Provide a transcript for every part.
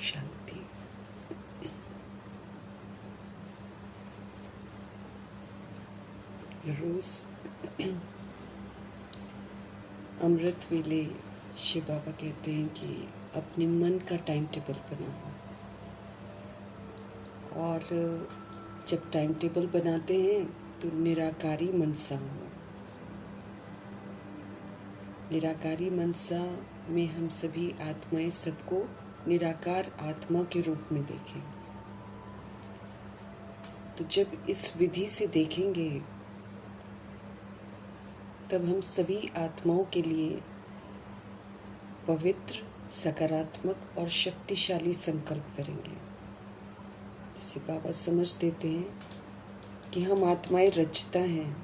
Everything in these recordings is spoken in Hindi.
शांति। रोज अमृत वेले शिव बाबा कहते हैं कि अपने मन का टाइम टेबल बनाओ, और जब टाइम टेबल बनाते हैं तो निराकारी मनसा हो। निराकारी मनसा में हम सभी आत्माएं सबको निराकार आत्मा के रूप में देखें। तो जब इस विधि से देखेंगे तब हम सभी आत्माओं के लिए पवित्र, सकारात्मक और शक्तिशाली संकल्प करेंगे। जिसे बाबा समझ देते हैं कि हम आत्माएं रचता हैं,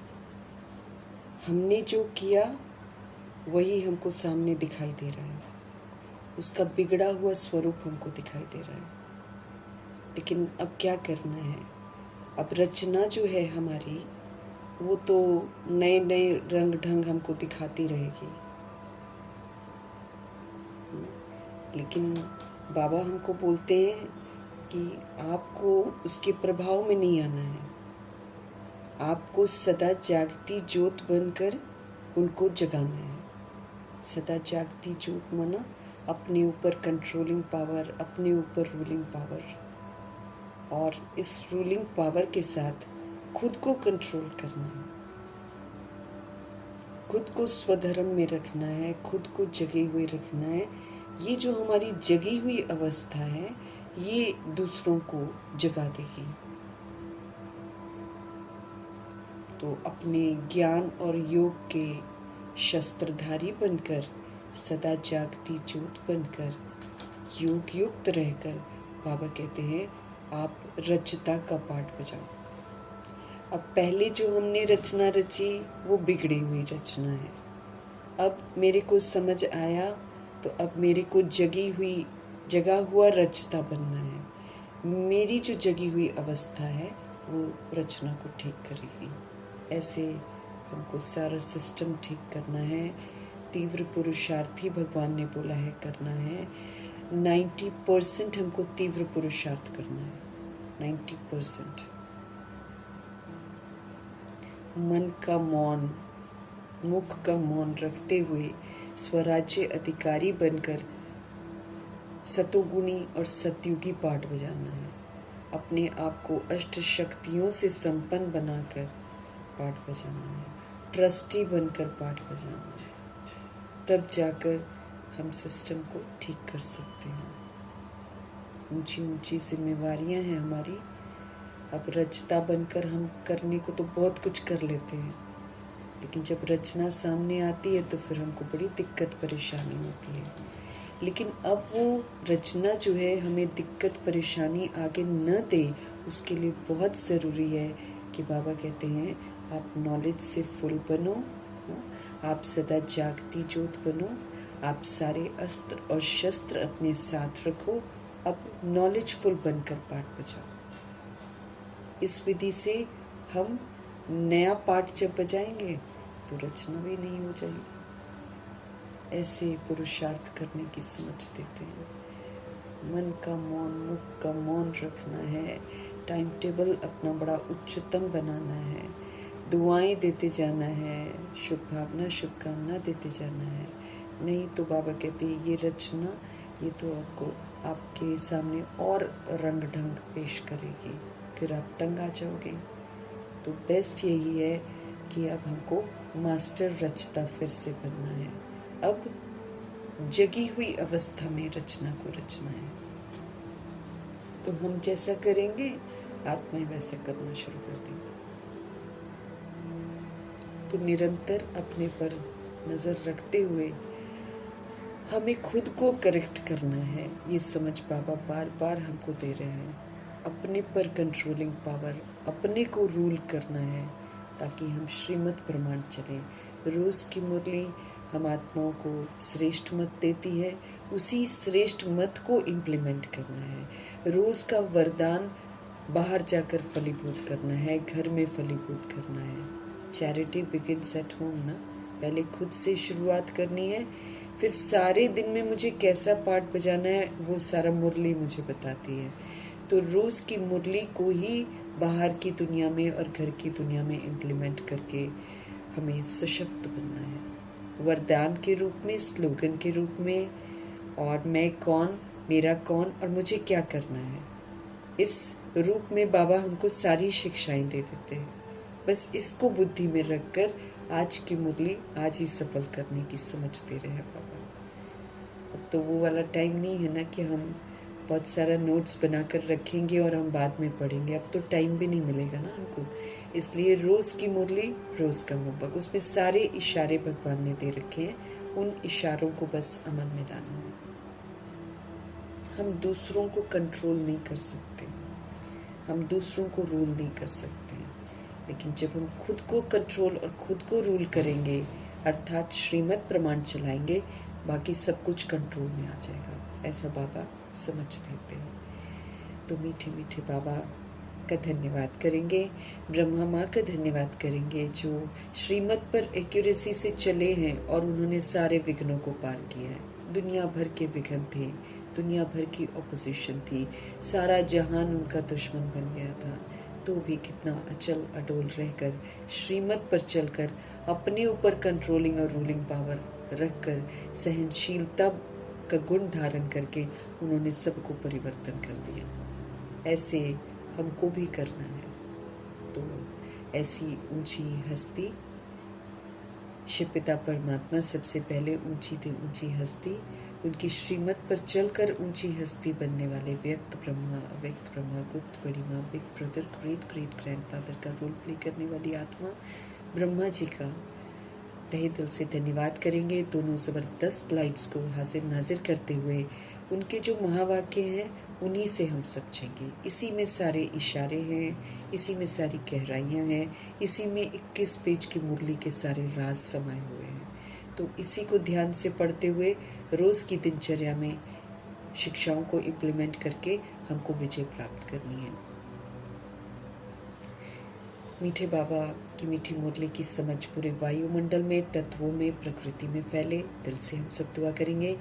हमने जो किया वही हमको सामने दिखाई दे रहा है, उसका बिगड़ा हुआ स्वरूप हमको दिखाई दे रहा है। लेकिन अब क्या करना है? अब रचना जो है हमारी, वो तो नए नए रंग ढंग हमको दिखाती रहेगी, लेकिन बाबा हमको बोलते हैं कि आपको उसके प्रभाव में नहीं आना है। आपको सदा जागती ज्योत बनकर उनको जगाना है। सदा जागती ज्योत माना अपने ऊपर कंट्रोलिंग पावर, अपने ऊपर रूलिंग पावर, और इस रूलिंग पावर के साथ खुद को कंट्रोल करना है, खुद को स्वधर्म में रखना है, खुद को जगे हुए रखना है। ये जो हमारी जगी हुई अवस्था है, ये दूसरों को जगा देगी। तो अपने ज्ञान और योग के शस्त्रधारी बनकर, सदा जागती ज्योत बनकर, योग युक्त रहकर, बाबा कहते हैं आप रचता का पाठ बजाओ। अब पहले जो हमने रचना रची वो बिगड़ी हुई रचना है। अब मेरे को समझ आया तो अब मेरे को जगा हुआ रचता बनना है। मेरी जो जगी हुई अवस्था है वो रचना को ठीक करेगी। ऐसे हमको सारा सिस्टम ठीक करना है। तीव्र पुरुषार्थी भगवान ने बोला है करना है। 90% हमको तीव्र पुरुषार्थ करना है। 90% मन का मौन, मुख का मौन रखते हुए स्वराज्य अधिकारी बनकर सतोगुणी और सतयुगी पाठ बजाना है। अपने आप को अष्ट शक्तियों से संपन्न बनाकर पाठ बजाना है। ट्रस्टी बनकर पाठ बजाना है। तब जाकर हम सिस्टम को ठीक कर सकते हैं। ऊंची ऊंची जिम्मेवारियां हैं हमारी। अब रचता बनकर हम करने को तो बहुत कुछ कर लेते हैं, लेकिन जब रचना सामने आती है तो फिर हमको बड़ी दिक्कत परेशानी होती है। लेकिन अब वो रचना जो है हमें दिक्कत परेशानी आगे न दे, उसके लिए बहुत ज़रूरी है कि बाबा कहते हैं आप नॉलेज से फुल बनो, आप सदा जागती ज्योत बनो, आप सारे अस्त्र और शस्त्र अपने साथ रखो। अब नॉलेजफुल बनकर पाठ बजाओ। इस विधि से हम नया पाठ जब बजाएंगे तो रचना भी नहीं हो जाएगी। ऐसे पुरुषार्थ करने की समझ देते हैं। मन का मौन, मुख का मौन रखना है। टाइम टेबल अपना बड़ा उच्चतम बनाना है। दुआएं देते जाना है, शुभ भावना शुभकामना देते जाना है। नहीं तो बाबा कहते हैं ये रचना, ये तो आपके सामने और रंग ढंग पेश करेगी, फिर आप तंग आ जाओगे। तो बेस्ट यही है कि अब हमको मास्टर रचता फिर से बनना है। अब जगी हुई अवस्था में रचना को रचना है। तो हम जैसा करेंगे आत्माएं वैसा करना शुरू कर देंगे। तो निरंतर अपने पर नज़र रखते हुए हमें खुद को करेक्ट करना है। ये समझ बाबा बार बार हमको दे रहे हैं। अपने पर कंट्रोलिंग पावर, अपने को रूल करना है ताकि हम श्रीमत प्रमाण चले। रोज़ की मुरली हम आत्माओं को श्रेष्ठ मत देती है, उसी श्रेष्ठ मत को इम्प्लीमेंट करना है। रोज़ का वरदान बाहर जाकर फलीभूत करना है, घर में फलीभूत करना है। चैरिटी बिगिंस एट होम ना, पहले खुद से शुरुआत करनी है, फिर सारे दिन में मुझे कैसा पार्ट बजाना है वो सारा मुरली मुझे बताती है। तो रोज़ की मुरली को ही बाहर की दुनिया में और घर की दुनिया में इम्प्लीमेंट करके हमें सशक्त बनना है, वरदान के रूप में, स्लोगन के रूप में, और मैं कौन, मेरा कौन और मुझे क्या करना है, इस रूप में बाबा हमको सारी शिक्षाएं दे देते हैं। बस इसको बुद्धि में रखकर आज की मुरली आज ही सफल करने की समझ दे रहे हैं बाबा। अब तो वो वाला टाइम नहीं है ना कि हम बहुत सारा नोट्स बनाकर रखेंगे और हम बाद में पढ़ेंगे। अब तो टाइम भी नहीं मिलेगा ना हमको, इसलिए रोज़ की मुरली, रोज़ का होमवर्क, उसमें सारे इशारे भगवान ने दे रखे हैं, उन इशारों को बस अमल में लाना है। हम दूसरों को कंट्रोल नहीं कर सकते, हम दूसरों को रूल नहीं कर सकते, लेकिन जब हम खुद को कंट्रोल और खुद को रूल करेंगे, अर्थात श्रीमत प्रमाण चलाएंगे, बाकी सब कुछ कंट्रोल में आ जाएगा, ऐसा बाबा समझ देते हैं। तो मीठे मीठे बाबा का धन्यवाद करेंगे, ब्रह्मा माँ का धन्यवाद करेंगे जो श्रीमत पर एक्यूरेसी से चले हैं और उन्होंने सारे विघ्नों को पार किया है। दुनिया भर के विघ्न थे, दुनिया भर की ऑपोजिशन थी, सारा जहान उनका दुश्मन बन गया था, तो भी कितना अचल अडोल रहकर, श्रीमत पर चलकर, अपने ऊपर कंट्रोलिंग और रूलिंग पावर रखकर, सहनशीलता का गुण धारण करके उन्होंने सबको परिवर्तन कर दिया। ऐसे हमको भी करना है। तो ऐसी ऊंची हस्ती, शिव पिता परमात्मा सबसे पहले ऊंची थी, ऊंची हस्ती, उनकी श्रीमत पर चलकर ऊंची हस्ती बनने वाले व्यक्त ब्रह्मा, अव्यक्त ब्रह्मा, गुप्त बड़ी माँ, big brother, great great grandfather का रोल प्ले करने वाली आत्मा ब्रह्मा जी का तहे दिल से धन्यवाद करेंगे। दोनों ज़बरदस्त लाइट्स को हाजिर नाजिर करते हुए उनके जो महावाक्य हैं उन्हीं से हम समझेंगे। इसी में सारे इशारे हैं, इसी में सारी गहराइयाँ हैं, इसी में 21 पेज की मुरली के सारे राज समाये हुए हैं। तो इसी को ध्यान से पढ़ते हुए रोज़ की दिनचर्या में शिक्षाओं को इम्प्लीमेंट करके हमको विजय प्राप्त करनी है। मीठे बाबा की मीठी मुरली की समझ पूरे वायुमंडल में, तत्वों में, प्रकृति में फैले, दिल से हम सब दुआ करेंगे।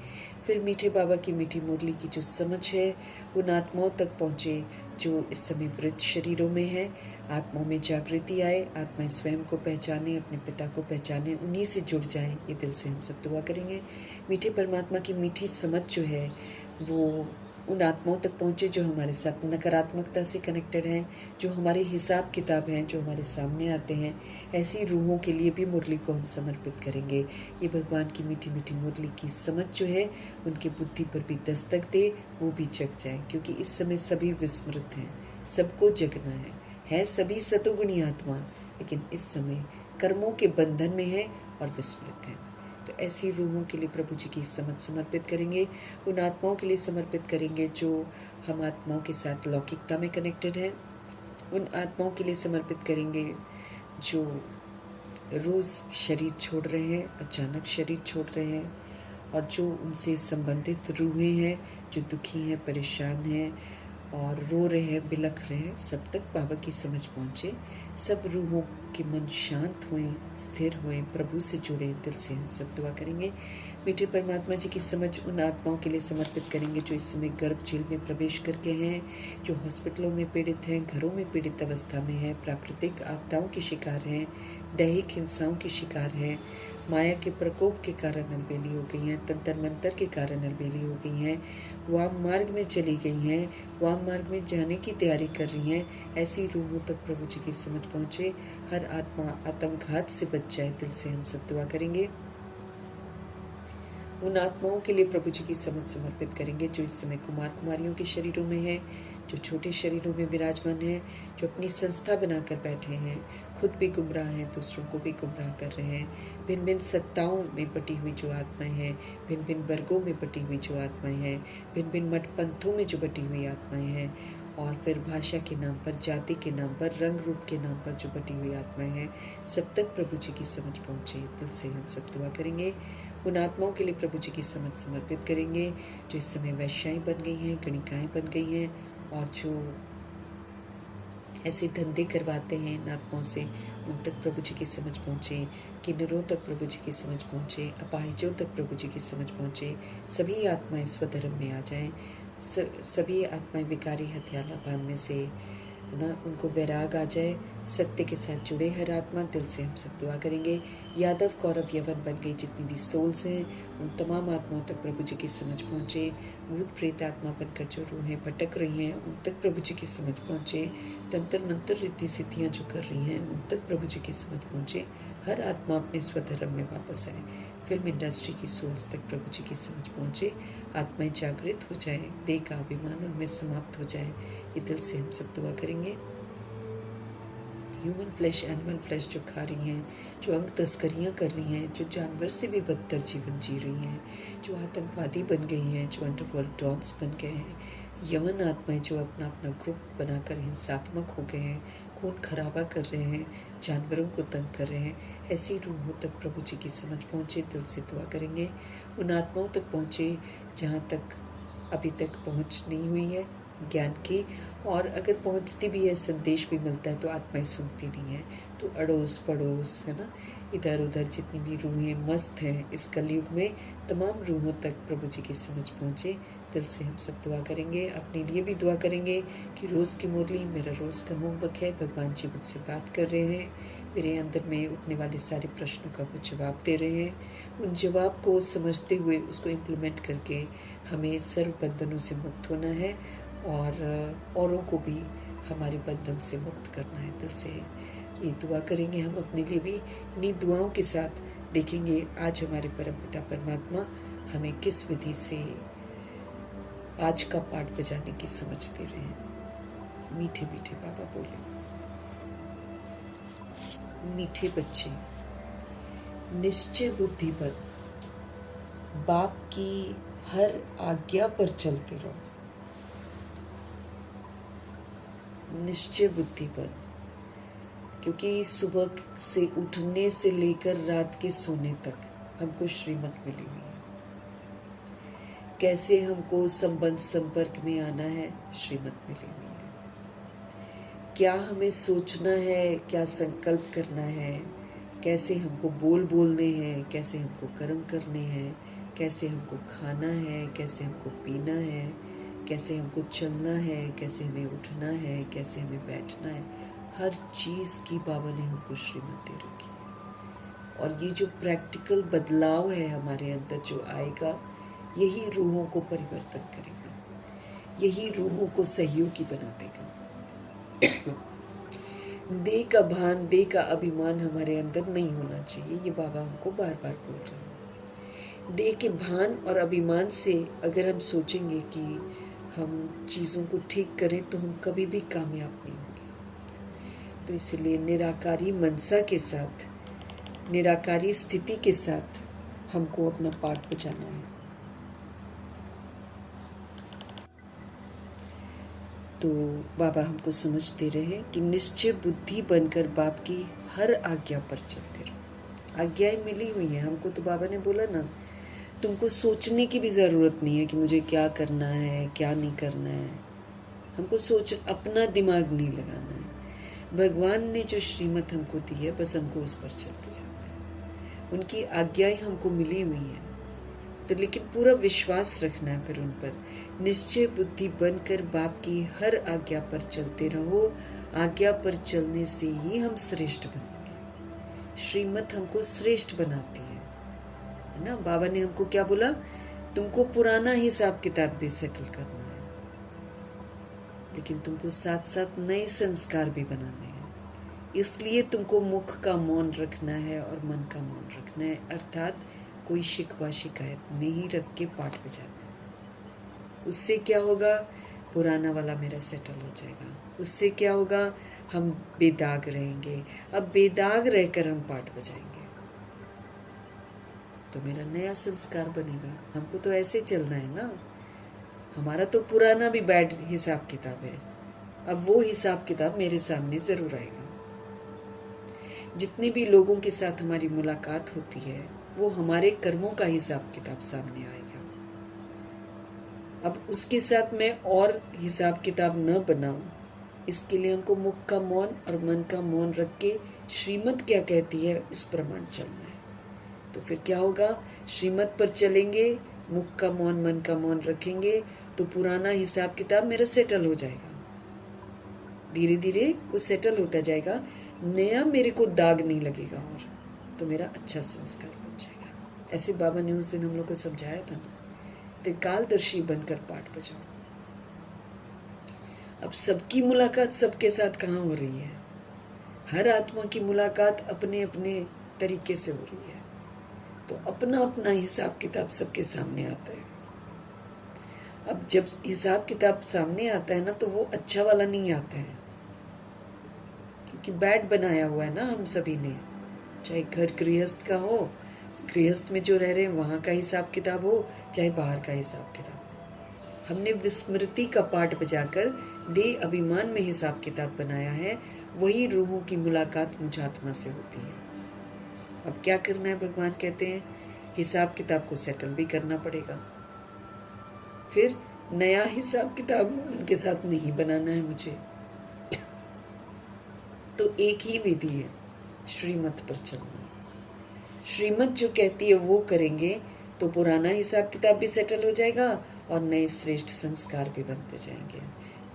फिर मीठे बाबा की मीठी मुरली की जो समझ है उन आत्माओं तक पहुँचे जो इस समय वृद्ध शरीरों में है, आत्माओं में जागृति आए, आत्माएं स्वयं को पहचाने, अपने पिता को पहचाने, उन्हीं से जुड़ जाएं, ये दिल से हम सब दुआ करेंगे। मीठे परमात्मा की मीठी समझ जो है वो उन आत्माओं तक पहुँचे जो हमारे साथ नकारात्मकता से कनेक्टेड हैं, जो हमारे हिसाब किताब हैं, जो हमारे सामने आते हैं। ऐसी रूहों के लिए भी मुरली को हम समर्पित करेंगे। ये भगवान की मीठी मीठी मुरली की समझ जो है उनकी बुद्धि पर भी दस्तक दे, वो भी जग जाए, क्योंकि इस समय सभी विस्मृत हैं, सबको जगना है सभी सतोगुणी आत्मा, लेकिन इस समय कर्मों के बंधन में है और विस्मृत है। तो ऐसी रूहों के लिए प्रभु जी की समझ समर्पित करेंगे, उन आत्माओं के लिए समर्पित करेंगे जो हम आत्माओं के साथ लौकिकता में कनेक्टेड हैं, उन आत्माओं के लिए समर्पित करेंगे जो रोज़ शरीर छोड़ रहे हैं, अचानक शरीर छोड़ रहे हैं, और जो उनसे संबंधित रूहें हैं जो दुखी हैं, परेशान हैं और रो रहे हैं, बिलख रहे हैं, सब तक बाबा की समझ पहुँचे। सब रूहों के मन शांत हुए, स्थिर हुए, प्रभु से जुड़े, दिल से हम सब दुआ करेंगे। मीठे परमात्मा जी की समझ उन आत्माओं के लिए समर्पित करेंगे जो इस समय गर्भ झील में प्रवेश करके हैं, जो हॉस्पिटलों में पीड़ित हैं, घरों में पीड़ित अवस्था में हैं, प्राकृतिक आपदाओं के शिकार हैं, दैहिक हिंसाओं के शिकार हैं, माया के प्रकोप के कारण अलबेली हो गई हैं, तंत्र मंत्र के कारण अलबेली हो गई हैं, वाम मार्ग में चली गई हैं, वाम मार्ग में जाने की तैयारी कर रही हैं। ऐसी रूहों तक प्रभु जी की समझ पहुँचे, हर आत्मा आत्मघात से बच जाए, दिल से हम सब दुआ करेंगे। उन आत्माओं के लिए प्रभु जी की समझ समर्पित करेंगे जो इस समय कुमार कुमारियों के शरीरों में हैं, जो छोटे शरीरों में विराजमान हैं, जो अपनी संस्था बनाकर बैठे हैं, खुद भी गुमराह हैं, दूसरों को भी गुमराह कर रहे हैं, भिन्न भिन्न सत्ताओं में बटी हुई जो आत्माएं हैं, भिन्न भिन्न वर्गों में बटी हुई जो आत्माएं हैं, भिन्न भिन्न मठ पंथों में जो बटी हुई आत्माएं हैं, और फिर भाषा के नाम पर, जाति के नाम पर, रंग रूप के नाम पर जो बटी हुई आत्माएं हैं, सब तक प्रभु जी की समझ पहुँचे, दिल से हम सब दुआ करेंगे। उन आत्माओं के लिए प्रभु जी की समझ समर्पित करेंगे जो इस समय वैश्याएं बन गई हैं, गणिकाएं बन गई हैं, और जो ऐसे धंधे करवाते हैं इन आत्माओं से, उन तक प्रभु जी की समझ पहुँचे, किन्नरों तक प्रभु जी की समझ पहुँचे, अपाहिजों तक प्रभु जी की समझ पहुँचे। सभी आत्माएं स्वधर्म में आ जाएं, सभी आत्माएं विकारी हथियाला बांधने से ना उनको वैराग आ जाए, सत्य के साथ जुड़े हर आत्मा। दिल से हम सब दुआ करेंगे। यादव कौरव यवन बन गई जितनी भी सोल्स हैं, उन तमाम आत्माओं तक प्रभु जी की समझ पहुँचे। भूत प्रेत आत्मा बनकर जो रूहें भटक रही हैं, उन तक प्रभु जी की समझ पहुँचे। तंत्र मंत्र रिद्धि सिद्धियाँ जो कर रही हैं, उन तक प्रभु जी की समझ पहुँचे। हर आत्मा अपने स्वधर्म में वापस आए। फिल्म इंडस्ट्री की सोल्स तक प्रभु जी की समझ पहुँचे। आत्माएं जागृत हो जाए, देह का अभिमान उनमें समाप्त हो जाए। ये दिल से हम सब दुआ करेंगे। ह्यूमन फ्लैश, एनिमल फ्लैश जो खा रही हैं, जो अंग तस्करियाँ कर रही हैं, जो जानवर से भी बदतर जीवन जी रही हैं, जो आतंकवादी बन गई हैं, जो अंडरवर्ल्ड डॉन्स बन गए हैं, यमन आत्माएं जो अपना अपना ग्रुप बनाकर हिंसात्मक हो गए हैं, खून खराबा कर रहे हैं, जानवरों को तंग कर रहे हैं, ऐसी रूहों तक प्रभु जी की समझ पहुँचे। दिल से दुआ करेंगे। उन आत्माओं तक पहुँचे जहाँ तक अभी तक पहुँच नहीं हुई है ज्ञान की, और अगर पहुँचती भी है, संदेश भी मिलता है, तो आत्माएं सुनती नहीं है। तो अड़ोस पड़ोस है ना, इधर उधर जितनी भी रूहें मस्त हैं इस कलयुग में, तमाम रूहों तक प्रभु जी की समझ पहुँचे। दिल से हम सब दुआ करेंगे। अपने लिए भी दुआ करेंगे कि रोज़ की मुरली मेरा रोज़ का होमवर्क है। भगवान जी मुझसे बात कर रहे हैं, मेरे अंदर में उठने वाले सारे प्रश्नों का वो जवाब दे रहे हैं। उन जवाब को समझते हुए उसको इम्प्लीमेंट करके हमें सर्व बंधनों से मुक्त होना है और औरों को भी हमारे बंधन से मुक्त करना है। दिल से ये दुआ करेंगे हम अपने लिए भी। इन्हीं दुआओं के साथ देखेंगे आज हमारे परमपिता परमात्मा हमें किस विधि से आज का पाठ बजाने की समझ दे रहे हैं। मीठे मीठे बाबा बोले, मीठे बच्चे निश्चय बुद्धि पर बाप की हर आज्ञा पर चलते रहो। निश्चय बुद्धि पर, क्योंकि सुबह से उठने से लेकर रात के सोने तक हमको श्रीमत मिली हुई है। कैसे हमको संबंध संपर्क में आना है, श्रीमत मिली हुई है। क्या हमें सोचना है, क्या संकल्प करना है, कैसे हमको बोलने हैं, कैसे हमको कर्म करने हैं, कैसे हमको खाना है, कैसे हमको पीना है, कैसे हमको चलना है, कैसे हमें उठना है, कैसे हमें बैठना है, हर चीज़ की बाबा ने हमको श्रीमत दे रखी है। और ये जो प्रैक्टिकल बदलाव है हमारे अंदर जो आएगा, यही रूहों को परिवर्तन करेगा, यही रूहों को सहयोगी बना देगा। देह का भान, देह का अभिमान हमारे अंदर नहीं होना चाहिए, ये बाबा हमको बार बार बोल रहे हैं। देह के भान और अभिमान से अगर हम सोचेंगे कि हम चीज़ों को ठीक करें तो हम कभी भी कामयाब नहीं होंगे। तो इसलिए निराकारी मनसा के साथ, निराकारी स्थिति के साथ हमको अपना पाठ बजाना है। तो बाबा हमको समझ दे रहे हैं कि निश्चय बुद्धि बनकर बाप की हर आज्ञा पर चलते रहो। आज्ञाएं मिली हुई हैं हमको, तो बाबा ने बोला ना, तुमको सोचने की भी ज़रूरत नहीं है कि मुझे क्या करना है, क्या नहीं करना है। हमको अपना दिमाग नहीं लगाना है। भगवान ने जो श्रीमत हमको दी है, बस हमको उस पर चलते जाना है। उनकी आज्ञाएं हमको मिली हुई हैं, तो लेकिन पूरा विश्वास रखना है फिर उन पर। निश्चय बुद्धि बनकर बाप की हर आज्ञा पर चलते रहो। आज्ञा पर चलने से ही हम श्रेष्ठ बनेंगे। श्रीमत हमको श्रेष्ठ बनाती है ना। बाबा ने हमको क्या बोला, तुमको पुराना हिसाब किताब भी सेटल करना है, लेकिन तुमको साथ साथ नए संस्कार भी बनाने हैं। इसलिए तुमको मुख का मौन रखना है और मन का मौन रखना है, अर्थात कोई शिकवा शिकायत नहीं रख के पाठ बजाना है। उससे क्या होगा, पुराना वाला मेरा सेटल हो जाएगा। उससे क्या होगा, हम बेदाग रहेंगे। अब बेदाग रहकर हम पाठ बजाएंगे तो मेरा नया संस्कार बनेगा। हमको तो ऐसे चलना है ना। हमारा तो पुराना भी बैड हिसाब किताब है, अब वो हिसाब किताब मेरे सामने ज़रूर आएगा। जितने भी लोगों के साथ हमारी मुलाकात होती है, वो हमारे कर्मों का हिसाब किताब सामने आएगा। अब उसके साथ मैं और हिसाब किताब न बनाऊं, इसके लिए हमको मुख का मौन और मन का मौन रख के श्रीमत क्या कहती है उस प्रमाण चलना है। तो फिर क्या होगा, श्रीमत पर चलेंगे, मुख का मौन मन का मौन रखेंगे तो पुराना हिसाब किताब मेरा सेटल हो जाएगा। धीरे धीरे वो सेटल होता जाएगा, नया मेरे को दाग नहीं लगेगा और तो मेरा अच्छा संस्कार बन जाएगा। ऐसे बाबा ने उस दिन हम लोग को समझाया था ना, त्रिकालदर्शी बनकर पाठ बजाओ। अब सबकी मुलाकात सबके साथ कहाँ हो रही है? हर आत्मा की मुलाकात अपने अपने तरीके से हो रही है, तो अपना अपना हिसाब किताब सबके सामने आता है। अब जब हिसाब किताब सामने आता है ना, तो वो अच्छा वाला नहीं आता है, क्योंकि बैड बनाया हुआ है ना हम सभी ने। चाहे घर गृहस्थ का हो, गृहस्थ में जो रह रहे हैं वहाँ का हिसाब किताब हो, चाहे बाहर का हिसाब किताब, हमने विस्मृति का पाठ बजाकर देह अभिमान में हिसाब किताब बनाया है। वही रूहों की मुलाकात मुझ आत्मा से होती है। अब क्या करना है, भगवान कहते हैं हिसाब किताब को सेटल भी करना पड़ेगा। फिर नया हिसाब किताब उनके साथ नहीं बनाना है मुझे। तो एक ही विधि है, श्रीमत पर चलना। श्रीमत जो कहती है वो करेंगे तो पुराना हिसाब किताब भी सेटल हो जाएगा और नए श्रेष्ठ संस्कार भी बनते जाएंगे,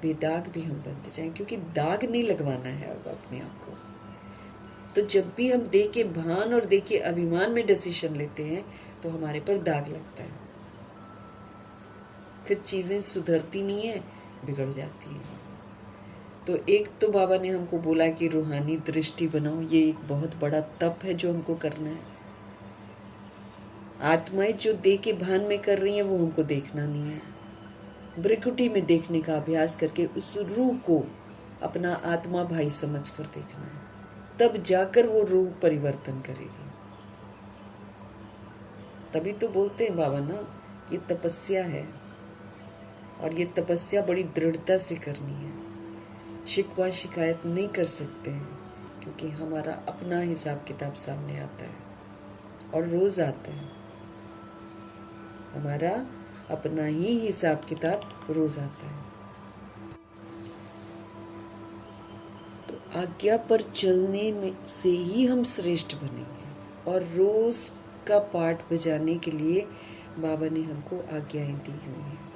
बेदाग भी हम बनते जाएंगे, क्योंकि दाग नहीं लगवाना है अब अपने आप को। तो जब भी हम देह के भान और देह के अभिमान में डिसीजन लेते हैं तो हमारे पर दाग लगता है, फिर चीज़ें सुधरती नहीं है, बिगड़ जाती हैं। तो एक तो बाबा ने हमको बोला कि रूहानी दृष्टि बनाओ, ये एक बहुत बड़ा तप है जो हमको करना है। आत्माएं जो देह के भान में कर रही हैं वो हमको देखना नहीं है, भ्रिकुटी में देखने का अभ्यास करके उस रूह को अपना आत्मा भाई समझ कर देखना है, तब जाकर वो रूह परिवर्तन करेगी। तभी तो बोलते हैं बाबा ना, ये तपस्या है और ये तपस्या बड़ी दृढ़ता से करनी है। शिकवा शिकायत नहीं कर सकते हैं, क्योंकि हमारा अपना हिसाब किताब सामने आता है और रोज आता है। हमारा अपना ही हिसाब किताब रोज आता है। तो आज्ञा पर चलने में से ही हम श्रेष्ठ बनेंगे। और रोज का पाठ बजाने के लिए बाबा ने हमको आज्ञाएं दी हुई हैं।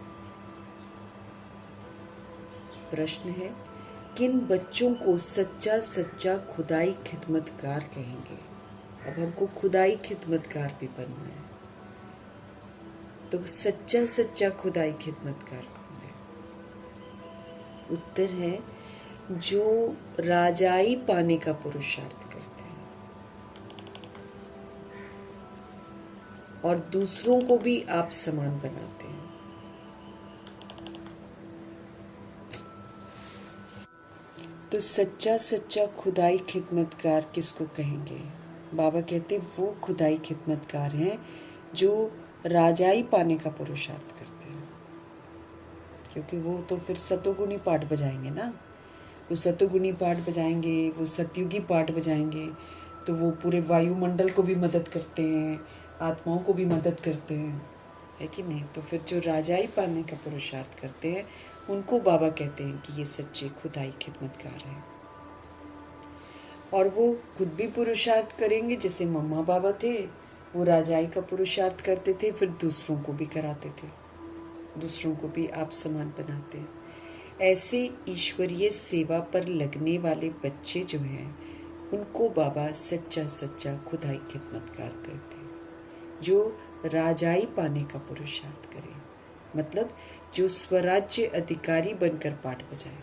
प्रश्न है, किन बच्चों को सच्चा सच्चा खुदाई खिदमतगार कहेंगे? अब हमको खुदाई खिदमतगार भी बनना है, तो सच्चा सच्चा खुदाई खिदमतगार कौन है? उत्तर है, जो राजाई पाने का पुरुषार्थ करते हैं और दूसरों को भी आप समान बनाते हैं। तो सच्चा सच्चा खुदाई खिदमतगार किसको कहेंगे? बाबा कहते वो खुदाई खिदमतगार हैं जो राजाई पाने का पुरुषार्थ करते हैं, क्योंकि वो तो फिर सतोगुणी पाठ बजाएंगे ना। वो सतोगुणी पाठ बजाएंगे, वो सतयुगी पाठ बजाएंगे, तो वो पूरे वायुमंडल को भी मदद करते हैं, आत्माओं को भी मदद करते हैं, है कि नहीं? तो फिर जो राजाई पाने का पुरुषार्थ करते हैं उनको बाबा कहते हैं कि ये सच्चे खुदाई खिदमतगार हैं। और वो खुद भी पुरुषार्थ करेंगे, जैसे मम्मा बाबा थे, वो राजाई का पुरुषार्थ करते थे, फिर दूसरों को भी कराते थे, दूसरों को भी आप समान बनाते हैं। ऐसे ईश्वरीय सेवा पर लगने वाले बच्चे जो हैं उनको बाबा सच्चा सच्चा खुदाई खिदमतगार करते हैं, जो राजाई पाने का पुरुषार्थ करें, मतलब जो स्वराज्य अधिकारी बनकर पाठ बजाए,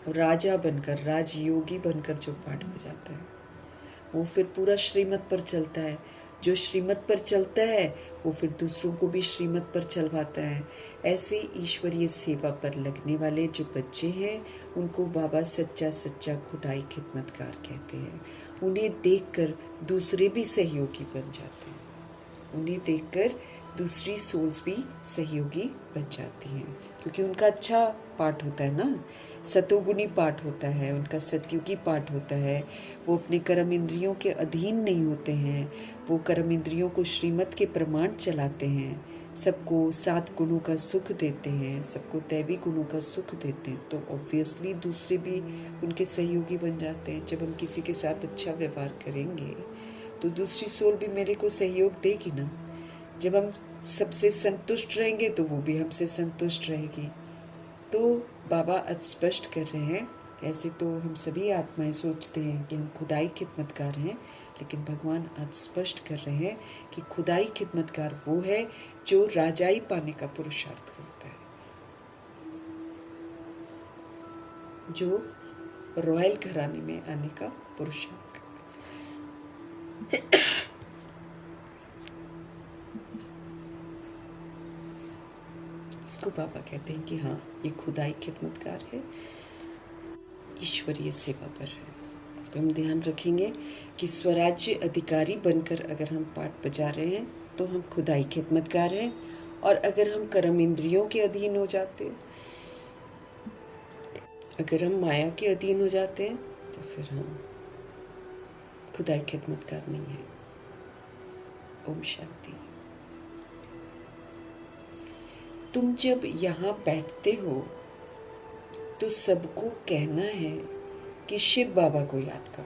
राजा बनकर, राजयोगी बनकर जो पाठ बजाता है वो फिर पूरा श्रीमत पर चलता है। जो श्रीमत पर चलता है वो फिर दूसरों को भी श्रीमत पर चलवाता है। ऐसे ईश्वरीय सेवा पर लगने वाले जो बच्चे हैं उनको बाबा सच्चा सच्चा खुदाई खिदमतगार कहते हैं। उन्हें देखकर दूसरे भी सहयोगी बन जाते हैं, उन्हें देखकर दूसरी सोल्स भी सहयोगी बन जाती हैं, क्योंकि उनका अच्छा पाठ होता है ना, सतोगुणी पाठ होता है, उनका सतयुगी पाठ होता है। वो अपने कर्म इंद्रियों के अधीन नहीं होते हैं, वो कर्म इंद्रियों को श्रीमत के प्रमाण चलाते हैं, सबको 7 गुणों का सुख देते हैं, सबको दैवी गुणों का सुख देते हैं, तो ऑब्वियसली दूसरे भी उनके सहयोगी बन जाते हैं। जब हम किसी के साथ अच्छा व्यवहार करेंगे तो दूसरी सोल भी मेरे को सहयोग देगी ना। जब हम सबसे संतुष्ट रहेंगे तो वो भी हमसे संतुष्ट रहेगी। तो बाबा अस्पष्ट कर रहे हैं, ऐसे तो हम सभी आत्माएं सोचते हैं कि हम खुदाई खिदमतगार हैं, लेकिन भगवान आज स्पष्ट कर रहे हैं कि खुदाई खिदमतगार वो है जो राजाई पाने का पुरुषार्थ करता है, जो रॉयल घराने में आने का पुरुषार्थ करता है। इसको बाबा कहते हैं कि हाँ, ये खुदाई खिदमतगार है, ईश्वरीय सेवा पर है। तो हम ध्यान रखेंगे कि स्वराज्य अधिकारी बनकर अगर हम पाठ बजा रहे हैं तो हम खुदाई खिदमतगार हैं, और अगर हम कर्म इंद्रियों के अधीन हो जाते हैं, अगर हम माया के अधीन हो जाते हैं, तो फिर हम खुदाई खिदमतगार नहीं है। ओम शांति। तुम जब यहाँ बैठते हो तो सबको कहना है कि शिव बाबा को याद करो।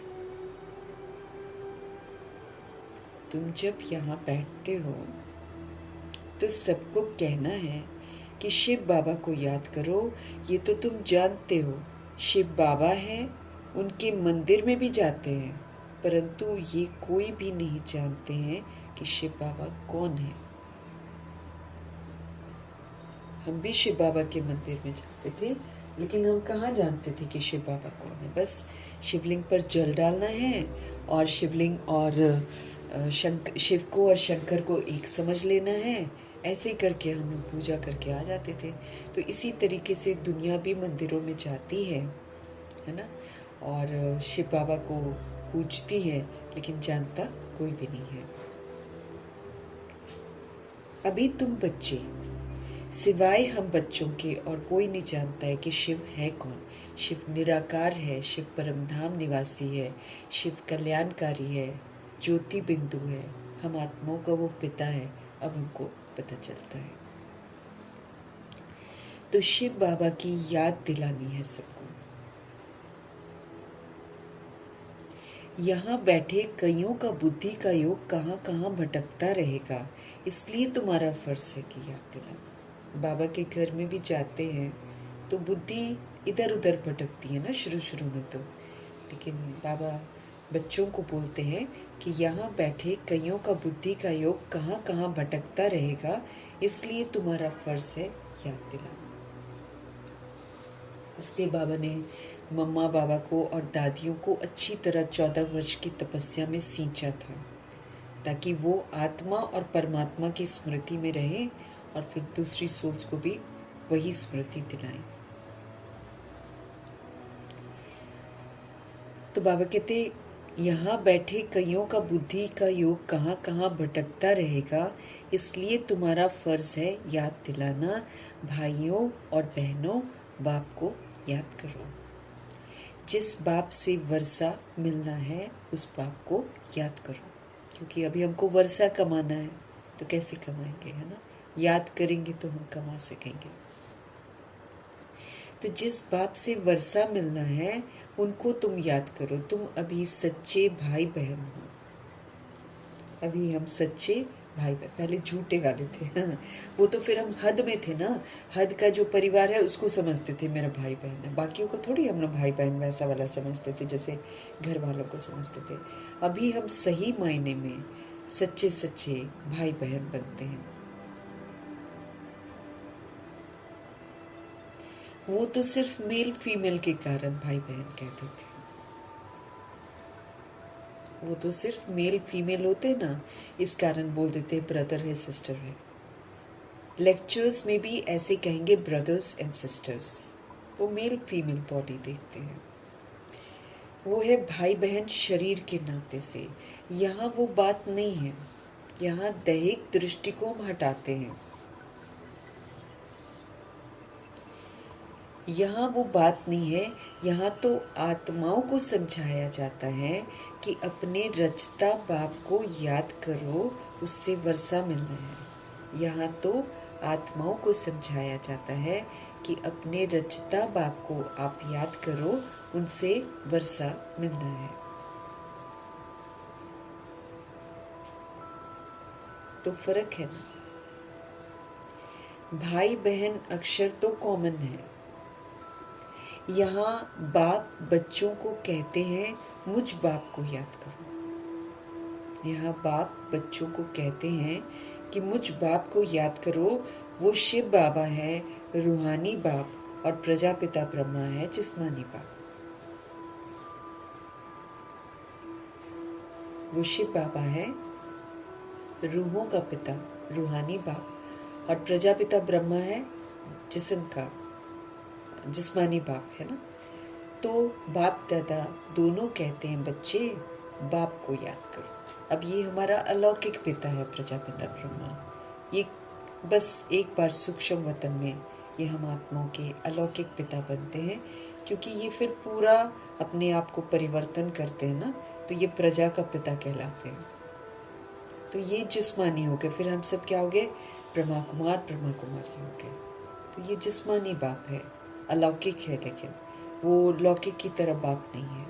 तुम जब यहाँ बैठते हो तो सबको कहना है कि शिव बाबा को याद करो। ये तो तुम जानते हो, शिव बाबा है, उनके मंदिर में भी जाते हैं, परंतु ये कोई भी नहीं जानते हैं कि शिव बाबा कौन है। हम भी शिव बाबा के मंदिर में जाते थे, लेकिन हम कहाँ जानते थे कि शिव बाबा कौन है। बस शिवलिंग पर जल डालना है और शिवलिंग और शिव को और शंकर को एक समझ लेना है, ऐसे ही करके हम लोग पूजा करके आ जाते थे। तो इसी तरीके से दुनिया भी मंदिरों में जाती है ना, और शिव बाबा को पूजती है, लेकिन जानता कोई भी नहीं है। अभी तुम बच्चे, सिवाय हम बच्चों के और कोई नहीं जानता है कि शिव है कौन। शिव निराकार है, शिव परमधाम निवासी है, शिव कल्याणकारी है, ज्योति बिंदु है, हम आत्माओं का वो पिता है। अब हमको पता चलता है। तो शिव बाबा की याद दिलानी है सबको। यहाँ बैठे कईयों का बुद्धि का योग कहाँ कहाँ भटकता रहेगा, इसलिए तुम्हारा फर्ज है कि याद दिलाना। बाबा के घर में भी जाते हैं तो बुद्धि इधर उधर भटकती है ना शुरू में तो, लेकिन बाबा बच्चों को बोलते हैं कि यहाँ बैठे कईयों का बुद्धि का योग कहाँ कहाँ भटकता रहेगा, इसलिए तुम्हारा फर्ज है याद दिलाना। इसलिए बाबा ने मम्मा बाबा को और दादियों को अच्छी तरह 14 वर्ष की तपस्या में सींचा था, ताकि वो आत्मा और परमात्मा की स्मृति में रहे और फिर दूसरी सोल्स को भी वही स्मृति दिलाएं। तो बाबा कहते, यहाँ बैठे कईयों का बुद्धि का योग कहाँ कहाँ भटकता रहेगा, इसलिए तुम्हारा फर्ज है याद दिलाना। भाइयों और बहनों, बाप को याद करो। जिस बाप से वर्षा मिलना है उस बाप को याद करो, क्योंकि अभी हमको वर्षा कमाना है, तो कैसे कमाएंगे, है ना। याद करेंगे तो हम कमा सकेंगे। तो जिस बाप से वर्षा मिलना है उनको तुम याद करो। तुम अभी सच्चे भाई बहन हो। अभी हम सच्चे भाई बहन, पहले झूठे वाले थे वो तो फिर हम हद में थे ना। हद का जो परिवार है उसको समझते थे मेरा भाई बहन है, बाकियों को थोड़ी हम लोग भाई बहन वैसा वाला समझते थे जैसे घर वालों को समझते थे। अभी हम सही मायने में सच्चे सच्चे भाई बहन बनते हैं। वो तो सिर्फ मेल फीमेल के कारण भाई बहन कहते थे। वो तो सिर्फ मेल फीमेल होते ना, इस कारण बोल देते ब्रदर है सिस्टर है। लेक्चर्स में भी ऐसे कहेंगे ब्रदर्स एंड सिस्टर्स। वो मेल फीमेल बॉडी देखते हैं, वो है भाई बहन शरीर के नाते से। यहाँ वो बात नहीं है, यहाँ दैहिक दृष्टि को हम हटाते हैं। यहाँ वो बात नहीं है, यहाँ तो आत्माओं को समझाया जाता है कि अपने रचता बाप को याद करो, उससे वर्षा मिलना है। यहाँ तो आत्माओं को समझाया जाता है कि अपने रचता बाप को आप याद करो, उनसे वर्षा मिलना है। तो फर्क है ना। भाई बहन अक्षर तो कॉमन है। यहाँ बाप बच्चों को कहते हैं मुझ बाप को याद करो। यहाँ बाप बच्चों को कहते हैं कि मुझ बाप को याद करो। वो शिव बाबा है, रूहानी बाप, और प्रजापिता ब्रह्मा है, जिस्मानी बाप। वो शिव बाबा है, रूहों का पिता, रूहानी बाप, और प्रजापिता ब्रह्मा है, जिस्म का, जिस्मानी बाप है ना। तो बाप दादा दोनों कहते हैं बच्चे बाप को याद करो। अब ये हमारा अलौकिक पिता है, प्रजापिता ब्रह्मा। ये बस एक बार सूक्ष्म वतन में ये हम आत्माओं के अलौकिक पिता बनते हैं, क्योंकि ये फिर पूरा अपने आप को परिवर्तन करते हैं ना, तो ये प्रजा का पिता कहलाते हैं। तो ये जिस्मानी हो गए, फिर हम सब क्या हो गए? ब्रह्मा कुमार, ब्रह्मा कुमारी हो गए। तो ये जिस्मानी बाप है, अलौकिक है, लेकिन वो लौकिक की तरह बाप नहीं है।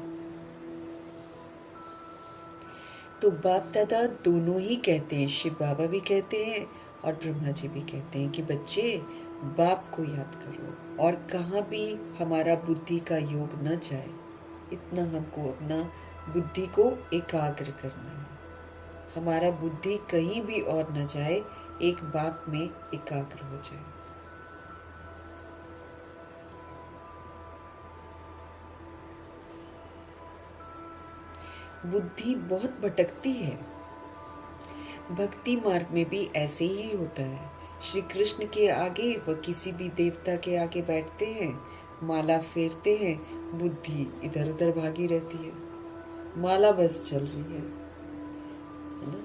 तो बाप दादा दोनों ही कहते हैं, शिव बाबा भी कहते हैं और ब्रह्मा जी भी कहते हैं कि बच्चे बाप को याद करो, और कहाँ भी हमारा बुद्धि का योग न जाए, इतना हमको अपना बुद्धि को एकाग्र करना है। हमारा बुद्धि कहीं भी और न जाए, एक बाप में एकाग्र हो जाए। बुद्धि बहुत भटकती है। भक्ति मार्ग में भी ऐसे ही होता है। श्री कृष्ण के आगे व किसी भी देवता के आगे बैठते हैं, माला फेरते हैं, बुद्धि इधर उधर भागी रहती है, माला बस चल रही है ना,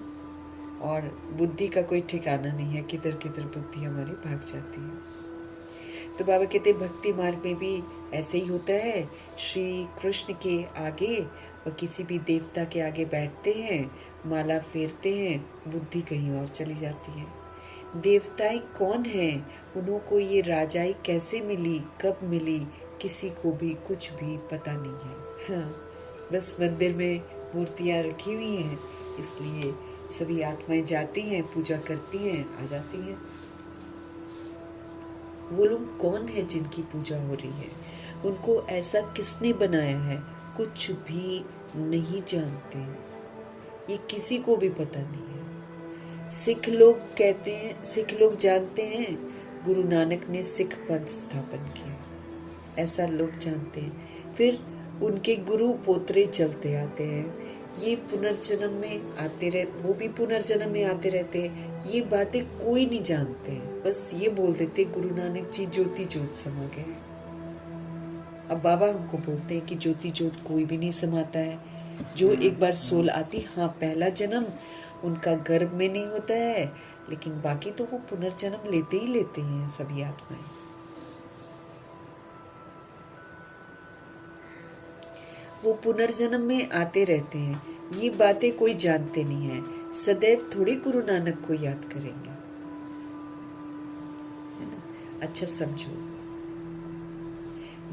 और बुद्धि का कोई ठिकाना नहीं है, किधर किधर बुद्धि हमारी भाग जाती है। तो बाबा कहते हैं भक्ति मार्ग में भी ऐसे ही होता है। श्री कृष्ण के आगे व किसी भी देवता के आगे बैठते हैं, माला फेरते हैं, बुद्धि कहीं और चली जाती है। देवताएं कौन हैं? उनको ये राजाई कैसे मिली, कब मिली, किसी को भी कुछ भी पता नहीं है। हाँ, बस मंदिर में मूर्तियाँ रखी हुई हैं, इसलिए सभी आत्माएं जाती हैं, पूजा करती हैं, आ जाती हैं। वो लोग कौन है जिनकी पूजा हो रही है? उनको ऐसा किसने बनाया है? कुछ भी नहीं जानते हैं, ये किसी को भी पता नहीं है। सिख लोग कहते हैं, सिख लोग जानते हैं गुरु नानक ने सिख पंथ स्थापन किया, ऐसा लोग जानते हैं। फिर उनके गुरु पोतरे चलते आते हैं, ये पुनर्जन्म में आते रहते, वो भी पुनर्जन्म में आते रहते हैं। ये बातें कोई नहीं जानते हैं, बस ये बोल देते गुरु नानक जी ज्योति ज्योत समा गए। अब बाबा हमको बोलते हैं कि ज्योति ज्योत कोई भी नहीं समाता है। जो एक बार सोल आती, हाँ पहला जन्म उनका गर्भ में नहीं होता है, लेकिन बाकी तो वो पुनर्जन्म लेते ही लेते हैं सभी आत्माएं। वो पुनर्जन्म में आते रहते हैं, ये बातें कोई जानते नहीं है। सदैव थोड़ी गुरु नानक को याद करेंगे, है ना? अच्छा समझो,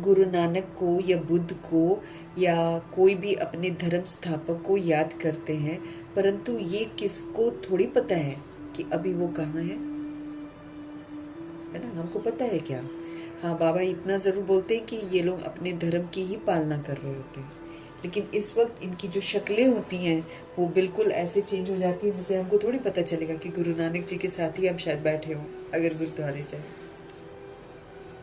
गुरु नानक को या बुद्ध को या कोई भी अपने धर्म स्थापक को याद करते हैं, परंतु ये किसको थोड़ी पता है कि अभी वो कहाँ है ना? हमको पता है क्या? हाँ, बाबा इतना ज़रूर बोलते हैं कि ये लोग अपने धर्म की ही पालना कर रहे होते हैं, लेकिन इस वक्त इनकी जो शक्लें होती हैं वो बिल्कुल ऐसे चेंज हो जाती हैं, जिससे हमको थोड़ी पता चलेगा कि गुरु नानक जी के साथ ही हम शायद बैठे हों अगर गुरुद्वारे जाए,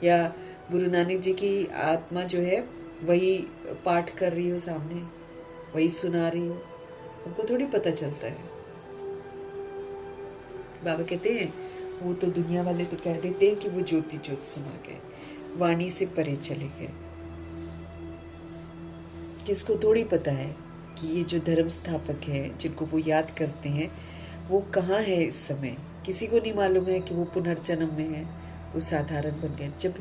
या गुरु नानक जी की आत्मा जो है वही पाठ कर रही हो सामने, वही सुना रही हो, हमको थोड़ी पता चलता है। बाबा कहते हैं वो तो दुनिया वाले तो कह देते हैं कि वो ज्योति ज्योत समा गए, वाणी से परे चले गए। किसको थोड़ी पता है कि ये जो धर्म स्थापक है जिनको वो याद करते हैं वो कहाँ है इस समय? किसी को नहीं मालूम है कि वो पुनर्जन्म में है, वो साधारण बन गए। जब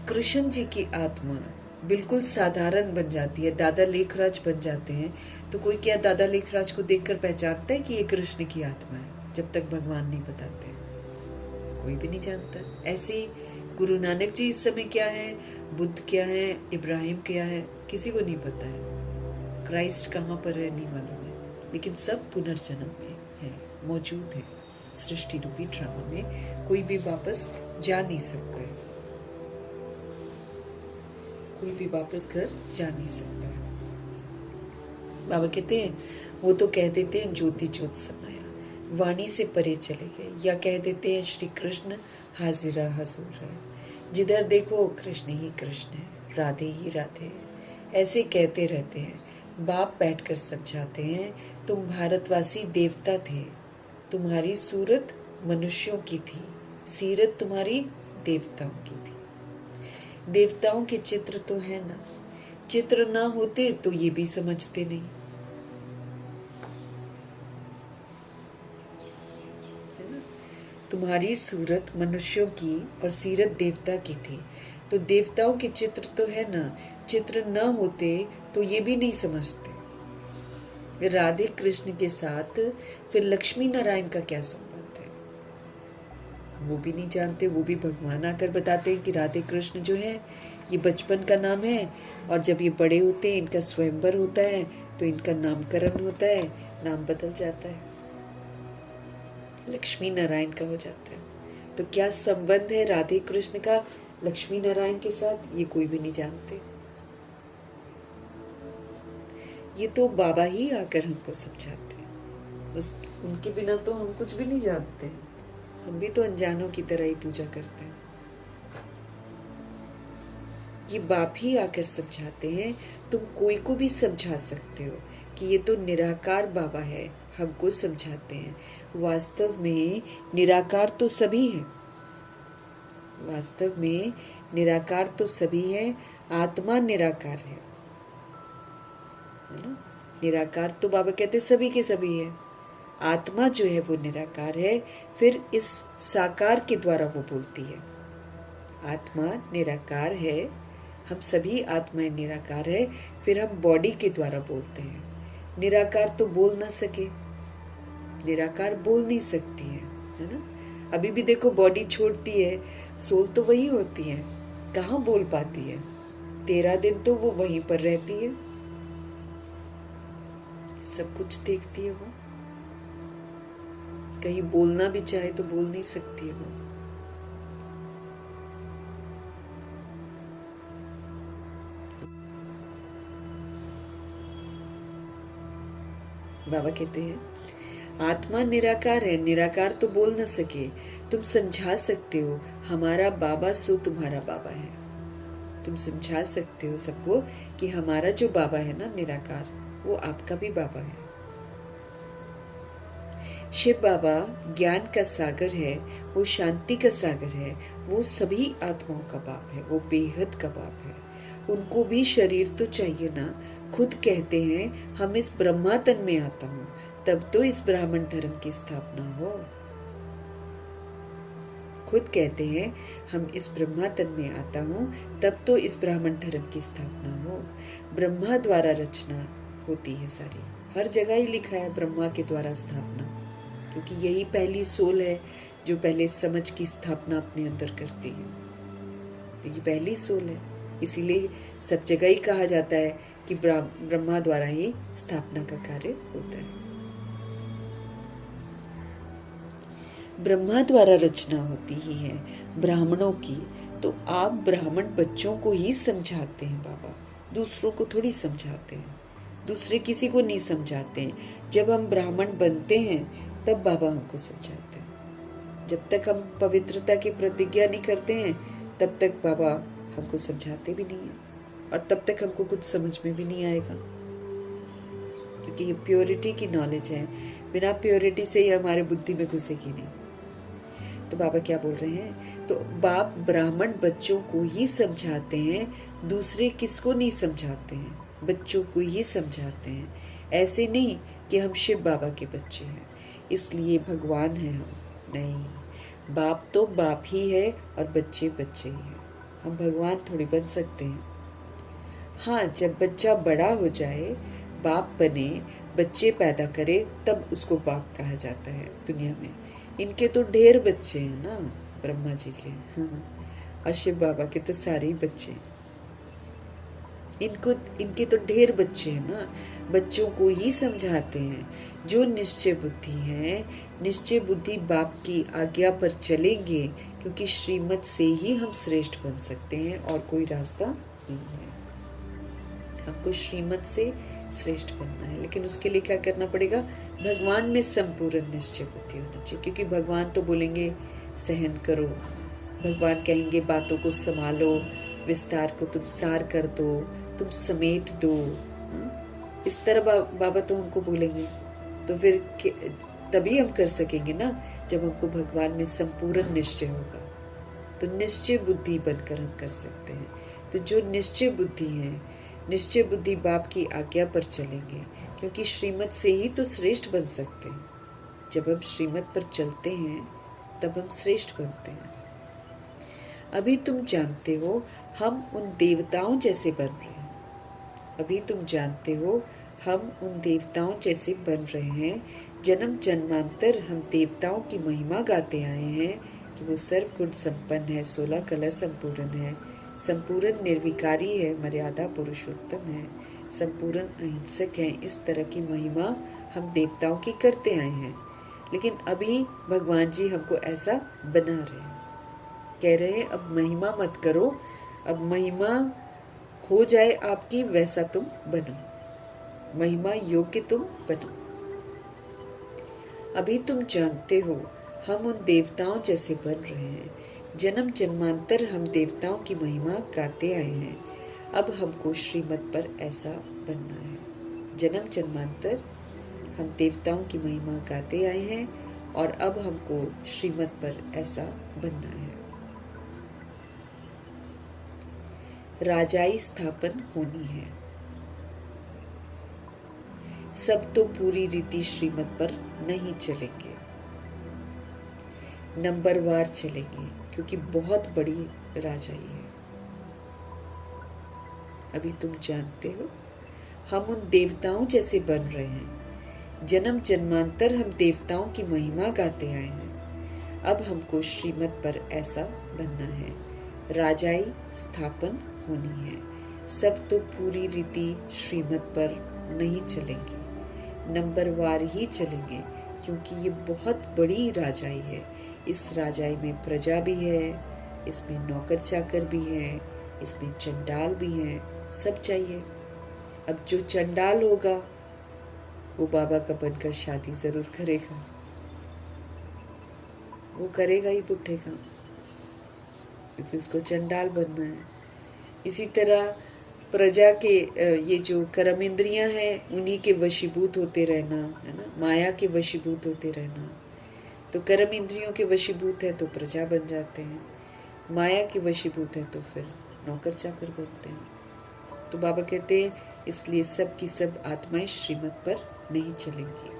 कृष्ण जी की आत्मा बिल्कुल साधारण बन जाती है, दादा लेखराज बन जाते हैं, तो कोई क्या दादा लेखराज को देखकर पहचानता है कि ये कृष्ण की आत्मा है? जब तक भगवान नहीं बताते। कोई भी नहीं जानता। ऐसे ही गुरु नानक जी इस समय क्या है, बुद्ध क्या है, इब्राहिम क्या है, किसी को नहीं पता है। क्राइस्ट कहाँ पर है नहीं मालूम है, लेकिन सब पुनर्जन्म में है, मौजूद है। सृष्टि रूपी ड्रामा में कोई भी वापस जा नहीं सकता है, कोई भी वापस घर जा नहीं सकता है। बाबा कहते हैं, वो तो कह देते हैं ज्योति ज्योत समाया, वाणी से परे चले गए, या कह देते हैं श्री कृष्ण हाजिरा हजूर है, जिधर देखो कृष्ण ही कृष्ण है, राधे ही राधे है, ऐसे कहते रहते हैं। बाप बैठकर समझाते हैं, तुम भारतवासी देवता थे, तुम्हारी सूरत मनुष्यों की थी, सीरत तुम्हारी देवताओं की थी। देवताओं के चित्र तो है ना, चित्र ना होते तो ये भी समझते नहीं, है ना। तुम्हारी सूरत मनुष्यों की और सीरत देवता की थी, तो देवताओं के चित्र तो है ना, चित्र ना होते तो ये भी नहीं समझते। राधे कृष्ण के साथ फिर लक्ष्मी नारायण का क्या संबंध है, वो भी नहीं जानते। वो भी भगवान आकर बताते हैं कि राधे कृष्ण जो है ये बचपन का नाम है, और जब ये बड़े होते हैं इनका स्वयंवर होता है तो इनका नामकरण होता है, नाम बदल जाता है, लक्ष्मी नारायण का हो जाता है। तो क्या संबंध है राधे कृष्ण का लक्ष्मी नारायण के साथ, ये कोई भी नहीं जानते। ये तो बाबा ही आकर हमको समझाते हैं, उनके बिना तो हम कुछ भी नहीं जानते। हम भी तो अनजानों की तरह ही पूजा करते हैं। ये बाप ही आकर समझाते हैं, तुम कोई को भी समझा सकते हो कि ये तो निराकार बाबा है, हमको समझाते हैं। वास्तव में निराकार तो सभी है, वास्तव में निराकार तो सभी है, आत्मा निराकार है ना। निराकार तो बाबा कहते सभी के सभी है, आत्मा जो है वो निराकार है, फिर इस साकार के द्वारा वो बोलती है। आत्मा निराकार है, हम सभी आत्माएं निराकार है, फिर हम बॉडी के द्वारा बोलते हैं। निराकार तो बोल ना सके, निराकार बोल नहीं सकती है ना। अभी भी देखो बॉडी छोड़ती है, सोल तो वही होती है, कहाँ बोल पाती है। 13 दिन तो वो वहीं पर रहती है, सब कुछ देखती है वो, कहीं बोलना भी चाहे तो बोल नहीं सकती है वो। बाबा कहते हैं आत्मा निराकार है, निराकार तो बोल न सके, तुम समझा सकते हो हमारा बाबा सो तुम्हारा बाबा है। तुम समझा सकते हो सबको कि हमारा जो बाबा है ना निराकार, वो आपका भी बाबा है। शिव बाबा ज्ञान का सागर है, वो शांति का सागर है, वो सभी आत्माओं का बाप है, वो बेहद का बाप है। उनको भी शरीर तो चाहिए ना। खुद कहते हैं हम इस ब्रह्मा तन में आता हूं, तब तो इस ब्राह्मण धर्म की स्थापना हो। खुद कहते हैं हम इस ब्रह्मा तन में आता हूं, तब तो इस ब्राह्मण धर्म की स्थापना हो। ब्रह्मा द्वारा रचना होती है सारी, हर जगह ही लिखा है ब्रह्मा के द्वारा स्थापना, क्योंकि यही पहली सोल है जो पहले समझ की स्थापना अपने अंदर करती है। तो ये पहली सोल है, इसीलिए सब जगह ही कहा जाता है कि ब्रह्मा द्वारा ही स्थापना का कार्य होता है। ब्रह्मा द्वारा रचना होती ही है ब्राह्मणों की, तो आप ब्राह्मण बच्चों को ही समझाते हैं बाबा, दूसरों को थोड़ी समझाते हैं, दूसरे किसी को नहीं समझाते हैं। जब हम ब्राह्मण बनते हैं तब बाबा हमको समझाते हैं। जब तक हम पवित्रता की प्रतिज्ञा नहीं करते हैं तब तक बाबा हमको समझाते भी नहीं हैं, और तब तक हमको कुछ समझ में भी नहीं आएगा, क्योंकि ये प्योरिटी की नॉलेज है। बिना प्योरिटी से ये हमारे बुद्धि में घुसेगी नहीं। तो बाबा क्या बोल रहे हैं, तो बाप ब्राह्मण बच्चों को ही समझाते हैं, दूसरे किसको नहीं समझाते हैं, बच्चों को ही समझाते हैं। ऐसे नहीं कि हम शिव बाबा के बच्चे हैं इसलिए भगवान हैं हम, नहीं। बाप तो बाप ही है और बच्चे बच्चे ही हैं, हम भगवान थोड़ी बन सकते हैं। हाँ, जब बच्चा बड़ा हो जाए, बाप बने, बच्चे पैदा करे, तब उसको बाप कहा जाता है दुनिया में। इनके तो ढेर बच्चे हैं ना, ब्रह्मा जी के, हाँ, और शिव बाबा के तो सारे ही बच्चे। इनके तो ढेर बच्चे हैं ना। बच्चों को ही समझाते हैं जो निश्चय बुद्धि है, निश्चय बुद्धि बाप की आज्ञा पर चलेंगे, क्योंकि श्रीमत से ही हम श्रेष्ठ बन सकते हैं और कोई रास्ता नहीं है। हमको श्रीमत से श्रेष्ठ बनना है, लेकिन उसके लिए क्या करना पड़ेगा? भगवान में संपूर्ण निश्चय बुद्धि होना चाहिए, क्योंकि भगवान तो बोलेंगे सहन करो, भगवान कहेंगे बातों को संभालो, विस्तार को तुम सार कर दो, तुम समेट दो। इस तरह बाबा तो हमको बोलेंगे, तो फिर तभी हम कर सकेंगे ना, जब हमको भगवान में संपूर्ण निश्चय होगा। तो निश्चय बुद्धि बनकर हम कर सकते हैं। तो जो निश्चय बुद्धि है, निश्चय बुद्धि बाप की आज्ञा पर चलेंगे, क्योंकि श्रीमत से ही तो श्रेष्ठ बन सकते हैं। जब हम श्रीमत पर चलते हैं तब हम श्रेष्ठ बनते हैं। अभी तुम जानते हो हम उन देवताओं जैसे बन रहे हैं। अभी तुम जानते हो हम उन देवताओं जैसे बन रहे हैं। जन्म जन्मांतर हम देवताओं की महिमा गाते आए हैं कि वो सर्वगुण संपन्न है, 16 कला संपूर्ण है, संपूर्ण निर्विकारी है, मर्यादा पुरुषोत्तम है, संपूर्ण अहिंसक है। इस तरह की महिमा हम देवताओं की करते आए हैं। लेकिन अभी भगवान जी हमको ऐसा बना रहे हैं, कह रहे हैं अब महिमा मत करो, अब महिमा हो जाए आपकी वैसा तुम बनो, महिमा योग्य तुम बनो। अभी तुम जानते हो हम उन देवताओं जैसे बन रहे हैं। जन्म जन्मांतर हम देवताओं की महिमा गाते आए हैं, अब हमको श्रीमत पर ऐसा बनना है। जन्म जन्मांतर हम देवताओं की महिमा गाते आए हैं और अब हमको श्रीमत पर ऐसा बनना है। राजाई स्थापन होनी है। सब तो पूरी रीति श्रीमत पर नहीं चलेंगे, नंबरवार चलेंगे, क्योंकि बहुत बड़ी राजाई है। अभी तुम जानते हो हम उन देवताओं जैसे बन रहे हैं। जन्म जन्मांतर हम देवताओं की महिमा गाते आए हैं, अब हमको श्रीमत पर ऐसा बनना है। राजाई स्थापन होनी है। सब तो पूरी रीति श्रीमत पर नहीं चलेंगे, नंबरवार ही चलेंगे, क्योंकि ये बहुत बड़ी राजाई है। इस राजाई में प्रजा भी है, इसमें नौकर चाकर भी है, इसमें चंडाल भी है, सब चाहिए। अब जो चंडाल होगा वो बाबा का बनकर शादी जरूर करेगा, वो करेगा ही बुढ़े का, क्योंकि उसको चंडाल बनना है। इसी तरह प्रजा के ये जो कर्म इंद्रियां हैं उन्हीं के वशीभूत होते रहना है ना, माया के वशीभूत होते रहना। तो कर्म इंद्रियों के वशीभूत है तो प्रजा बन जाते हैं, माया के वशीभूत है तो फिर नौकर चाकर बनते हैं। तो बाबा कहते हैं इसलिए सब की सब आत्माएं श्रीमत पर नहीं चलेंगी।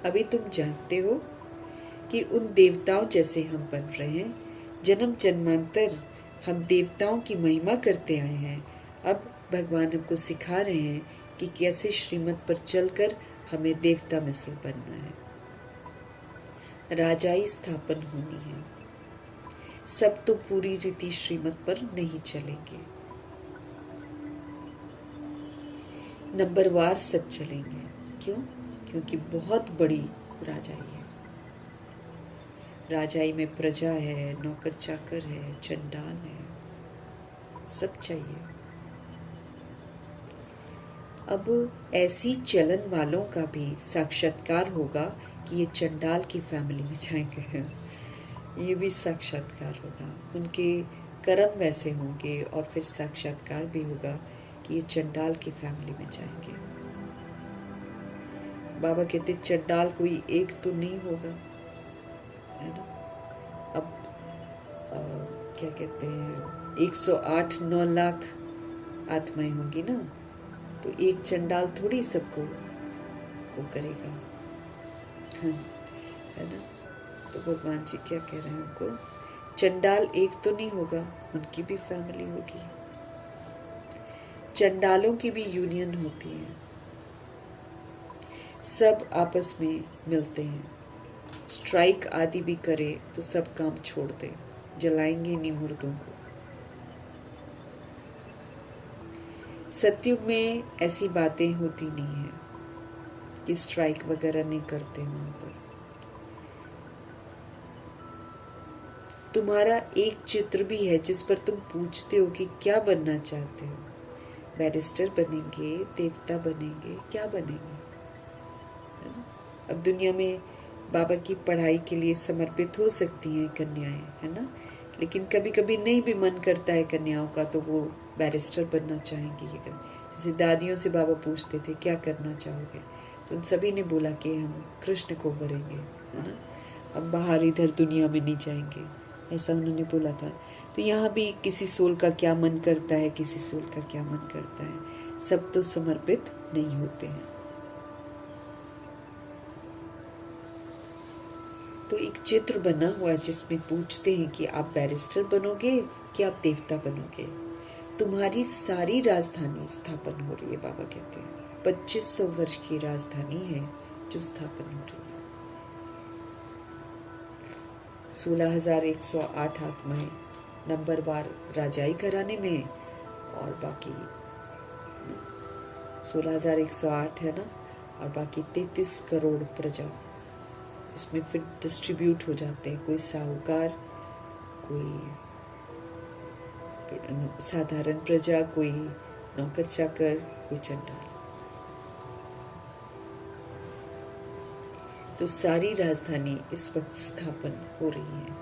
अभी तुम जानते हो कि उन देवताओं जैसे हम बन रहे हैं। जन्म जन्मांतर हम देवताओं की महिमा करते आए हैं, अब भगवान हमको सिखा रहे हैं कि कैसे श्रीमत पर चलकर हमें देवता में से बनना है। राजाई स्थापन होनी है। सब तो पूरी रीति श्रीमत पर नहीं चलेंगे, नंबरवार सब चलेंगे। क्यों? क्योंकि बहुत बड़ी राजाई है। राजाई में प्रजा है, नौकर चाकर है, चंडाल है, सब चाहिए। अब ऐसी चलन वालों का भी साक्षात्कार होगा कि ये चंडाल की फैमिली में जाएंगे, ये भी साक्षात्कार होगा। उनके कर्म वैसे होंगे और फिर साक्षात्कार भी होगा कि ये चंडाल की फैमिली में जाएंगे। बाबा कहते चंडाल कोई एक तो नहीं होगा, है ना। अब क्या कहते हैं 108-9 लाख आत्माएं होंगी ना, तो एक चंडाल थोड़ी सबको वो करेगा, है ना। तो भगवान जी क्या कह रहे हैं उनको, चंडाल एक तो नहीं होगा, उनकी भी फैमिली होगी। चंडालों की भी यूनियन होती है। सब आपस में मिलते हैं। स्ट्राइक आदि भी करे तो सब काम छोड़ दे, जलाएंगे नहीं मुर्दों को। सतयुग में ऐसी बातें होती नहीं है कि स्ट्राइक वगैरह नहीं करते वहां पर। तुम्हारा एक चित्र भी है जिस पर तुम पूछते हो कि क्या बनना चाहते हो। बैरिस्टर बनेंगे, देवता बनेंगे, क्या बनेंगे, है ना? अब दुनिया में बाबा की पढ़ाई के लिए समर्पित हो सकती हैं कन्याएं, है ना, लेकिन कभी कभी नहीं भी मन करता है कन्याओं का, तो वो बैरिस्टर बनना चाहेंगी। जैसे दादियों से बाबा पूछते थे क्या करना चाहोगे, तो उन सभी ने बोला कि हम कृष्ण को वरेंगे, है ना, अब बाहर इधर दुनिया में नहीं जाएंगे, ऐसा उन्होंने बोला था। तो यहाँ भी किसी सोल का क्या मन करता है, किसी सोल का क्या मन करता है, सब तो समर्पित नहीं होते हैं। तो एक चित्र बना हुआ जिसमें पूछते हैं कि आप बैरिस्टर बनोगे कि आप देवता बनोगे। तुम्हारी सारी राजधानी स्थापन हो रही है, बाबा कहते हैं 2500 वर्ष की राजधानी है जो स्थापन हो रही है। 16,108 आत्माएं नंबरवार राजाई घराने में, और बाकी 16,108 है ना, और बाकी 33 करोड़ प्रजा इसमें फिर डिस्ट्रीब्यूट हो जाते हैं। कोई साहूकार, कोई साधारण प्रजा, कोई नौकर चाकर, कोई चंडाल। तो सारी राजधानी इस वक्त स्थापन हो रही है,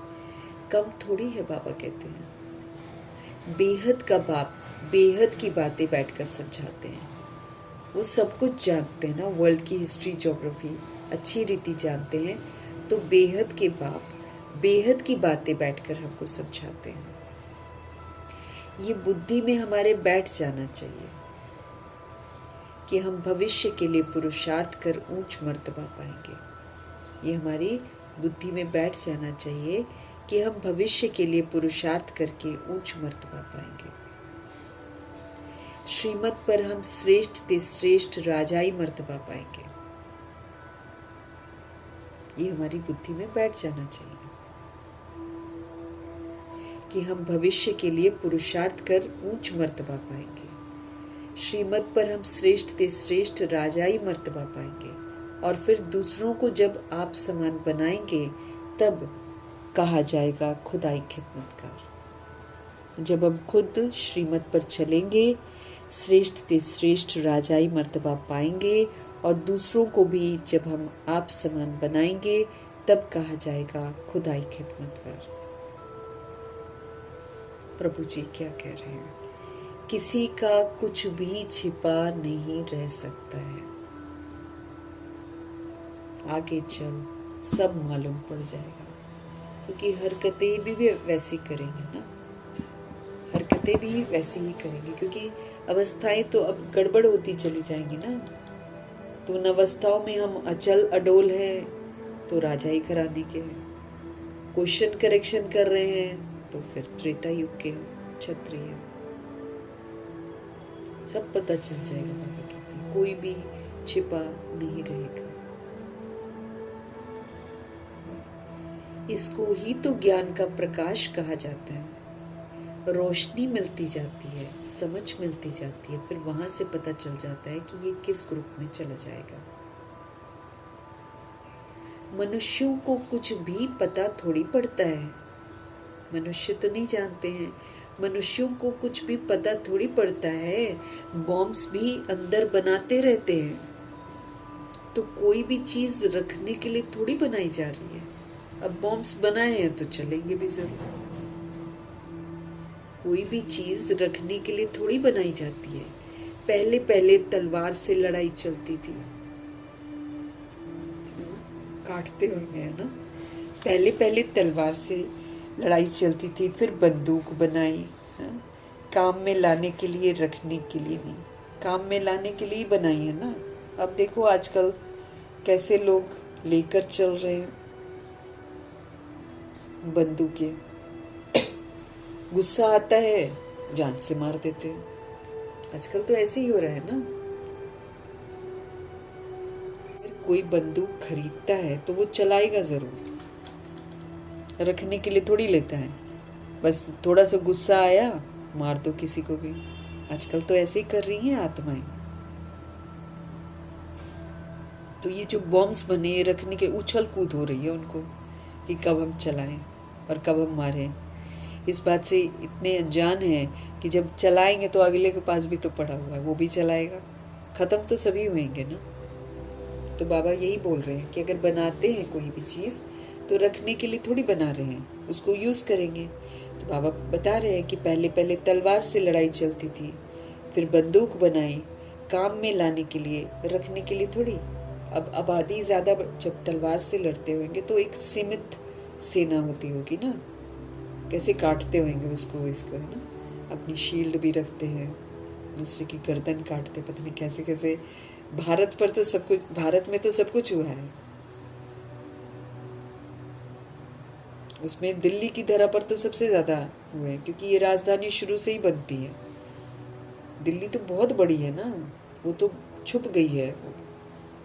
कम थोड़ी है। बाबा कहते हैं बेहद का बाप बेहद की बातें बैठकर समझाते हैं। वो सब कुछ जानते हैं ना, वर्ल्ड की हिस्ट्री, ज्योग्राफी अच्छी रीति जानते हैं, तो बेहद के बाप बेहद की बातें बैठकर हमको समझाते हैं। ये बुद्धि में हमारे बैठ जाना चाहिए कि हम भविष्य के लिए पुरुषार्थ कर ऊंच मर्तबा पाएंगे। ये हमारी बुद्धि में बैठ जाना चाहिए कि हम भविष्य के लिए पुरुषार्थ करके ऊंच मर्तबा पाएंगे। श्रीमत पर हम श्रेष्ठ ते श्रेष्ठ राजाई मर्तबा पाएंगे। ये हमारी बुद्धि में बैठ जाना चाहिए कि हम भविष्य के लिए पुरुषार्थ कर ऊंच मर्तबा पाएंगे। श्रीमत पर हम श्रेष्ठ ते श्रेष्ठ राजाई मर्तबा पाएंगे, और फिर दूसरों को जब आप समान बनाएंगे तब कहा जाएगा खुदाई खिदमतकार। जब हम खुद श्रीमत पर चलेंगे, श्रेष्ठ ते श्रेष्ठ राजाई मर्तबा पाएंगे, और दूसरों को भी जब हम आप समान बनाएंगे तब कहा जाएगा खुदाई खिदमतकार। प्रभु जी क्या कह रहे हैं, किसी का कुछ भी छिपा नहीं रह सकता है। आगे चल सब मालूम पड़ जाएगा, क्योंकि हरकतें भी वैसी करेंगे ना, हरकतें भी वैसी ही करेंगे, क्योंकि अवस्थाएं तो अब गड़बड़ होती चली जाएंगी ना। तो उन अवस्थाओं में हम अचल अडोल हैं तो राजा ही कराने के हैं, क्वेश्चन करेक्शन कर रहे हैं तो फिर त्रेता युग के क्षत्रिय। सब पता चल जाएगा, बाबा कहते हैं कोई भी छिपा नहीं रहेगा। इसको ही तो ज्ञान का प्रकाश कहा जाता है। रोशनी मिलती जाती है, समझ मिलती जाती है, फिर वहां से पता चल जाता है कि ये किस ग्रुप में चला जाएगा। मनुष्यों को कुछ भी पता थोड़ी पड़ता है, मनुष्य तो नहीं जानते हैं, मनुष्यों को कुछ भी पता थोड़ी पड़ता है। बॉम्ब्स भी अंदर बनाते रहते हैं, तो कोई भी चीज रखने के लिए थोड़ी बनाई जा रही है। अब बॉम्ब्स बनाए हैं तो चलेंगे भी जरूर। कोई भी चीज रखने के लिए थोड़ी बनाई जाती है। पहले पहले तलवार से लड़ाई चलती थी, काटते हुए, है ना। पहले पहले तलवार से लड़ाई चलती थी, फिर बंदूक बनाई, काम में लाने के लिए, रखने के लिए नहीं, काम में लाने के लिए बनाई है ना। अब देखो आजकल कैसे लोग लेकर चल रहे हैं बंदूकें, गुस्सा आता है जान से मार देते हैं। आजकल तो ऐसे ही हो रहा है ना। फिर कोई बंदूक खरीदता है तो वो चलाएगा ज़रूर, रखने के लिए थोड़ी लेता है। बस थोड़ा सा गुस्सा आया, मार दो किसी को भी। आजकल तो ऐसे ही कर रही हैं आत्माएं। तो ये जो बॉम्ब्स बने, रखने के उछल कूद हो रही है उनको कि कब हम चलाएं और कब हम मारें। इस बात से इतने अनजान हैं कि जब चलाएंगे तो अगले के पास भी तो पड़ा हुआ है, वो भी चलाएगा। ख़त्म तो सभी होंगे ना। तो बाबा यही बोल रहे हैं कि अगर बनाते हैं कोई भी चीज़ तो रखने के लिए थोड़ी बना रहे हैं, उसको यूज़ करेंगे। तो बाबा बता रहे हैं कि पहले पहले तलवार से लड़ाई चलती थी, फिर बंदूक बनाई काम में लाने के लिए, रखने के लिए थोड़ी। अब आबादी ज़्यादा, जब तलवार से लड़ते होंगे तो एक सीमित सेना होती होगी ना, कैसे काटते होंगे उसको, इसको, है ना। अपनी शील्ड भी रखते हैं, दूसरे की गर्दन काटते, पता नहीं कैसे कैसे। भारत पर तो सब कुछ, भारत में तो सब कुछ हुआ है। उसमें दिल्ली की धरा पर तो सबसे ज़्यादा हुए हैं, क्योंकि ये राजधानी शुरू से ही बनती है। दिल्ली तो बहुत बड़ी है ना, वो तो छुप गई है।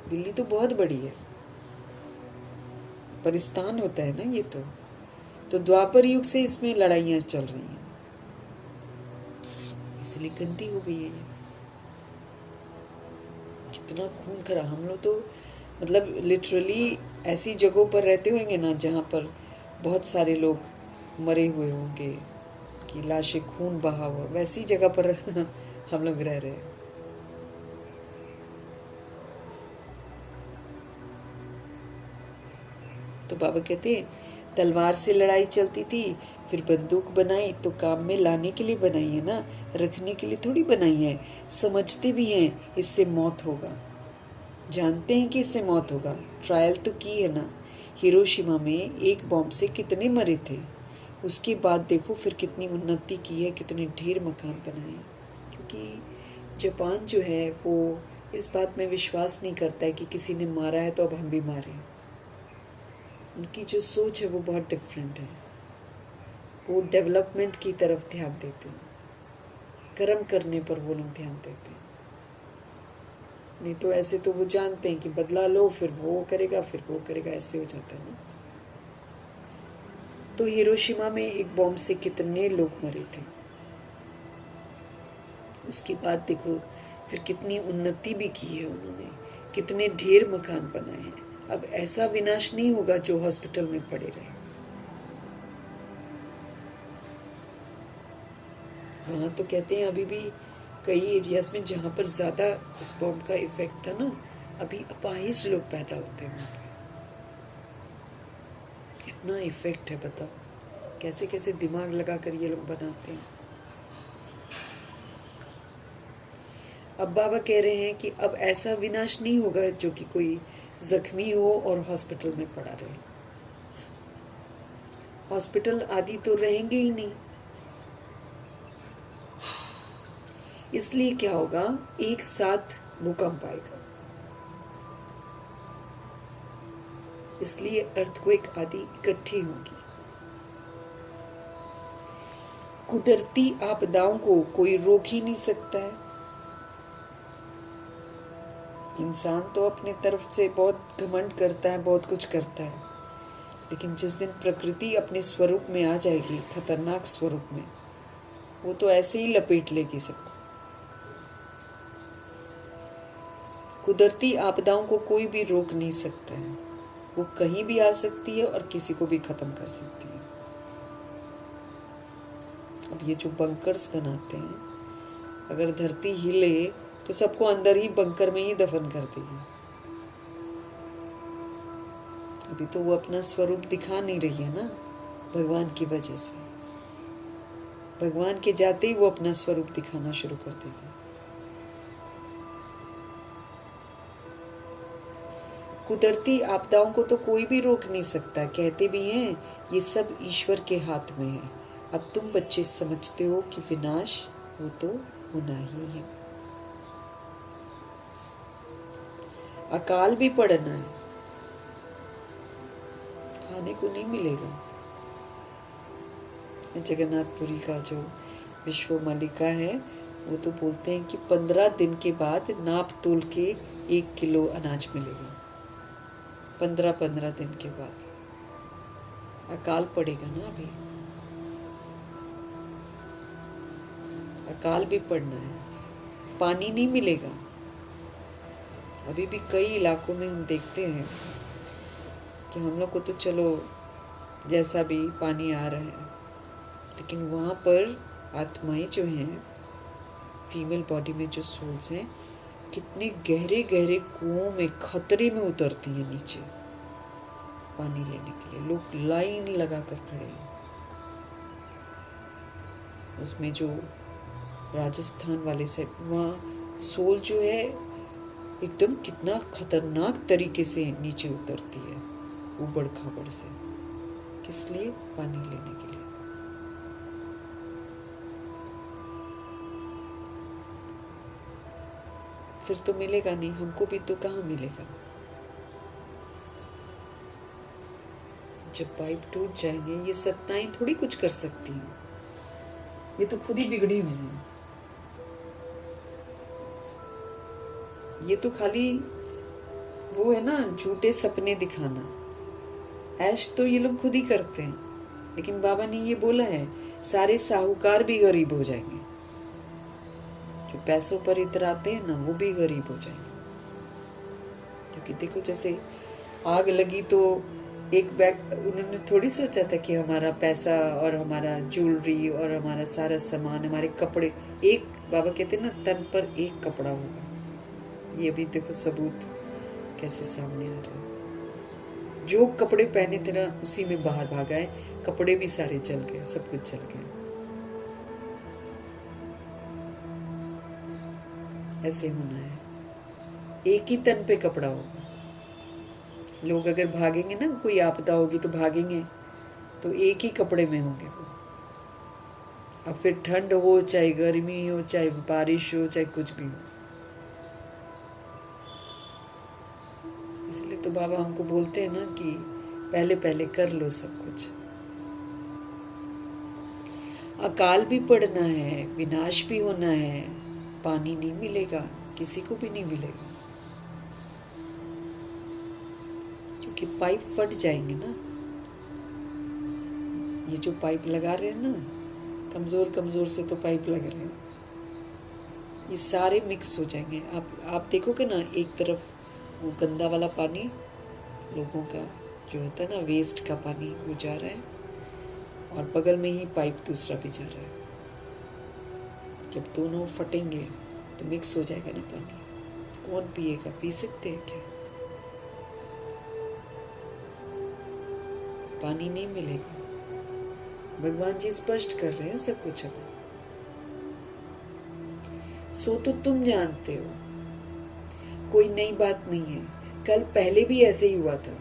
दिल्ली तो बहुत बड़ी है, परिस्तान होता है ना ये तो द्वापर युग से इसमें लड़ाइयाँ चल रही हैं, इसलिए गंदी हो गई है ये। कितना खून खरा। हम लोग तो मतलब लिटरली ऐसी जगहों पर रहते होंगे ना जहाँ पर बहुत सारे लोग मरे हुए होंगे, कि लाशें खून बहा हुआ, वैसी जगह पर हम लोग रह रहे हैं। तो बाबा कहते हैं तलवार से लड़ाई चलती थी, फिर बंदूक बनाई तो काम में लाने के लिए बनाई है ना, रखने के लिए थोड़ी बनाई है। समझते भी हैं इससे मौत होगा, जानते हैं कि इससे मौत होगा, ट्रायल तो की है ना। हिरोशिमा में एक बॉम्ब से कितने मरे थे, उसके बाद देखो फिर कितनी उन्नति की है, कितने ढेर मकान बनाए। क्योंकि जापान जो है वो इस बात में विश्वास नहीं करता है कि किसी ने मारा है तो अब हम भी मारें। उनकी जो सोच है वो बहुत डिफरेंट है। वो डेवलपमेंट की तरफ ध्यान देते हैं, कर्म करने पर वो लोग ध्यान देते हैं। नहीं तो ऐसे तो वो जानते हैं कि बदला लो, फिर वो करेगा, फिर वो करेगा, ऐसे हो जाता है ना। तो हिरोशिमा में एक बॉम्ब से कितने लोग मरे थे, उसके बाद देखो फिर कितनी उन्नति भी की है उन्होंने, कितने ढेर मकान बनाए हैं। अब ऐसा विनाश नहीं होगा जो हॉस्पिटल में पड़े रहे। वहाँ तो कहते हैं अभी भी कई एरियाज में जहाँ पर ज़्यादा उस बॉम्ब का इफेक्ट था ना, अभी अपाहिज लोग पैदा होते हैं वहाँ पे। इतना इफेक्ट है, बताओ कैसे कैसे दिमाग लगा कर ये लोग बनाते हैं। अब बाबा कह रहे हैं कि अब ऐसा विनाश नहीं होगा जो कि कोई जख्मी हो और हॉस्पिटल में पड़ा रहे। हॉस्पिटल आदि तो रहेंगे ही नहीं। इसलिए क्या होगा, एक साथ भूकंप आएगा, इसलिए अर्थक्वेक आदि इकट्ठी होंगी। कुदरती आपदाओं को कोई रोक ही नहीं सकता है। इंसान तो अपने तरफ से बहुत घमंड करता है, बहुत कुछ करता है, लेकिन जिस दिन प्रकृति अपने स्वरूप में आ जाएगी, खतरनाक स्वरूप में, वो तो ऐसे ही लपेट लेगी सबको। कुदरती आपदाओं को कोई भी रोक नहीं सकता है, वो कहीं भी आ सकती है और किसी को भी खत्म कर सकती है। अब ये जो बंकर्स बनाते हैं, अगर धरती हिले तो सबको अंदर ही बंकर में ही दफन कर देगी। अभी तो वो अपना स्वरूप दिखा नहीं रही है ना, भगवान की वजह से। भगवान के जाते ही वो अपना स्वरूप दिखाना शुरू कर देगी। कुदरती आपदाओं को तो कोई भी रोक नहीं सकता। कहते भी हैं ये सब ईश्वर के हाथ में है। अब तुम बच्चे समझते हो कि विनाश वो तो होना ही है। अकाल भी पड़ना है, खाने को नहीं मिलेगा। जगन्नाथपुरी का जो विश्व मालिका है वो तो बोलते हैं कि 15 दिन के बाद नाप तोल के 1 किलो अनाज मिलेगा। 15-15 दिन के बाद अकाल पड़ेगा ना। अभी अकाल भी पड़ना है, पानी नहीं मिलेगा। अभी भी कई इलाकों में हम देखते हैं कि हम लोग को तो चलो जैसा भी पानी आ रहा है, लेकिन वहाँ पर आत्माएं जो हैं, फीमेल बॉडी में जो सोल्स हैं, कितने गहरे गहरे कुओं में खतरे में उतरती हैं नीचे पानी लेने के लिए। लोग लाइन लगा कर खड़े हैं। उसमें जो राजस्थान वाले साइड, वहाँ सोल जो है एकदम कितना खतरनाक तरीके से नीचे उतरती है, उबड़ खाबड़ से। किस लिए? पानी लेने के लिए। फिर तो मिलेगा नहीं, हमको भी तो कहाँ मिलेगा। जब पाइप टूट जाएंगे, ये सत्ताएं थोड़ी कुछ कर सकती हैं, ये तो खुद ही बिगड़ी हुई हैं। ये तो खाली वो है ना, झूठे सपने दिखाना। ऐश तो ये लोग खुद ही करते हैं, लेकिन बाबा ने ये बोला है सारे साहूकार भी गरीब हो जाएंगे। जो पैसों पर इतराते हैं ना, वो भी गरीब हो जाएंगे। क्योंकि देखो, जैसे आग लगी तो एक बैग, उन्होंने थोड़ी सोचा था कि हमारा पैसा और हमारा ज्वेलरी और हमारा सारा सामान, हमारे कपड़े, एक बाबा कहते हैं ना, तन पर एक कपड़ा होगा। ये भी देखो सबूत कैसे सामने आ रहा है। जो कपड़े पहने थे ना, उसी में बाहर भागा है, कपड़े भी सारे जल गए, सब कुछ जल गया। ऐसे होना है, एक ही तन पे कपड़ा होगा। लोग अगर भागेंगे ना, कोई आपदा होगी तो भागेंगे, तो एक ही कपड़े में होंगे वो। अब फिर ठंड हो, चाहे गर्मी हो, चाहे बारिश हो, चाहे कुछ भी हो। इसलिए तो बाबा हमको बोलते हैं ना कि पहले पहले कर लो सब कुछ। अकाल भी पड़ना है, विनाश भी होना है, पानी नहीं मिलेगा, किसी को भी नहीं मिलेगा, क्योंकि पाइप फट जाएंगे ना। ये जो पाइप लगा रहे हैं ना, कमजोर कमजोर से तो पाइप लग रहे हैं, ये सारे मिक्स हो जाएंगे। आप देखोगे ना, एक तरफ वो गंदा वाला पानी, लोगों का जो होता है ना, वेस्ट का पानी, वो जा रहा है, और बगल में ही पाइप दूसरा भी जा रहा है। जब दोनों फटेंगे तो मिक्स हो जाएगा ना पानी। कौन पिएगा? पी सकते हैं क्या? पानी नहीं मिलेगा। भगवान जी स्पष्ट कर रहे हैं सब कुछ। अब सो तो तुम जानते हो, कोई नई बात नहीं है। कल पहले भी ऐसे ही हुआ था।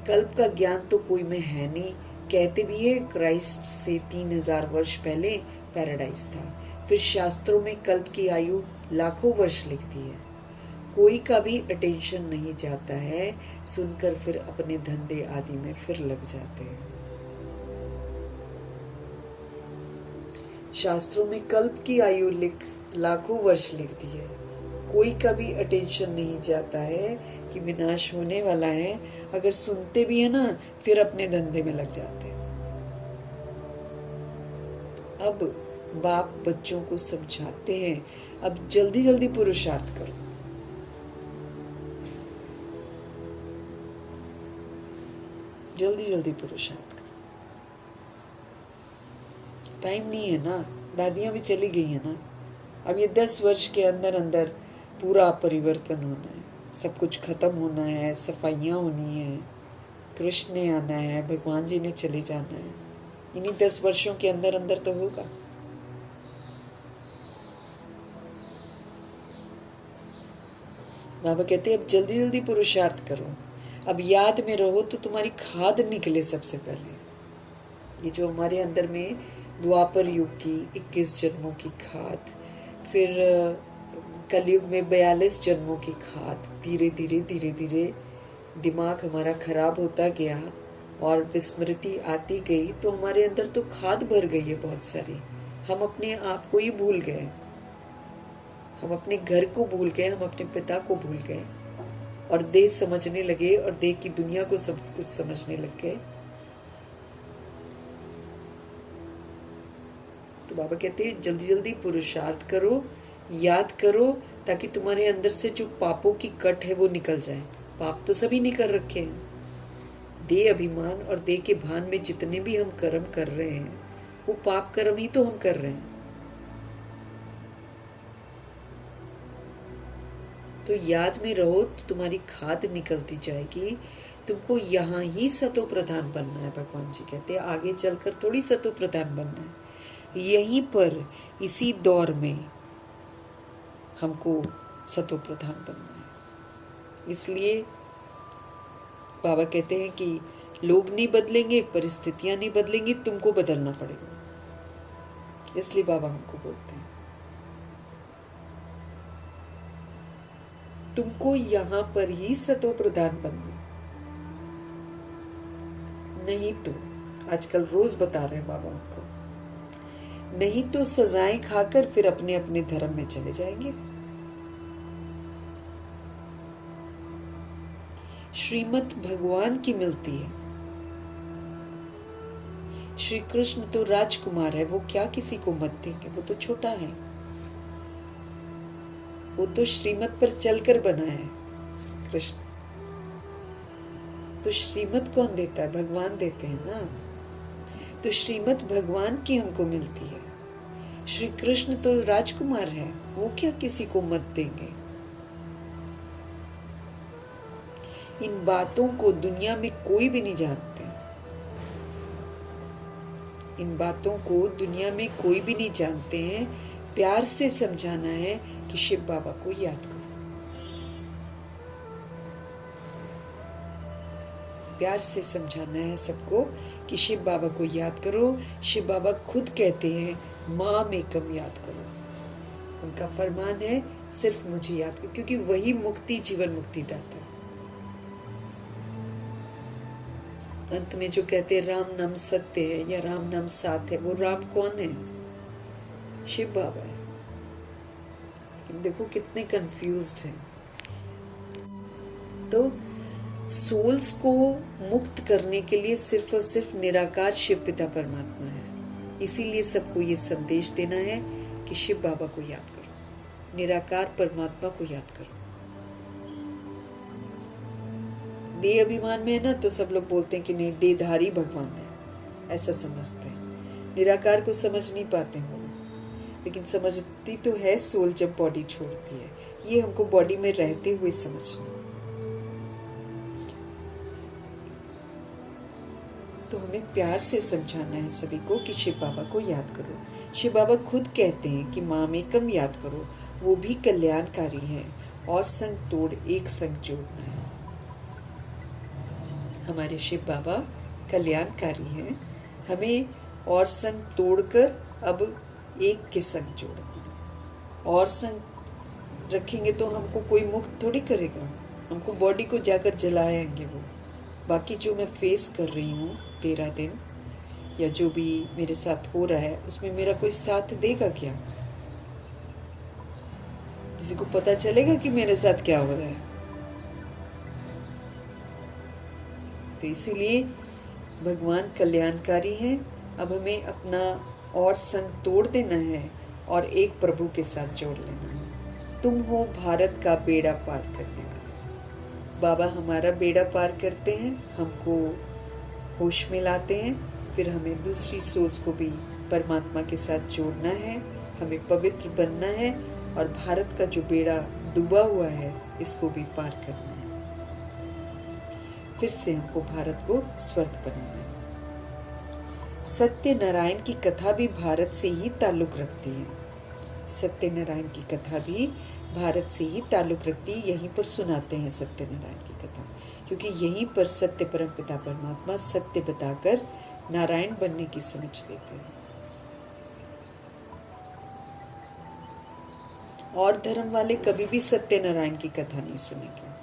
कल्प का ज्ञान तो कोई में है नहीं। कहते भी है क्राइस्ट से 3000 वर्ष पहले पैराडाइज था। फिर शास्त्रों में कल्प की आयु लाखों वर्ष लिखती है। कोई का भी अटेंशन नहीं जाता है, सुनकर फिर अपने धंधे आदि में फिर लग जाते हैं। शास्त्रों में कल्प की आयु लाखों वर्ष लिखती है। कोई का भी अटेंशन नहीं जाता है कि विनाश होने वाला है। अगर सुनते भी है ना, फिर अपने धंधे में लग जाते हैं। अब बाप बच्चों को समझाते हैं, अब जल्दी जल्दी पुरुषार्थ करो। जल्दी जल्दी पुरुषार्थ करो। टाइम नहीं है ना, दादियां भी चली गई है ना। अब ये 10 वर्ष के अंदर अंदर पूरा परिवर्तन होना है, सब कुछ खत्म होना है, सफाइयाँ होनी है, कृष्ण ने आना है, भगवान जी ने चले जाना है। इन्हीं 10 वर्षों के अंदर अंदर तो होगा। बाबा कहते हैं अब जल्दी जल्दी पुरुषार्थ करो। अब याद में रहो तो तुम्हारी खाद निकले सबसे पहले। ये जो हमारे अंदर में द्वापर युग की 21 जन्मों की खाद, फिर कलयुग में 42 जन्मों की खाद, धीरे धीरे धीरे धीरे दिमाग हमारा खराब होता गया और विस्मृति आती गई, तो हमारे अंदर तो खाद भर गई है बहुत सारी। हम अपने आप को ही भूल गए, हम अपने घर को भूल गए, हम अपने पिता को भूल गए। और देह समझने लगे और देह की दुनिया को सब कुछ समझने लग गए। तो बाबा कहते हैं जल्दी जल्दी पुरुषार्थ करो, याद करो, ताकि तुम्हारे अंदर से जो पापों की कट है वो निकल जाए। पाप तो सभी ने कर रखे हैं। देह अभिमान और देह के भान में जितने भी हम कर्म कर रहे हैं वो पाप कर्म ही तो हम कर रहे हैं। तो याद में रहो तो तुम्हारी खाद निकलती जाएगी। तुमको यहाँ ही सतो प्रधान बनना है। भगवान जी कहते हैं आगे चलकर थोड़ी सतो प्रधान बनना है, यहीं पर इसी दौर में हमको सतो प्रधान बनना है। इसलिए बाबा कहते हैं कि लोग नहीं बदलेंगे, परिस्थितियां नहीं बदलेंगी, तुमको बदलना पड़ेगा। इसलिए बाबा हमको बोलते हैं तुमको यहां पर ही सतो प्रधान बनना, नहीं तो आजकल रोज बता रहे हैं बाबा हमको, नहीं तो सजाएं खाकर फिर अपने अपने धर्म में चले जाएंगे। श्रीमत भगवान की मिलती है। श्री कृष्ण तो राजकुमार है, वो क्या किसी को मत देंगे, वो तो छोटा है, वो तो श्रीमत पर चलकर बना है कृष्ण। तो श्रीमत कौन देता है? भगवान देते हैं ना। तो श्रीमत भगवान की हमको मिलती है। श्री कृष्ण तो राजकुमार है, वो क्या किसी को मत देंगे। इन बातों को दुनिया में कोई भी नहीं जानते। इन बातों को दुनिया में कोई भी नहीं जानते हैं। प्यार से समझाना है कि शिव बाबा को याद करो। प्यार से समझाना है सबको कि शिव बाबा को याद करो। शिव बाबा खुद कहते हैं माम एकम याद करो। उनका फरमान है सिर्फ मुझे याद करो, क्योंकि वही मुक्ति, जीवन मुक्ति दाता है। अंत में जो कहते हैं राम नाम सत्य है या राम नाम साथ है, वो राम कौन है? शिव बाबा है। लेकिन देखो कितने कंफ्यूज्ड हैं। तो सोल्स को मुक्त करने के लिए सिर्फ और सिर्फ निराकार शिव पिता परमात्मा है। इसीलिए सबको ये संदेश देना है कि शिव बाबा को याद करो, निराकार परमात्मा को याद करो। देह अभिमान में है ना, तो सब लोग बोलते हैं कि नहीं, देहधारी भगवान है, ऐसा समझते हैं। निराकार को समझ नहीं पाते हैं वो, लेकिन समझती तो है सोल जब बॉडी छोड़ती है। ये हमको बॉडी में रहते हुए समझना। तो हमें प्यार से समझाना है सभी को कि शिव बाबा को याद करो। शिव बाबा खुद कहते हैं कि मामेकम याद करो, वो भी कल्याणकारी है, और संग तोड़ एक संग जोड़ना है। हमारे शिव बाबा कल्याणकारी हैं, हमें और संग तोड़कर अब एक के संग जोड़ना है। और संग रखेंगे तो हमको कोई मुक्त थोड़ी करेगा, हमको बॉडी को जाकर जलाएंगे वो। बाकी जो मैं फेस कर रही हूँ 13 दिन या जो भी मेरे साथ हो रहा है, उसमें मेरा कोई साथ देगा क्या? किसी को पता चलेगा कि मेरे साथ क्या हो रहा है? तो इसीलिए भगवान कल्याणकारी हैं। अब हमें अपना और संग तोड़ देना है और एक प्रभु के साथ जोड़ लेना है। तुम हो भारत का बेड़ा पार करने वाला। बाबा हमारा बेड़ा पार करते हैं, हमको होश में लाते हैं, फिर हमें दूसरी सोल्स को भी परमात्मा के साथ जोड़ना है, हमें पवित्र बनना है, और भारत का जो बेड़ा डूबा हुआ है इसको भी पार करना है। फिर से हमको भारत को स्वर्ग बनाना है। सत्यनारायण की कथा भी भारत से ही ताल्लुक रखती है। सत्यनारायण की कथा भी भारत से ही ताल्लुक रखती है। यहीं पर सुनाते हैं सत्यनारायण की कथा, क्योंकि यहीं पर सत्य परम पिता परमात्मा सत्य बताकर नारायण बनने की समझ देते हैं। और धर्म वाले कभी भी सत्यनारायण की कथा नहीं सुनेंगे।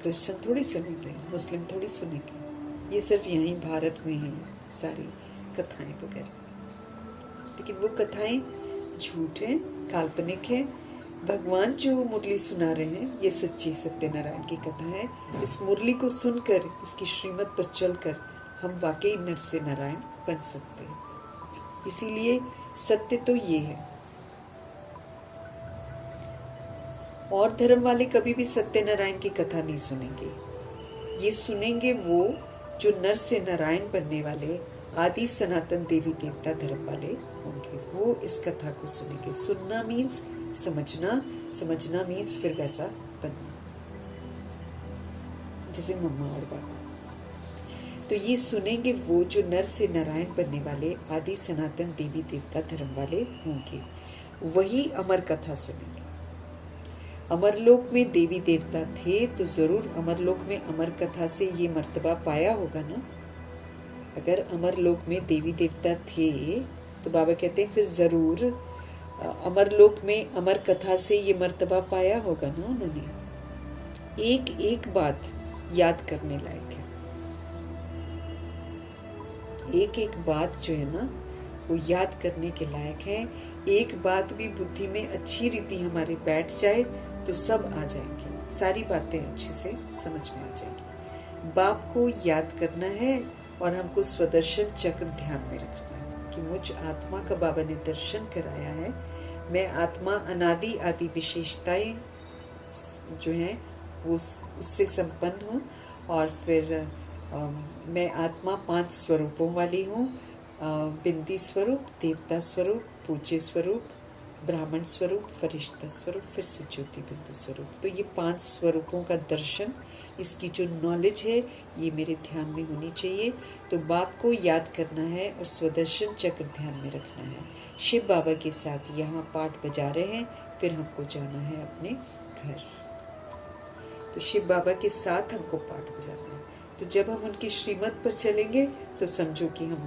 क्रिश्चियन थोड़ी सुनेंगे, मुस्लिम थोड़ी सुनेंगे। ये सिर्फ यहीं भारत में है सारी कथाएं वगैरह। लेकिन वो कथाएं झूठ हैं, काल्पनिक हैं, भगवान जो मुरली सुना रहे हैं ये सच्ची सत्यनारायण की कथा है। इस मुरली को सुनकर, इसकी श्रीमत पर चलकर हम वाकई नर से नारायण बन सकते हैं। इसीलिए सत्य तो ये है। और धर्म वाले कभी भी सत्यनारायण की कथा नहीं सुनेंगे। ये सुनेंगे वो जो नर से नारायण बनने वाले आदि सनातन देवी देवता धर्म वाले होंगे, वो इस कथा को सुनेंगे। सुनना मीन्स समझना, समझना मीन्स फिर वैसा बनना, जैसे मम्मा और बाबा। तो ये सुनेंगे वो जो नर से नारायण बनने वाले आदि सनातन देवी देवता धर्म वाले होंगे, वही अमर कथा सुनेंगे। अमरलोक में देवी देवता थे तो जरूर अमरलोक में अमर कथा से ये मर्तबा पाया होगा ना। अगर अमरलोक में देवी देवता थे तो बाबा कहते हैं फिर जरूर अमरलोक में अमर कथा से ये मर्तबा पाया होगा ना उन्होंने। एक एक बात याद करने लायक है। एक एक बात जो है ना वो याद करने के लायक है। एक बात भी बुद्धि में अच्छी रीति हमारे बैठ जाए तो सब आ जाएंगे, सारी बातें अच्छे से समझ में आ जाएंगी। बाप को याद करना है और हमको स्वदर्शन चक्र ध्यान में रखना है कि मुझ आत्मा का बाबा ने दर्शन कराया है। मैं आत्मा अनादि आदि विशेषताएं जो हैं वो उससे संपन्न हूँ। और फिर मैं आत्मा 5 स्वरूपों वाली हूँ। बिंदी स्वरूप, देवता स्वरूप, पूज्य स्वरूप, ब्राह्मण स्वरूप, फरिश्ता स्वरूप, फिर से ज्योति बिंदु स्वरूप। तो ये 5 स्वरूपों का दर्शन, इसकी जो नॉलेज है ये मेरे ध्यान में होनी चाहिए। तो बाप को याद करना है और स्वदर्शन चक्र ध्यान में रखना है। शिव बाबा के साथ यहाँ पाठ बजा रहे हैं, फिर हमको जाना है अपने घर। तो शिव बाबा के साथ हमको पाठ बजाना है। तो जब हम उनकी श्रीमत पर चलेंगे तो समझो कि हम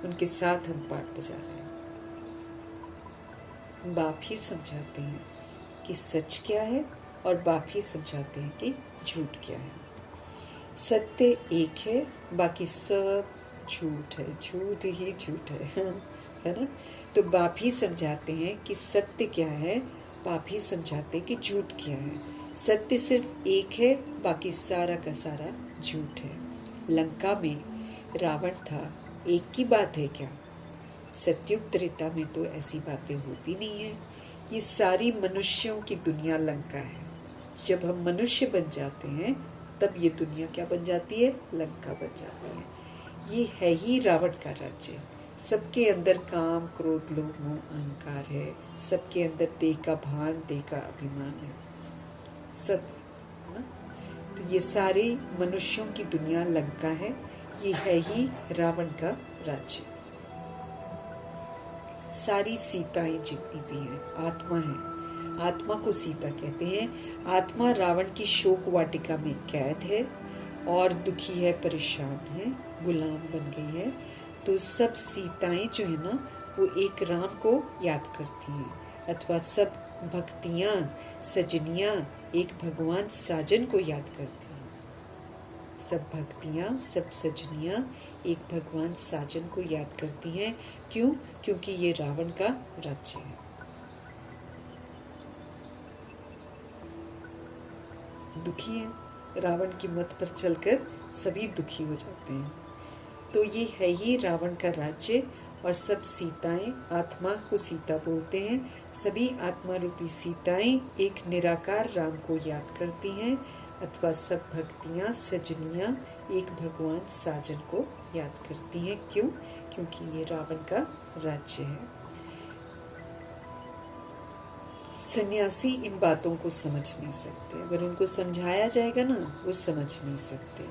उनके साथ हम पाठ बजा रहे हैं। बाप ही समझाते हैं कि सच क्या है और बाप ही समझाते हैं कि झूठ क्या है। सत्य एक है, बाकी सब झूठ है, झूठ ही झूठ है ना। तो बाप ही समझाते हैं कि सत्य क्या है, बाप ही समझाते हैं कि झूठ क्या है। सत्य सिर्फ एक है, बाकी सारा का सारा झूठ है। लंका में रावण था, एक की बात है क्या? सत्युग त्रेता में तो ऐसी बातें होती नहीं है। ये सारी मनुष्यों की दुनिया लंका है। जब हम मनुष्य बन जाते हैं तब ये दुनिया क्या बन जाती है? लंका बन जाती है। ये है ही रावण का राज्य। सबके अंदर काम, क्रोध, लोभ, मोह, अहंकार है। सबके अंदर देह का भान, देह का अभिमान है, सब ना। तो ये सारी मनुष्यों की दुनिया लंका है। ये है ही रावण का राज्य। सारी सीताएं जितनी भी हैं आत्मा है। आत्मा को सीता कहते हैं। आत्मा रावण की शोक वाटिका में कैद है और दुखी है, परेशान है, गुलाम बन गई है। तो सब सीताएं जो है ना वो एक राम को याद करती हैं, अथवा सब भक्तियाँ, सजनियाँ एक भगवान साजन को याद करती हैं। सब भक्तियाँ, सब सजनियाँ एक भगवान साजन को याद करती हैं। क्यों? क्योंकि ये रावण का राज्य है। दुखी है, रावण की मत पर चलकर सभी दुखी हो जाते हैं। तो ये है ही रावण का राज्य। और सब सीताएं, आत्मा को सीता बोलते हैं, सभी आत्मा रूपी सीताएं एक निराकार राम को याद करती हैं, अथवा सब भक्तियाँ, सजनियाँ एक भगवान साजन को याद करती हैं। क्यों? क्योंकि ये रावण का राज्य है। सन्यासी इन बातों को समझ नहीं सकते। अगर उनको समझाया जाएगा ना, वो समझ नहीं सकते।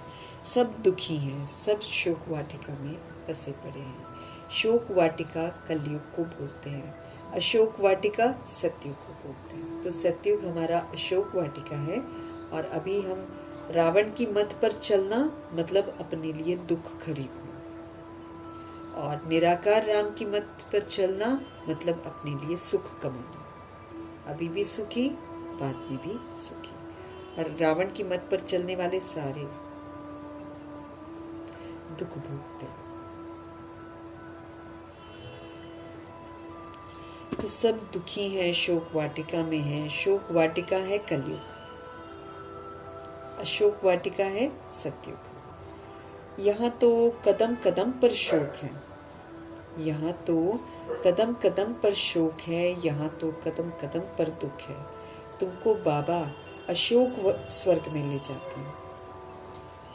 सब दुखी हैं, सब शोक वाटिका में फंसे पड़े हैं। शोक वाटिका कलयुग को बोलते हैं, अशोक वाटिका सतयुग को बोलते हैं। तो सतयुग हमारा अशोक वाटिका है। और अभी हम रावण की मत पर चलना मतलब अपने लिए दुख खरीदना, और निराकार राम की मत पर चलना मतलब अपने लिए सुख कमाना। अभी भी सुखी, बाद में भी सुखी। और रावण की मत पर चलने वाले सारे दुख भोगते। तो सब दुखी हैं, शोक वाटिका में हैं। शोक वाटिका है कलयुग, अशोक वाटिका है सतयुग। यहाँ तो कदम कदम पर शोक है, यहाँ तो कदम कदम पर शोक है, यहाँ तो कदम कदम पर दुख है। तुमको बाबा अशोक स्वर्ग में ले जाते हैं।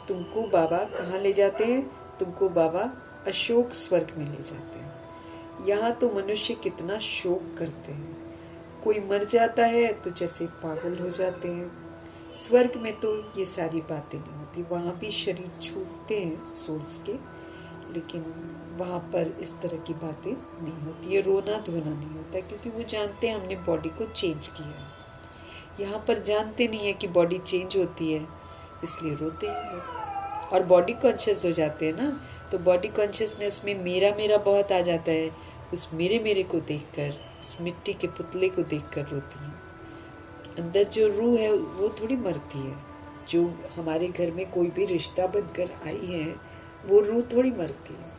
तुमको बाबा कहाँ ले जाते हैं? तुमको बाबा अशोक स्वर्ग में ले जाते हैं। यहाँ तो मनुष्य कितना शोक करते हैं, कोई मर जाता है तो जैसे पागल हो जाते हैं। स्वर्ग में तो ये सारी बातें नहीं होती, वहाँ भी शरीर छूटते हैं सोल्स के, लेकिन वहाँ पर इस तरह की बातें नहीं होती है, रोना धोना नहीं होता, क्योंकि वो जानते हैं हमने बॉडी को चेंज किया है। यहाँ पर जानते नहीं है कि बॉडी चेंज होती है, इसलिए रोते हैं लोग। और बॉडी कॉन्शियस हो जाते हैं ना, तो बॉडी कॉन्शियसनेस में मेरा मेरा बहुत आ जाता है। उस मेरे मेरे को देखकर, उस मिट्टी के पुतले को देखकर रोती हैं। अंदर जो रूह है वो थोड़ी मरती है। जो हमारे घर में कोई भी रिश्ता बनकर आई है, वो रूह थोड़ी मरती है।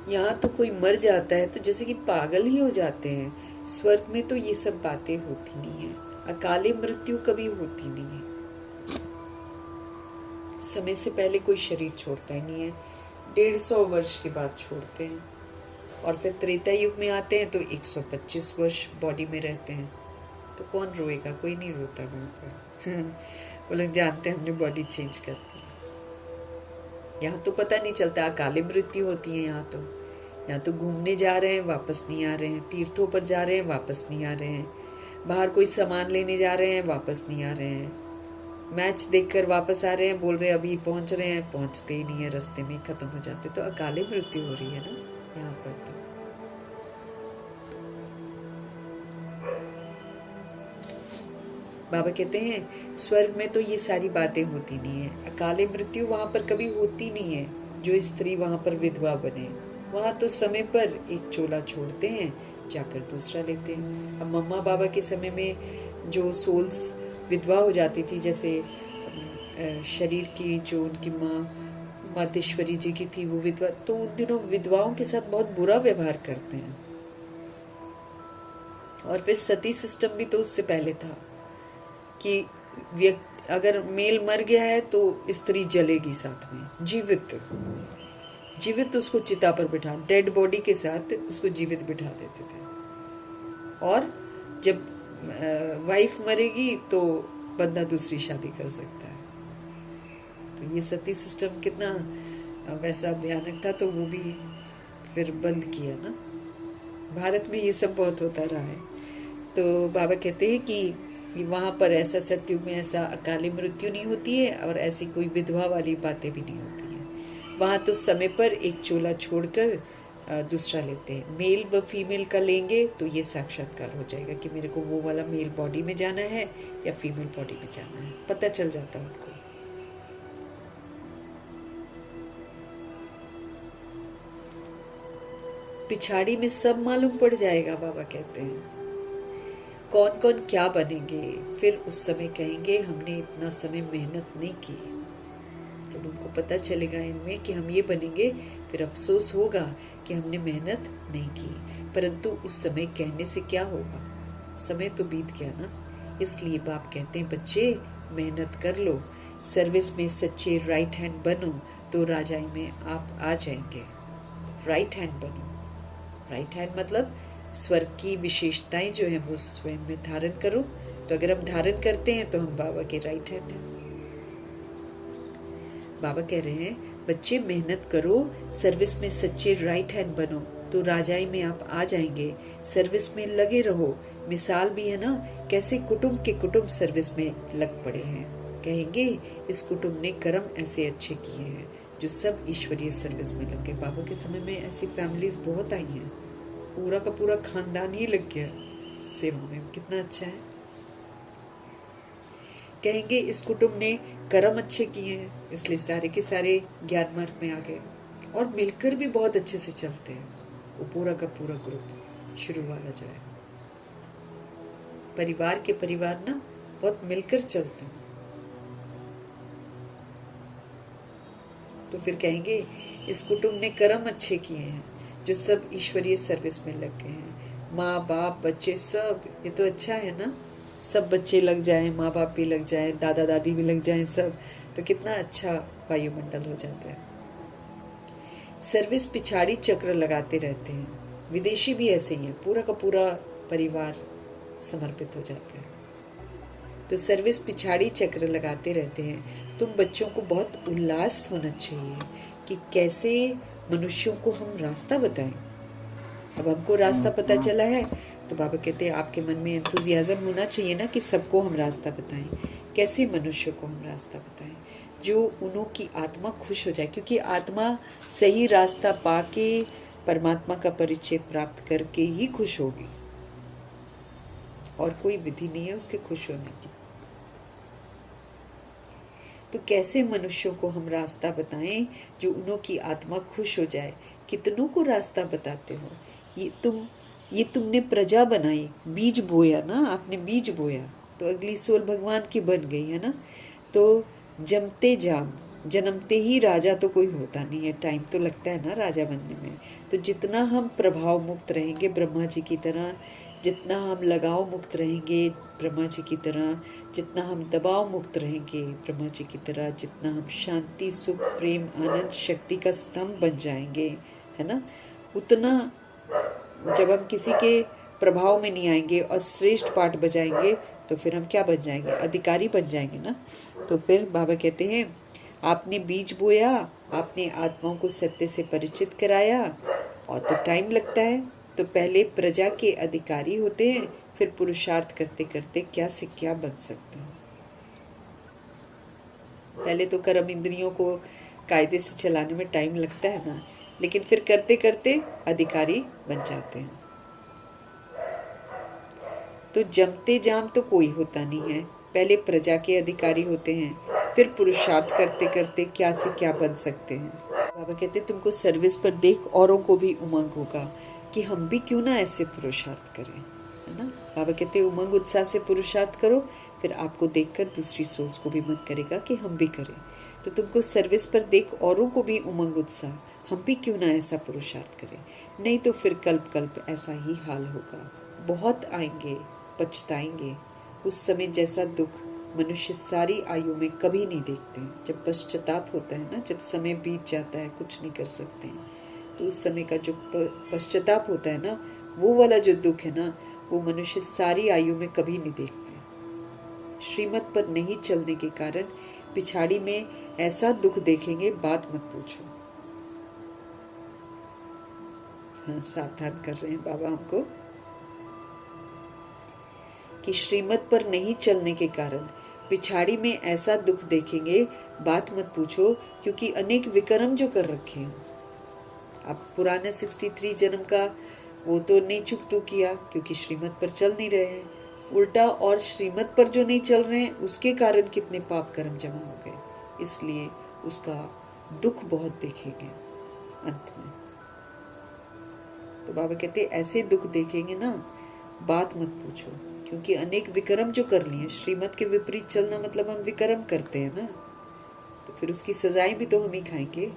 यहाँ तो कोई मर जाता है तो जैसे कि पागल ही हो जाते हैं। स्वर्ग में तो ये सब बातें होती नहीं है, अकाले मृत्यु कभी होती नहीं है। समय से पहले कोई शरीर छोड़ता ही नहीं है, 150 वर्ष के बाद छोड़ते हैं। और फिर त्रेता युग में आते हैं तो 125 वर्ष बॉडी में रहते हैं। तो कौन रोएगा? कोई नहीं रोता वहाँ पर। वो लोग जानते हैं हमने बॉडी चेंज कर दी। यहाँ तो पता नहीं चलता, अकाले मृत्यु होती है। यहाँ तो घूमने जा रहे हैं, वापस नहीं आ रहे हैं, तीर्थों पर जा रहे हैं, वापस नहीं आ रहे हैं, बाहर कोई सामान लेने जा रहे हैं, वापस नहीं आ रहे हैं, मैच देखकर वापस आ रहे हैं, बोल रहे हैं अभी पहुंच रहे हैं, पहुंचते ही नहीं है, रास्ते में खत्म हो जाते। तो अकाले मृत्यु हो रही है ना यहाँ पर। तो बाबा कहते हैं स्वर्ग में तो ये सारी बातें होती नहीं है, अकाले मृत्यु वहाँ पर कभी होती नहीं है। जो स्त्री वहाँ पर विधवा बने, वहाँ तो समय पर एक चोला छोड़ते हैं, जाकर दूसरा लेते हैं। अब मम्मा बाबा के समय में जो सोल्स विधवा हो जाती थी, जैसे शरीर की जो उनकी माँ मातेश्वरी जी की थी वो विधवा, तो उन दिनों विधवाओं के साथ बहुत बुरा व्यवहार करते हैं। और फिर सती सिस्टम भी तो उससे पहले था कि अगर मेल मर गया है तो स्त्री जलेगी साथ में, जीवित उसको चिता पर बिठा, डेड बॉडी के साथ उसको जीवित बिठा देते थे। और जब वाइफ मरेगी तो बंदा दूसरी शादी कर सकता है। तो ये सती सिस्टम कितना वैसा भयानक था, तो वो भी फिर बंद किया ना। भारत में ये सब बहुत होता रहा है। तो बाबा कहते हैं कि वहाँ पर ऐसा सतयुग में ऐसा अकाले मृत्यु नहीं होती है, और ऐसी कोई विधवा वाली बातें भी नहीं होती हैं। वहाँ तो समय पर एक चोला छोड़कर दूसरा लेते हैं। मेल व फीमेल का लेंगे तो ये साक्षात्कार हो जाएगा कि मेरे को वो वाला मेल बॉडी में जाना है या फीमेल बॉडी में जाना है, पता चल जाता है उनको। पिछाड़ी में सब मालूम पड़ जाएगा, बाबा कहते हैं। कौन कौन क्या बनेंगे, फिर उस समय कहेंगे हमने इतना समय मेहनत नहीं की। जब उनको पता चलेगा इनमें कि हम ये बनेंगे, फिर अफसोस होगा कि हमने मेहनत नहीं की। परंतु उस समय कहने से क्या होगा, समय तो बीत गया ना। इसलिए बाप कहते हैं बच्चे मेहनत कर लो, सर्विस में सच्चे राइट हैंड बनो, तो राजाई में आप आ जाएंगे। राइट हैंड बनो, राइट हैंड मतलब स्वर्ग की विशेषताएं जो हैं वो स्वयं में धारण करो। तो अगर हम धारण करते हैं तो हम बाबा के राइट हैंड हैं। बाबा कह रहे हैं बच्चे मेहनत करो, सर्विस में सच्चे राइट हैंड बनो, तो राजाई में आप आ जाएंगे। सर्विस में लगे रहो। मिसाल भी है ना, कैसे कुटुंब के कुटुंब सर्विस में लग पड़े हैं। कहेंगे इस कुटुंब ने कर्म ऐसे अच्छे किए हैं जो सब ईश्वरीय सर्विस में लग गए। बाबा के समय में ऐसी फैमिलीज बहुत आई हैं, पूरा का पूरा खानदान ही लग गया सेवा में। कितना अच्छा है। कहेंगे इस कुटुंब ने कर्म अच्छे किए हैं, इसलिए सारे के सारे ज्ञान मार्ग में आ गए, और मिलकर भी बहुत अच्छे से चलते हैं। वो पूरा का पूरा ग्रुप शुरू वाला जो है, परिवार के परिवार ना बहुत मिलकर चलते हैं। तो फिर कहेंगे इस कुटुंब ने कर्म अच्छे किए हैं जो सब ईश्वरीय सर्विस में लग गए हैं। माँ बाप बच्चे सब, ये तो अच्छा है ना। सब बच्चे लग जाएं, माँ बाप भी लग जाएं, दादा दादी भी लग जाएं सब, तो कितना अच्छा वायुमंडल हो जाता है। सर्विस पिछाड़ी चक्र लगाते रहते हैं। विदेशी भी ऐसे ही है, पूरा का पूरा परिवार समर्पित हो जाते हैं। तो सर्विस पिछाड़ी चक्र लगाते रहते हैं। तुम बच्चों को बहुत उल्लास होना चाहिए कि कैसे मनुष्यों को हम रास्ता बताएं। अब हमको रास्ता पता चला है तो बाबा कहते हैं आपके मन में एंथुजियाज्म होना चाहिए ना कि सबको हम रास्ता बताएं। कैसे मनुष्य को हम रास्ता बताएं जो उन्हों की आत्मा खुश हो जाए, क्योंकि आत्मा सही रास्ता पाके परमात्मा का परिचय प्राप्त करके ही खुश होगी, और कोई विधि नहीं है उसके खुश होने की। तो कैसे मनुष्यों को हम रास्ता बताएं जो उन्हों की आत्मा खुश हो जाए। कितनों को रास्ता बताते हो। ये तुमने प्रजा बनाई, बीज बोया ना, आपने बीज बोया तो अगली सोल भगवान की बन गई है ना। तो जन्मते ही राजा तो कोई होता नहीं है, टाइम तो लगता है ना राजा बनने में। तो जितना हम प्रभाव मुक्त रहेंगे ब्रह्मा जी की तरह, जितना हम लगाव मुक्त रहेंगे ब्रह्मा जी की तरह, जितना हम दबाव मुक्त रहेंगे ब्रह्मा जी की तरह, जितना हम शांति सुख प्रेम आनंद शक्ति का स्तंभ बन जाएंगे, है ना, उतना जब हम किसी के प्रभाव में नहीं आएंगे और श्रेष्ठ पाठ बजाएंगे तो फिर हम क्या बन जाएंगे, अधिकारी बन जाएंगे ना। तो फिर बाबा कहते हैं आपने बीज बोया, आपने आत्माओं को सत्य से परिचित कराया, और तो टाइम लगता है। तो पहले प्रजा के अधिकारी होते हैं, फिर पुरुषार्थ करते करते क्या से क्या बन सकते हैं। पहले तो कर्म इंद्रियों को कायदे से चलाने में टाइम लगता है ना, लेकिन फिर करते करते अधिकारी बन जाते हैं। तो जमते जाम तो कोई होता नहीं है, पहले प्रजा के अधिकारी होते हैं, फिर पुरुषार्थ करते करते क्या से क्या बन सकते हैं। बाबा कहते तुमको सर्विस पर देख औरों को भी उमंग होगा कि हम भी क्यों ना ऐसे पुरुषार्थ करें, है ना। बाबा कहते उमंग उत्साह से पुरुषार्थ करो, फिर आपको देखकर दूसरी सोल्स को भी मन करेगा कि हम भी करें। तो तुमको सर्विस पर देख औरों को भी उमंग उत्साह, हम भी क्यों ना ऐसा पुरुषार्थ करें, नहीं तो फिर कल्प कल्प ऐसा ही हाल होगा। बहुत आएंगे, पछताएंगे। उस समय जैसा दुख मनुष्य सारी आयु में कभी नहीं देखते। जब पश्चाताप होता है ना, जब समय बीत जाता है कुछ नहीं कर सकते हैं, तो उस समय का जो पश्चाताप होता है ना, वो वाला जो दुख है ना, वो मनुष्य सारी आयु में कभी नहीं देखते। श्रीमत पर नहीं चलने के कारण पिछाड़ी में ऐसा दुख देखेंगे, बात मत पूछो। हाँ, सावधान कर रहे हैं बाबा हमको कि श्रीमत पर नहीं चलने के कारण पिछाड़ी में ऐसा दुख देखेंगे, बात मत पूछो, क्योंकि अनेक विक्रम जो कर रखे हैं। अब पुराने 63 जन्म का वो तो नहीं चुकतो किया क्योंकि श्रीमत पर चल नहीं रहे हैं, उल्टा और श्रीमत पर जो नहीं चल रहे हैं उसके कारण कितने पाप कर्म जमा हो गए, इसलिए उसका दुख बहुत देखेंगे अंत में। तो बाबा कहते ऐसे दुख देखेंगे ना, बात मत पूछो, क्योंकि अनेक विक्रम जो कर लिए। श्रीमत के विपरीत चलना मतलब हम विक्रम करते हैं ना, तो फिर उसकी सजाएं भी तो हम ही खाएंगे।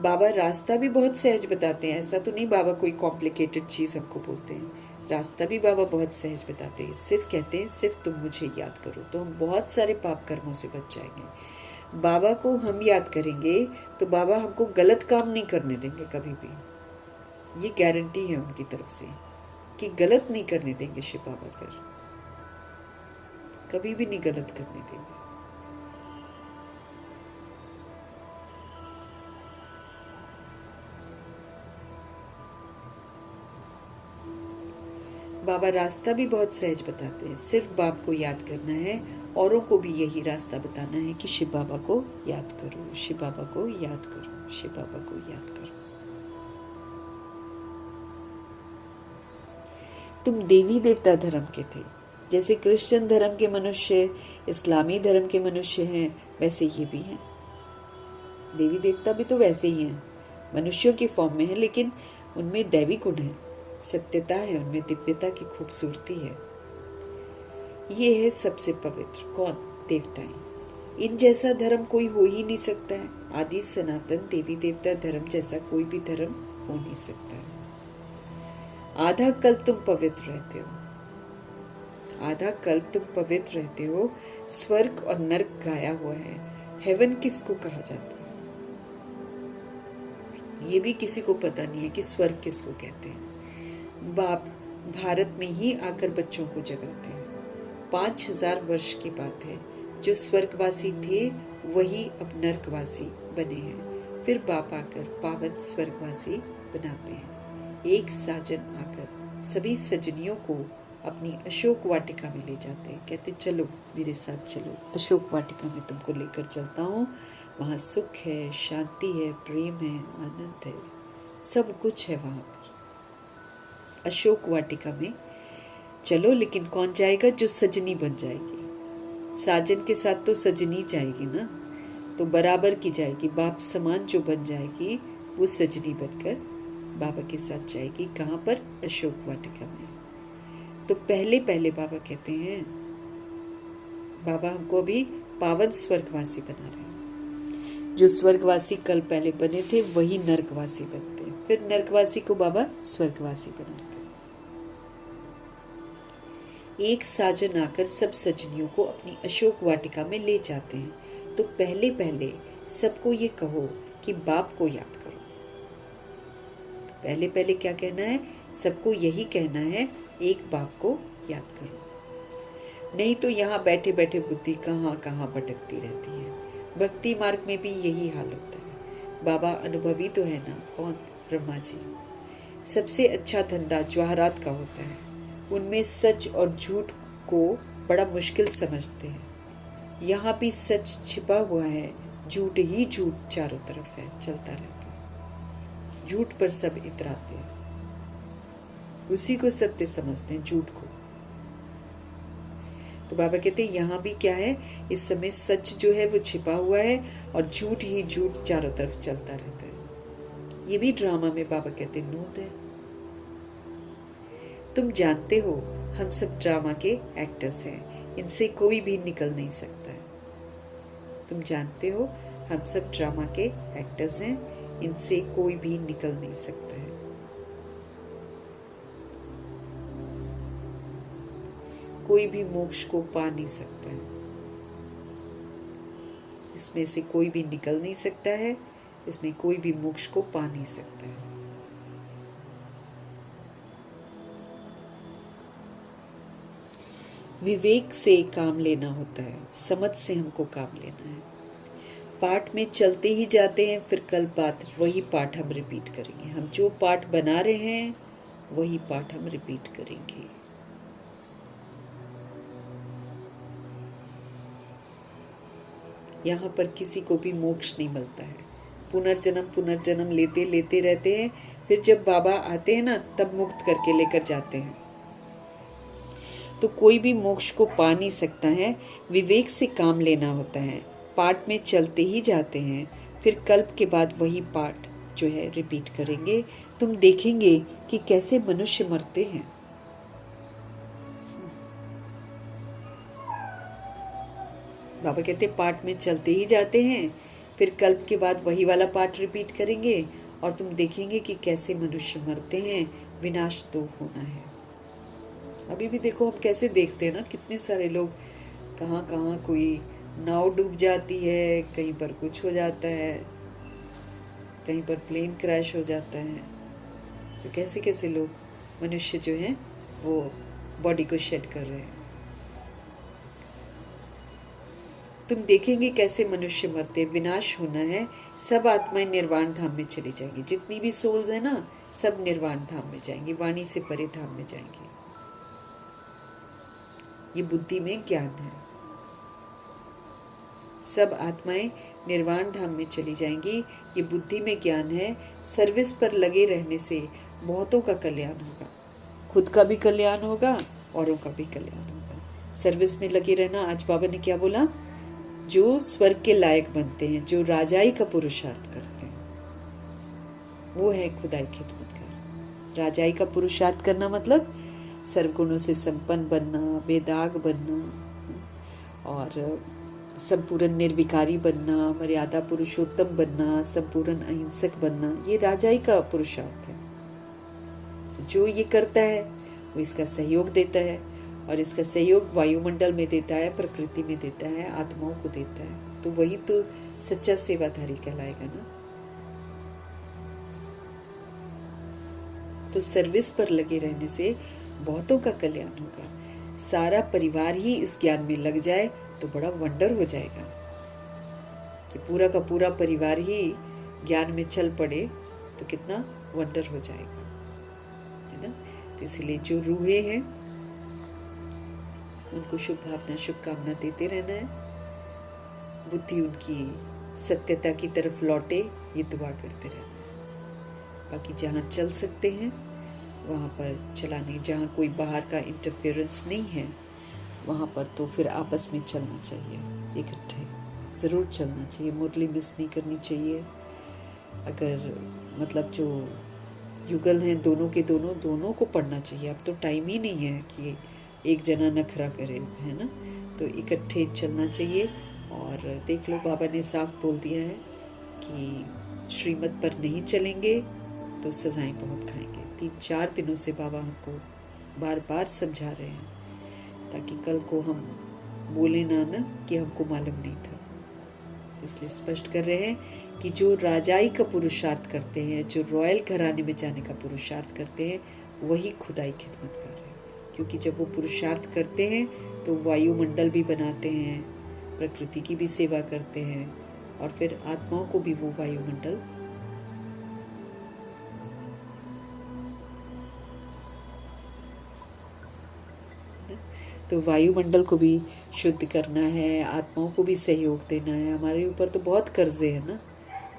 बाबा रास्ता भी बहुत सहज बताते हैं, ऐसा तो नहीं बाबा कोई कॉम्प्लिकेटेड चीज़ हमको बोलते हैं, रास्ता भी बाबा बहुत सहज बताते हैं। सिर्फ कहते हैं सिर्फ तुम मुझे याद करो, तो हम बहुत सारे पाप कर्मों से बच जाएंगे। बाबा को हम याद करेंगे तो बाबा हमको गलत काम नहीं करने देंगे कभी भी, ये गारंटी है उनकी तरफ से कि गलत नहीं करने देंगे। शिव बाबा पर कभी भी नहीं गलत करने देंगे। बाबा रास्ता भी बहुत सहज बताते हैं, सिर्फ बाप को याद करना है, औरों को भी यही रास्ता बताना है कि शिव बाबा को याद करो, शिव बाबा को याद करो, शिव बाबा को याद करो। तुम देवी देवता धर्म के थे, जैसे क्रिश्चियन धर्म के मनुष्य इस्लामी धर्म के मनुष्य हैं, वैसे ये भी हैं। देवी देवता भी तो वैसे ही हैं, मनुष्यों की फॉर्म में है, लेकिन उनमें दैवी गुण है, सत्यता है, उनमें दिव्यता की खूबसूरती है। ये है सबसे पवित्र कौन? देवताएं। इन जैसा धर्म कोई हो ही नहीं सकता है। आदि सनातन देवी देवता धर्म जैसा कोई भी धर्म हो नहीं सकता है। आधा कल्प तुम पवित्र रहते हो, आधा कल्प तुम पवित्र रहते हो। स्वर्ग और नर्क गाया हुआ है। हेवन किसको कहा जाता है ये भी किसी को पता नहीं है कि स्वर्ग किसको कहते हैं। बाप भारत में ही आकर बच्चों को जगाते हैं। 5000 वर्ष की बात है। जो स्वर्गवासी थे वही अब नर्कवासी बने हैं। फिर बाप आकर पावन स्वर्गवासी बनाते हैं। एक साजन आकर सभी सजनियों को अपनी अशोक वाटिका में ले जाते हैं। कहते चलो मेरे साथ चलो, अशोक वाटिका में तुमको लेकर चलता हूँ। वहाँ सुख है, शांति है, प्रेम है, आनंद है, सब कुछ है वहाँ पर। अशोक वाटिका में चलो, लेकिन कौन जाएगा? जो सजनी बन जाएगी। साजन के साथ तो सजनी जाएगी ना, तो बराबर की जाएगी। बाप समान जो बन जाएगी वो सजनी बनकर बाबा के साथ जाएगी। कहाँ पर? अशोक वाटिका में। तो पहले पहले बाबा कहते हैं, बाबा हमको अभी पावन स्वर्गवासी बना रहे हैं। जो स्वर्गवासी कल पहले बने थे वही नर्कवासी बनते हैं। फिर नर्कवासी को बाबा स्वर्गवासी बनाते हैं। एक साजन आकर सब सजनियों को अपनी अशोक वाटिका में ले जाते हैं। तो पहले पहले सबको ये कहो कि बाप को याद करो। पहले पहले क्या कहना है? सबको यही कहना है, एक बाप को याद करो। नहीं तो यहाँ बैठे बैठे बुद्धि कहाँ कहाँ भटकती रहती है। भक्ति मार्ग में भी यही हाल होता है। बाबा अनुभवी तो है ना। कौन? ब्रह्मा जी। सबसे अच्छा धंधा जवाहरात का होता है। उनमें सच और झूठ को बड़ा मुश्किल समझते हैं। यहाँ भी सच छिपा हुआ है, झूठ ही झूठ चारों तरफ है, चलता रहता है। झूठ पर सब इतराते हैं, उसी को सत्य समझते हैं, झूठ को। तो बाबा कहते हैं यहाँ भी क्या है, इस समय सच जो है वो छिपा हुआ है और झूठ ही झूठ चारों तरफ चलता रहता है। ये भी ड्रामा में बाबा कहते हैं नूत है। तुम जानते हो हम सब ड्रामा के एक्टर्स हैं, इनसे कोई भी निकल नहीं सकता है। तुम जानते हो हम सब ड्रामा के एक्टर्स हैं, इनसे कोई भी निकल नहीं सकता है। कोई भी मोक्ष को पा नहीं सकता है। इसमें से कोई भी निकल नहीं सकता है। इसमें कोई भी मोक्ष को पा नहीं सकता है। विवेक से काम लेना होता है, समझ से हमको काम लेना है। पाठ में चलते ही जाते हैं, फिर कल बात वही पाठ हम रिपीट करेंगे। हम जो पाठ बना रहे हैं वही पाठ हम रिपीट करेंगे। यहाँ पर किसी को भी मोक्ष नहीं मिलता है। पुनर्जन्म लेते लेते रहते हैं। फिर जब बाबा आते हैं ना, तब मुक्त करके लेकर जाते हैं। तो कोई भी मोक्ष को पा नहीं सकता है। विवेक से काम लेना होता है। पाठ में चलते ही जाते हैं, फिर कल्प के बाद वही पाठ जो है रिपीट करेंगे। तुम देखेंगे कि कैसे मनुष्य मरते हैं। बाबा कहते पाठ में चलते ही जाते हैं, फिर कल्प के बाद वही वाला पाठ रिपीट करेंगे और तुम देखेंगे कि कैसे मनुष्य मरते हैं। विनाश तो होना है। अभी भी देखो हम कैसे देखते हैं ना, कितने सारे लोग कहाँ कहाँ, कोई नाव डूब जाती है, कहीं पर कुछ हो जाता है, कहीं पर प्लेन क्रैश हो जाता है। तो कैसे कैसे लोग मनुष्य जो हैं वो बॉडी को शेड कर रहे हैं। तुम देखेंगे कैसे मनुष्य मरते। विनाश होना है। सब आत्माएं निर्वाण धाम में चली जाएंगी। जितनी भी सोल्स है ना, सब निर्वाण धाम में जाएंगी, वाणी से परे धाम में जाएंगी। ये बुद्धि में ज्ञान है। सब आत्माएं निर्वाण धाम में चली जाएंगी, ये बुद्धि में ज्ञान है। सर्विस पर लगे रहने से बहुतों का कल्याण होगा, खुद का भी कल्याण होगा, औरों का भी कल्याण होगा। सर्विस में लगे रहना। आज बाबा ने क्या बोला? जो स्वर्ग के लायक बनते हैं, जो राजाई का पुरुषार्थ करते हैं, वो है खुदाई खिदमतगार। राजाई का पुरुषार्थ करना मतलब सर्वगुणों से संपन्न बनना, बेदाग बनना और संपूर्ण निर्विकारी बनना, मर्यादा पुरुषोत्तम बनना, संपूर्ण अहिंसक बनना, ये राजाई का पुरुषार्थ है। तो जो ये करता है वो इसका सहयोग देता है, और इसका सहयोग वायुमंडल में देता है, प्रकृति में देता है, आत्माओं को देता है। तो वही तो सच्चा सेवाधारी कहलाएगा ना। तो सर्विस पर लगे रहने से बहुतों का कल्याण होगा। सारा परिवार ही इस ज्ञान में लग जाए तो बड़ा वंडर हो जाएगा कि पूरा का पूरा परिवार ही ज्ञान में चल पड़े तो कितना वंडर हो जाएगा, है ना। तो इसलिए जो रूहे हैं उनको शुभ भावना शुभकामना देते रहना है, बुद्धि उनकी सत्यता की तरफ लौटे ये दुआ करते रहना है। बाकी जहाँ चल सकते हैं वहाँ पर चलाने, जहाँ कोई बाहर का इंटरफेरेंस नहीं है वहाँ पर तो फिर आपस में चलना चाहिए, इकट्ठे ज़रूर चलना चाहिए, मुरली मिस नहीं करनी चाहिए। अगर मतलब जो युगल हैं दोनों के दोनों को पढ़ना चाहिए। अब तो टाइम ही नहीं है कि एक जना नखरा करे, है ना। तो इकट्ठे चलना चाहिए। और देख लो बाबा ने साफ बोल दिया है कि श्रीमत पर नहीं चलेंगे तो सजाएं बहुत खाएंगे। 3-4 दिनों से बाबा हमको बार बार समझा रहे हैं ताकि कल को हम बोले ना कि हमको मालूम नहीं था। इसलिए स्पष्ट कर रहे हैं कि जो राजाई का पुरुषार्थ करते हैं, जो रॉयल घराने में जाने का पुरुषार्थ करते हैं, वही खुदाई खिदमत कर रहे हैं। क्योंकि जब वो पुरुषार्थ करते हैं तो वायुमंडल भी बनाते हैं, प्रकृति की भी सेवा करते हैं, और फिर आत्माओं को भी वो वायुमंडल तो वायुमंडल को भी शुद्ध करना है, आत्माओं को भी सहयोग देना है। हमारे ऊपर तो बहुत कर्जे हैं ना,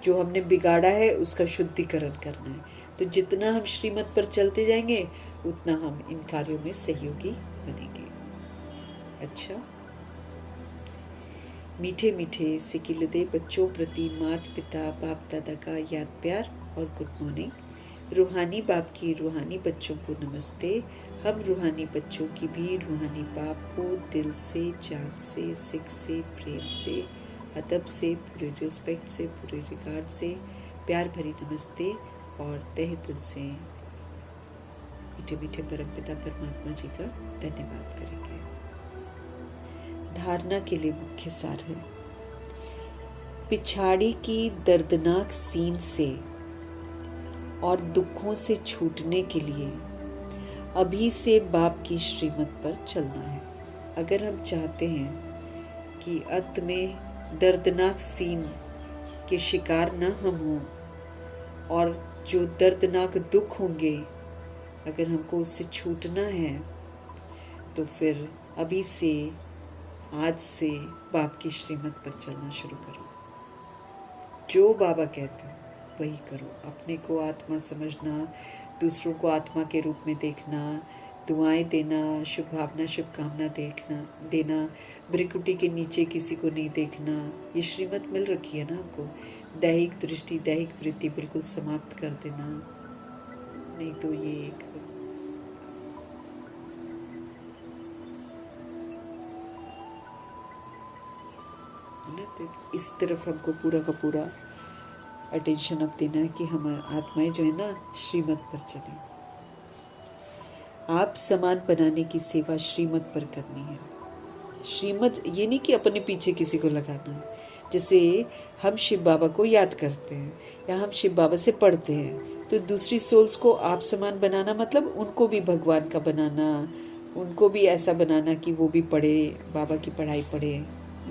जो हमने बिगाड़ा है उसका शुद्धिकरण करना है। तो जितना हम श्रीमत पर चलते जाएंगे उतना हम इन कार्यों में सहयोगी बनेंगे। अच्छा, मीठे मीठे सिकिलदे बच्चों प्रति माता पिता बाप दादा का याद प्यार और गुड मॉर्निंग। रूहानी बाप की रूहानी बच्चों को नमस्ते। हम रूहानी बच्चों की भी रूहानी बाप को दिल से, जान से, सिख से, प्रेम से, अदब से, पूरे रिस्पेक्ट से, पूरे रिगार्ड से प्यार भरी नमस्ते और तहे दिल से मीठे मीठे परमपिता परमात्मा जी का धन्यवाद करेंगे। धारणा के लिए मुख्य सार है, पिछाड़ी की दर्दनाक सीन से और दुखों से छूटने के लिए अभी से बाप की श्रीमत पर चलना है। अगर हम चाहते हैं कि अंत में दर्दनाक सीन के शिकार न हम हों और जो दर्दनाक दुख होंगे अगर हमको उससे छूटना है तो फिर अभी से, आज से बाप की श्रीमत पर चलना शुरू करो। जो बाबा कहते हैं वही करो। अपने को आत्मा समझना, दूसरों को आत्मा के रूप में देखना, दुआएं देना, शुभ भावना शुभकामना देना, भ्रिकुटी के नीचे किसी को नहीं देखना, ये श्रीमत मिल रखी है ना हमको। दैहिक दृष्टि, दैहिक वृत्ति बिल्कुल समाप्त कर देना, नहीं तो ये एक इस तरफ हमको पूरा का पूरा अटेंशन अब देना है कि हम आत्माएं जो है ना श्रीमत पर चलें। आप समान बनाने की सेवा श्रीमत पर करनी है। श्रीमत ये नहीं कि अपने पीछे किसी को लगाना है। जैसे हम शिव बाबा को याद करते हैं या हम शिव बाबा से पढ़ते हैं तो दूसरी सोल्स को आप समान बनाना मतलब उनको भी भगवान का बनाना, उनको भी ऐसा बनाना कि वो भी पढ़े, बाबा की पढ़ाई पढ़े,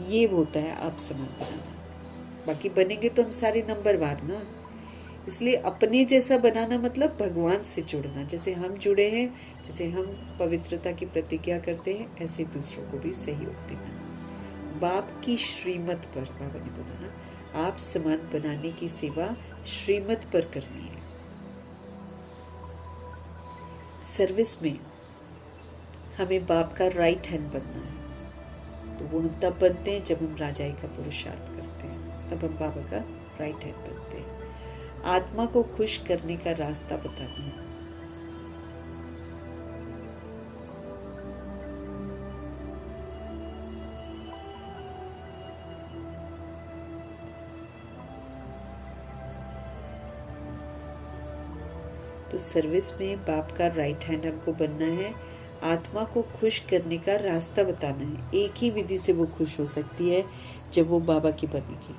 ये होता है आप समान बनाना। बाकी बनेंगे तो हम सारे नंबरवार ना। इसलिए अपने जैसा बनाना मतलब भगवान से जुड़ना। जैसे हम जुड़े हैं, जैसे हम पवित्रता की प्रतिज्ञा करते हैं, ऐसे दूसरों को भी सहयोग देना। बाप की श्रीमत पर बाबा ने बोला ना, आप समान बनाने की सेवा श्रीमत पर करनी है। सर्विस में हमें बाप का राइट हैंड बनना है। तो वो हम तब बनते हैं जब हम राजाई का पुरुषार्थ करते हैं, तब हम बाबा का राइट हैंड बनते हैं। आत्मा को खुश करने का रास्ता बताना है। तो सर्विस में बाप का राइट हैंड हमको बनना है। आत्मा को खुश करने का रास्ता बताना है। एक ही विधि से वो खुश हो सकती है, जब वो बाबा की बनेगी।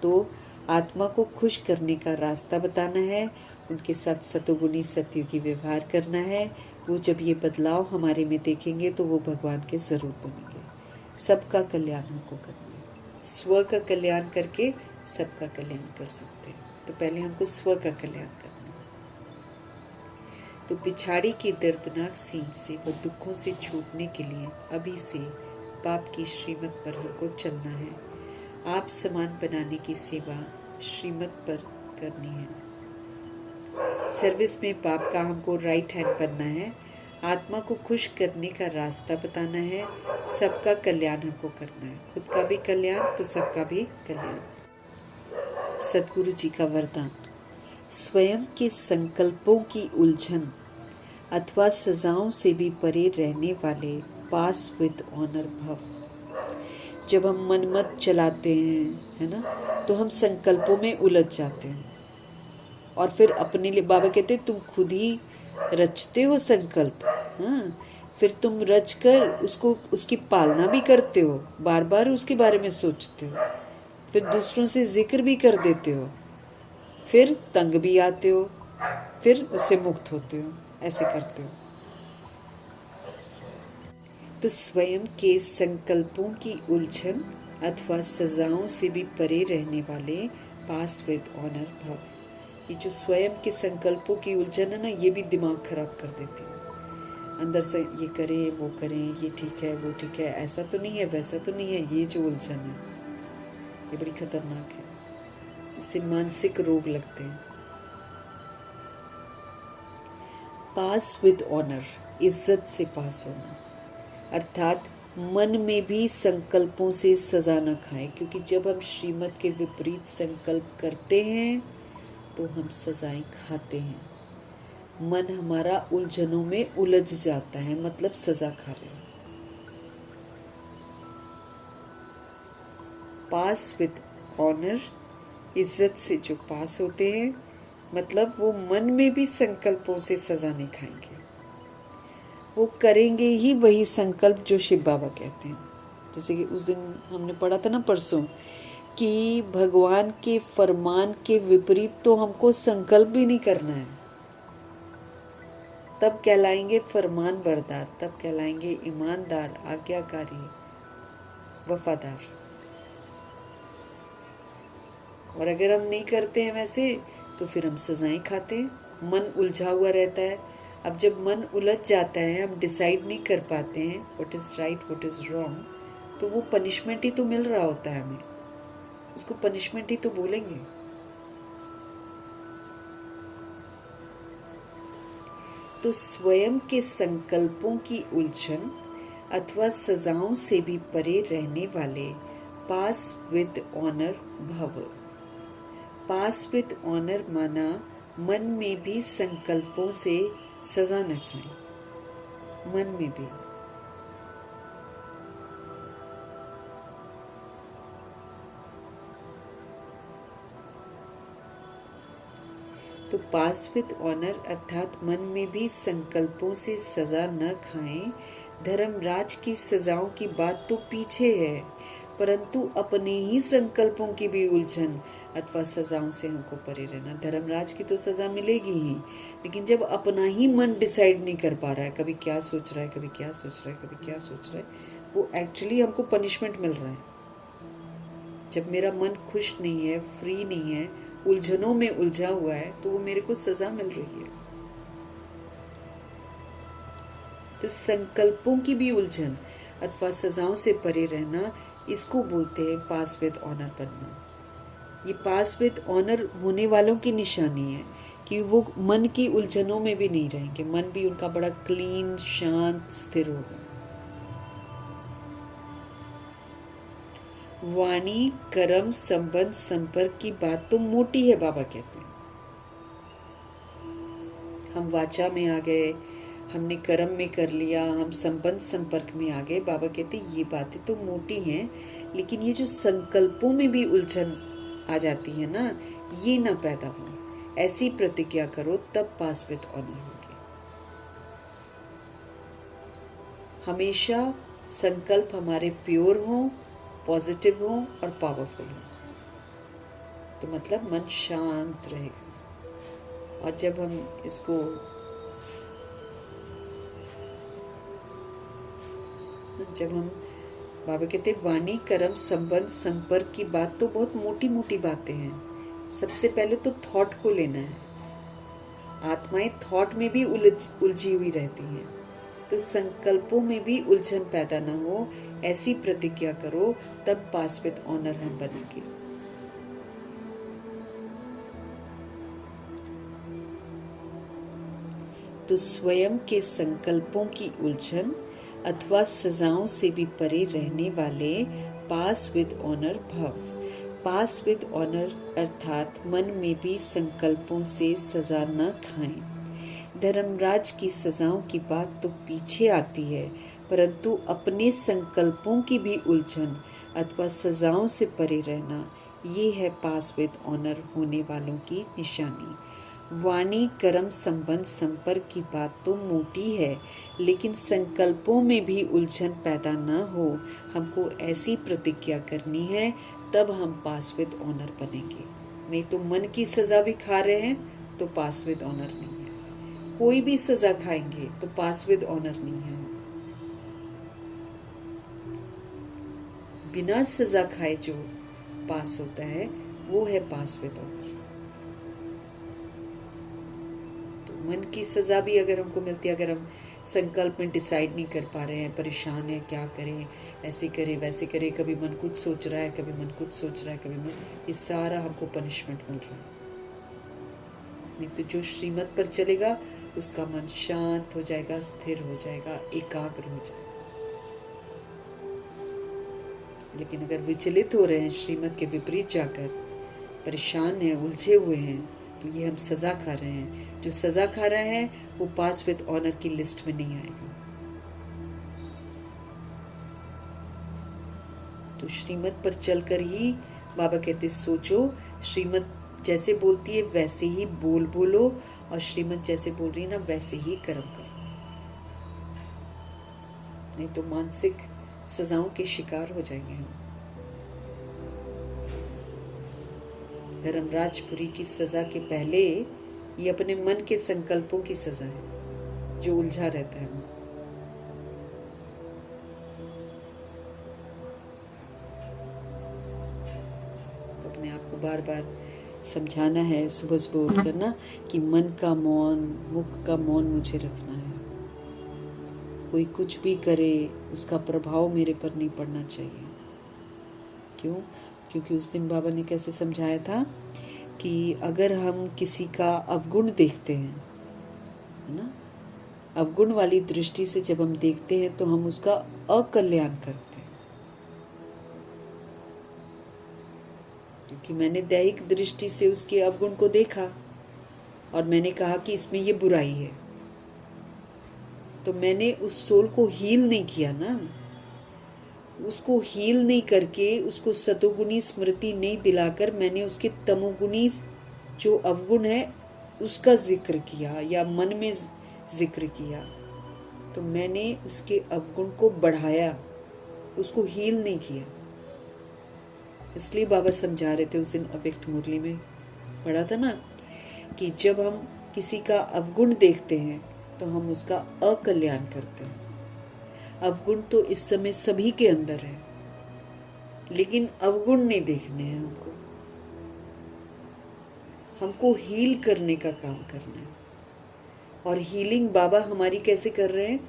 तो आत्मा को खुश करने का रास्ता बताना है, उनके साथ सतोगुणी सतयुगी व्यवहार करना है। वो जब ये बदलाव हमारे में देखेंगे तो वो भगवान के ज़रूर बनेंगे। सबका कल्याण हमको करना है। स्व का कल्याण करके सबका कल्याण कर सकते हैं। तो पहले हमको स्व का कल्याण करना है। तो पिछाड़ी की दर्दनाक सीन से व दुखों से छूटने के लिए अभी से पाप की श्रीमत पर हमको चलना है। आप समान बनाने की सेवा श्रीमत पर करनी है। सर्विस में पाप का हमको राइट हैंड बनना है। आत्मा को खुश करने का रास्ता बताना है। सबका कल्याण हमको करना है। खुद का भी कल्याण तो सबका भी कल्याण। सतगुरु जी का वरदान। स्वयं के संकल्पों की उलझन अथवा सजाओं से भी परे रहने वाले पास विद ऑनर भव। जब हम मनमत चलाते हैं, है ना, तो हम संकल्पों में उलझ जाते हैं और फिर अपने लिए बाबा कहते हैं तुम खुद ही रचते हो संकल्प। हाँ, फिर तुम रच कर उसको उसकी पालना भी करते हो, बार बार उसके बारे में सोचते हो, फिर दूसरों से जिक्र भी कर देते हो, फिर तंग भी आते हो, फिर उससे मुक्त होते हो। ऐसे करते हो। तो स्वयं के संकल्पों की उलझन अथवा सजाओं से भी परे रहने वाले पास विद ऑनर भव। ये जो स्वयं के संकल्पों की उलझन है ना, ये भी दिमाग खराब कर देती है। अंदर से ये करें वो करें, ये ठीक है वो ठीक है, ऐसा तो नहीं है वैसा तो नहीं है, ये जो उलझन है ये बड़ी खतरनाक है। इससे मानसिक रोग लगते हैं। पास विद ऑनर, इज्जत से पास होना, अर्थात मन में भी संकल्पों से सजा न खाएं, क्योंकि जब हम श्रीमत के विपरीत संकल्प करते हैं तो हम सजाएं खाते हैं। मन हमारा उलझनों में उलझ जाता है, मतलब सजा खा रहे हैं। पास विद ऑनर, इज्जत से जो पास होते हैं, मतलब वो मन में भी संकल्पों से सजा नहीं खाएंगे। वो करेंगे ही वही संकल्प जो शिव बाबा कहते हैं। जैसे कि उस दिन हमने पढ़ा था ना परसों, कि भगवान के फरमान के विपरीत तो हमको संकल्प भी नहीं करना है। तब कहलाएंगे फरमान बरदार, तब कहलाएंगे ईमानदार, आज्ञाकारी, वफादार। और अगर हम नहीं करते हैं वैसे, तो फिर हम सजाएं खाते हैं। मन उलझा हुआ रहता है। अब जब मन उलझ जाता है, हम डिसाइड नहीं कर पाते हैं what is right what is wrong, तो वो पनिशमेंट ही तो मिल रहा होता है हमें, उसको पनिशमेंट ही तो बोलेंगे। तो स्वयं के संकल्पों की उलझन अथवा सजाओं से भी परे रहने वाले पास विद ऑनर भव। पास विद ऑनर माना मन में भी संकल्पों से सजा न खाएं, मन में भी। तो पास विद ऑनर अर्थात मन में भी संकल्पों से सजा न खाएं। धर्मराज की सजाओं की बात तो पीछे है, परंतु अपने ही संकल्पों की भी उलझन अथवा सजाओं से हमको परे रहना। धर्मराज की तो सजा मिलेगी ही, लेकिन जब अपना ही मन डिसाइड नहीं कर पा रहा है, कभी क्या सोच रहा है, कभी क्या सोच रहा है, कभी क्या सोच रहा है, वो एक्चुअली हमको पनिशमेंट मिल रहा है। जब मेरा मन खुश नहीं है, फ्री नहीं है, उलझनों में उलझा हुआ है, तो वो मेरे को सजा मिल रही है। तो संकल्पों की भी उलझन अथवा सजाओं से परे रहना, इसको बोलते हैं पास विद ऑनर बनना। ये पास विद ऑनर होने वालों की निशानी है कि वो मन की उलझनों में भी नहीं रहेंगे। मन भी उनका बड़ा क्लीन, शांत, स्थिर होगा। वाणी, कर्म, संबंध, संपर्क की बात तो मोटी है, बाबा कहते हैं। हम वाचा में आ गए, हमने कर्म में कर लिया, हम संबंध संपर्क में आ गए। बाबा कहते ये बातें तो मोटी हैं, लेकिन ये जो संकल्पों में भी उलझन आ जाती है ना, ये ना पैदा हो। ऐसी प्रतिज्ञा करो, तब पास विद ऑनर होगी। हमेशा संकल्प हमारे प्योर हों, पॉजिटिव हों और पावरफुल हों, तो मतलब मन शांत रहेगा। और जब हम इसको बाबा कहते वाणी कर्म संबंध संपर्क की बात तो बहुत मोटी मोटी बातें हैं। सबसे पहले तो थॉट को लेना है। आत्माएं थॉट में भी उलझी हुई रहती हैं, तो संकल्पों में भी उलझन पैदा ना हो, ऐसी प्रतिज्ञा करो, तब पास विद ऑनर हम बनेंगे। तो स्वयं के संकल्पों की उलझन अथवा सजाओं से भी परे रहने वाले पास विद ऑनर भव। पास विद ऑनर अर्थात मन में भी संकल्पों से सजा न खाएं। धर्मराज की सजाओं की बात तो पीछे आती है, परंतु अपने संकल्पों की भी उलझन अथवा सजाओं से परे रहना, ये है पास विद ऑनर होने वालों की निशानी। वाणी कर्म संबंध संपर्क की बात तो मोटी है, लेकिन संकल्पों में भी उलझन पैदा न हो, हमको ऐसी प्रतिज्ञा करनी है, तब हम पास विद ऑनर बनेंगे। नहीं तो मन की सजा भी खा रहे हैं तो पास विद ऑनर नहीं है। कोई भी सजा खाएंगे तो पास विद ऑनर नहीं है। बिना सजा खाए जो पास होता है वो है पास विद ऑनर। मन की सजा भी अगर हमको मिलती है, अगर हम संकल्प में डिसाइड नहीं कर पा रहे हैं, परेशान हैं, क्या करें, ऐसे करें वैसे करें, कभी मन कुछ सोच रहा है, कभी मन कुछ सोच रहा है, कभी मन, ये सारा हमको पनिशमेंट मिल रहा है। नहीं तो जो श्रीमत पर चलेगा उसका मन शांत हो जाएगा, स्थिर हो जाएगा, एकाग्र हो जाएगा। लेकिन अगर विचलित हो रहे हैं, श्रीमत के विपरीत जाकर परेशान हैं, उलझे हुए हैं, तो ये हम सजा खा रहे हैं। जो सजा खा रहे हैं वो पास विद ऑनर की लिस्ट में नहीं आएगा। तो श्रीमत पर चलकर ही बाबा कहते सोचो, श्रीमत जैसे बोलती है वैसे ही बोलो, और श्रीमत जैसे बोल रही है ना वैसे ही कर्म करो। नहीं तो मानसिक सजाओं के शिकार हो जाएंगे हम। धर्मराजपुरी की सजा के पहले ये अपने मन के संकल्पों की सजा है, जो उलझा रहता है। अपने आप को बार बार समझाना है, सुबह सुबह उठ करना कि मन का मौन, मुख का मौन मुझे रखना है। कोई कुछ भी करे उसका प्रभाव मेरे पर नहीं पड़ना चाहिए। क्यों? क्योंकि उस दिन बाबा ने कैसे समझाया था कि अगर हम किसी का अवगुण देखते हैं, है ना, अवगुण वाली दृष्टि से जब हम देखते हैं तो हम उसका अकल्याण करते हैं। क्योंकि मैंने दैहिक दृष्टि से उसके अवगुण को देखा और मैंने कहा कि इसमें ये बुराई है, तो मैंने उस सोल को हील नहीं किया ना। उसको हील नहीं करके, उसको सतोगुणी स्मृति नहीं दिलाकर, मैंने उसके तमोगुणी जो अवगुण है उसका जिक्र किया या मन में जिक्र किया। तो मैंने उसके अवगुण को बढ़ाया, उसको हील नहीं किया। इसलिए बाबा समझा रहे थे, उस दिन अव्यक्त मुरली में पढ़ा था ना कि जब हम किसी का अवगुण देखते हैं तो हम उसका अकल्याण करते हैं। अवगुण तो इस समय सभी के अंदर है, लेकिन अवगुण नहीं देखने हैं हमको। हमको हील करने का काम करना है। और हीलिंग बाबा हमारी कैसे कर रहे हैं?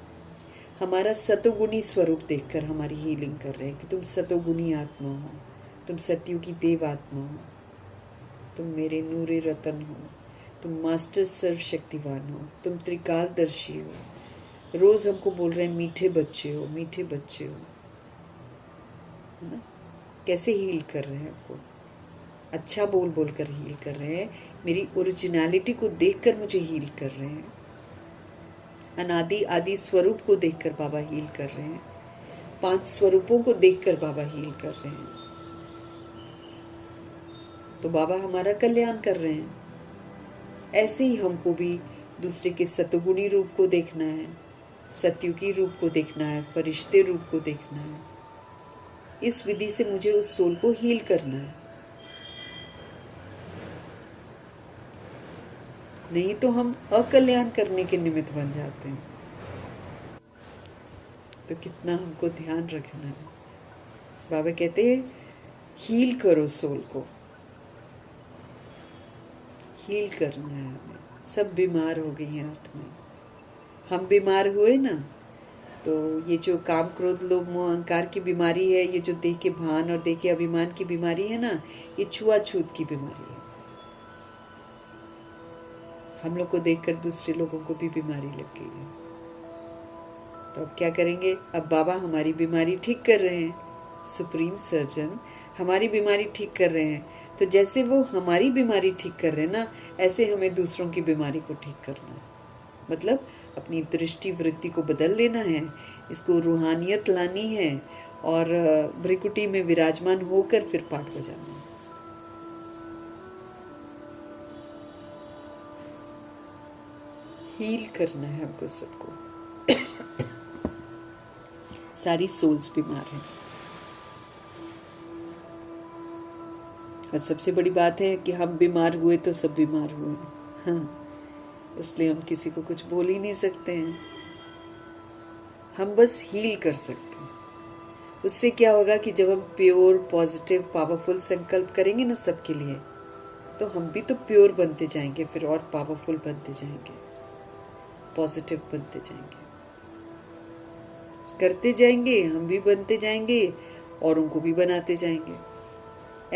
हमारा सतोगुणी स्वरूप देखकर हमारी हीलिंग कर रहे हैं कि तुम सतोगुणी आत्मा हो, तुम सत्यु की देव आत्मा हो, तुम मेरे नूरे रतन हो, तुम मास्टर सर्वशक्तिवान हो, तुम त्रिकालदर्शी हो। रोज हमको बोल रहे हैं मीठे बच्चे हो, मीठे बच्चे हो, है ना। कैसे हील कर रहे हैं आपको? अच्छा बोल बोल कर हील कर रहे हैं। मेरी ओरिजिनलिटी को देखकर मुझे हील कर रहे हैं। अनादि आदि स्वरूप को देखकर बाबा हील कर रहे हैं। 5 स्वरूपों को देखकर बाबा हील कर रहे हैं। तो बाबा हमारा कल्याण कर रहे हैं। ऐसे ही हमको भी दूसरे के सतगुणी रूप को देखना है, सत्युगी रूप को देखना है, फरिश्ते रूप को देखना है। इस विधि से मुझे उस सोल को हील करना है। नहीं तो हम अकल्याण करने के निमित्त बन जाते हैं। तो कितना हमको ध्यान रखना है। बाबा कहते हैं हील करो सोल को, हील करना है हमें। सब बीमार हो गई हैं आत्मा। हम बीमार हुए ना, तो ये जो काम क्रोध लोभ मोह अहंकार की बीमारी है, ये जो देह के भान और देह के अभिमान की बीमारी है ना, ये छुआछूत की बीमारी है। हम लोग को देखकर दूसरे लोगों को भी बीमारी लग गई है। तो अब क्या करेंगे? अब बाबा हमारी बीमारी ठीक कर रहे हैं, सुप्रीम सर्जन हमारी बीमारी ठीक कर रहे हैं। तो जैसे वो हमारी बीमारी ठीक कर रहे हैं ना, ऐसे हमें दूसरों की बीमारी को ठीक करना है। मतलब अपनी दृष्टि वृत्ति को बदल लेना है, इसको रूहानियत लानी है और भ्रिकुटी में विराजमान होकर फिर पाठ बजाना है। हील करना है हमको सबको। सारी सोल्स बीमार हैं। और सबसे बड़ी बात है कि हम बीमार हुए तो सब बीमार हुए। हाँ, इसलिए हम किसी को कुछ बोल ही नहीं सकते हैं। हम बस हील कर सकते हैं। उससे क्या होगा कि जब हम प्योर पॉजिटिव पावरफुल संकल्प करेंगे ना सबके लिए, तो हम भी तो प्योर बनते जाएंगे, फिर और पावरफुल बनते जाएंगे, पॉजिटिव बनते जाएंगे, करते जाएंगे, हम भी बनते जाएंगे और उनको भी बनाते जाएंगे।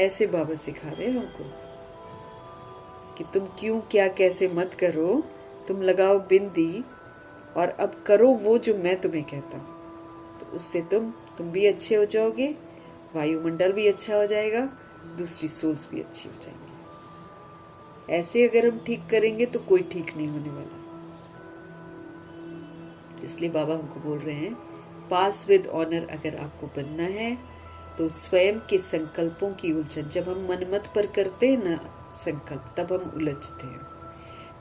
ऐसे बाबा सिखा रहे हैं हमको कि तुम क्यों क्या कैसे मत करो, तुम लगाओ बिंदी और अब करो वो जो मैं तुम्हें कहता हूँ। तो उससे तुम भी अच्छे हो जाओगे, वायुमंडल भी अच्छा हो जाएगा, दूसरी सोल्स भी अच्छी हो जाएंगी। ऐसे अगर हम ठीक करेंगे तो कोई ठीक नहीं होने वाला। इसलिए बाबा हमको बोल रहे हैं पास विद ऑनर अगर आपको बनना है तो स्वयं के संकल्पों की उलझन, जब हम मनमत पर करते हैं ना संकल्प, तब हम उलझते हैं।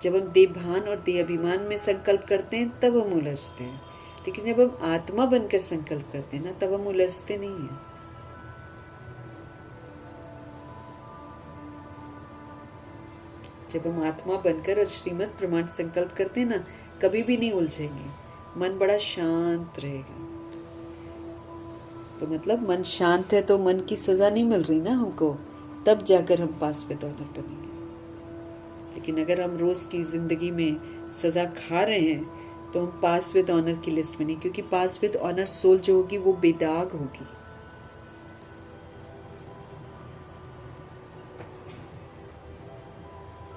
जब हम देहभान और देह अभिमान में संकल्प करते हैं तब हम उलझते हैं। लेकिन जब हम आत्मा बनकर संकल्प करते हैं ना, तब हम उलझते नहीं हैं। जब हम आत्मा बनकर और श्रीमत प्रमाण संकल्प करते हैं ना, कभी भी नहीं उलझेंगे, मन बड़ा शांत रहेगा। तो मतलब मन शांत है तो मन की सजा नहीं मिल रही ना हमको, तब जाकर हम पास विद ऑनर बनेंगे। लेकिन अगर हम रोज की जिंदगी में सजा खा रहे हैं तो हम पास विद ऑनर की लिस्ट में नहीं, क्योंकि पास विद ऑनर सोल जो होगी वो बेदाग होगी।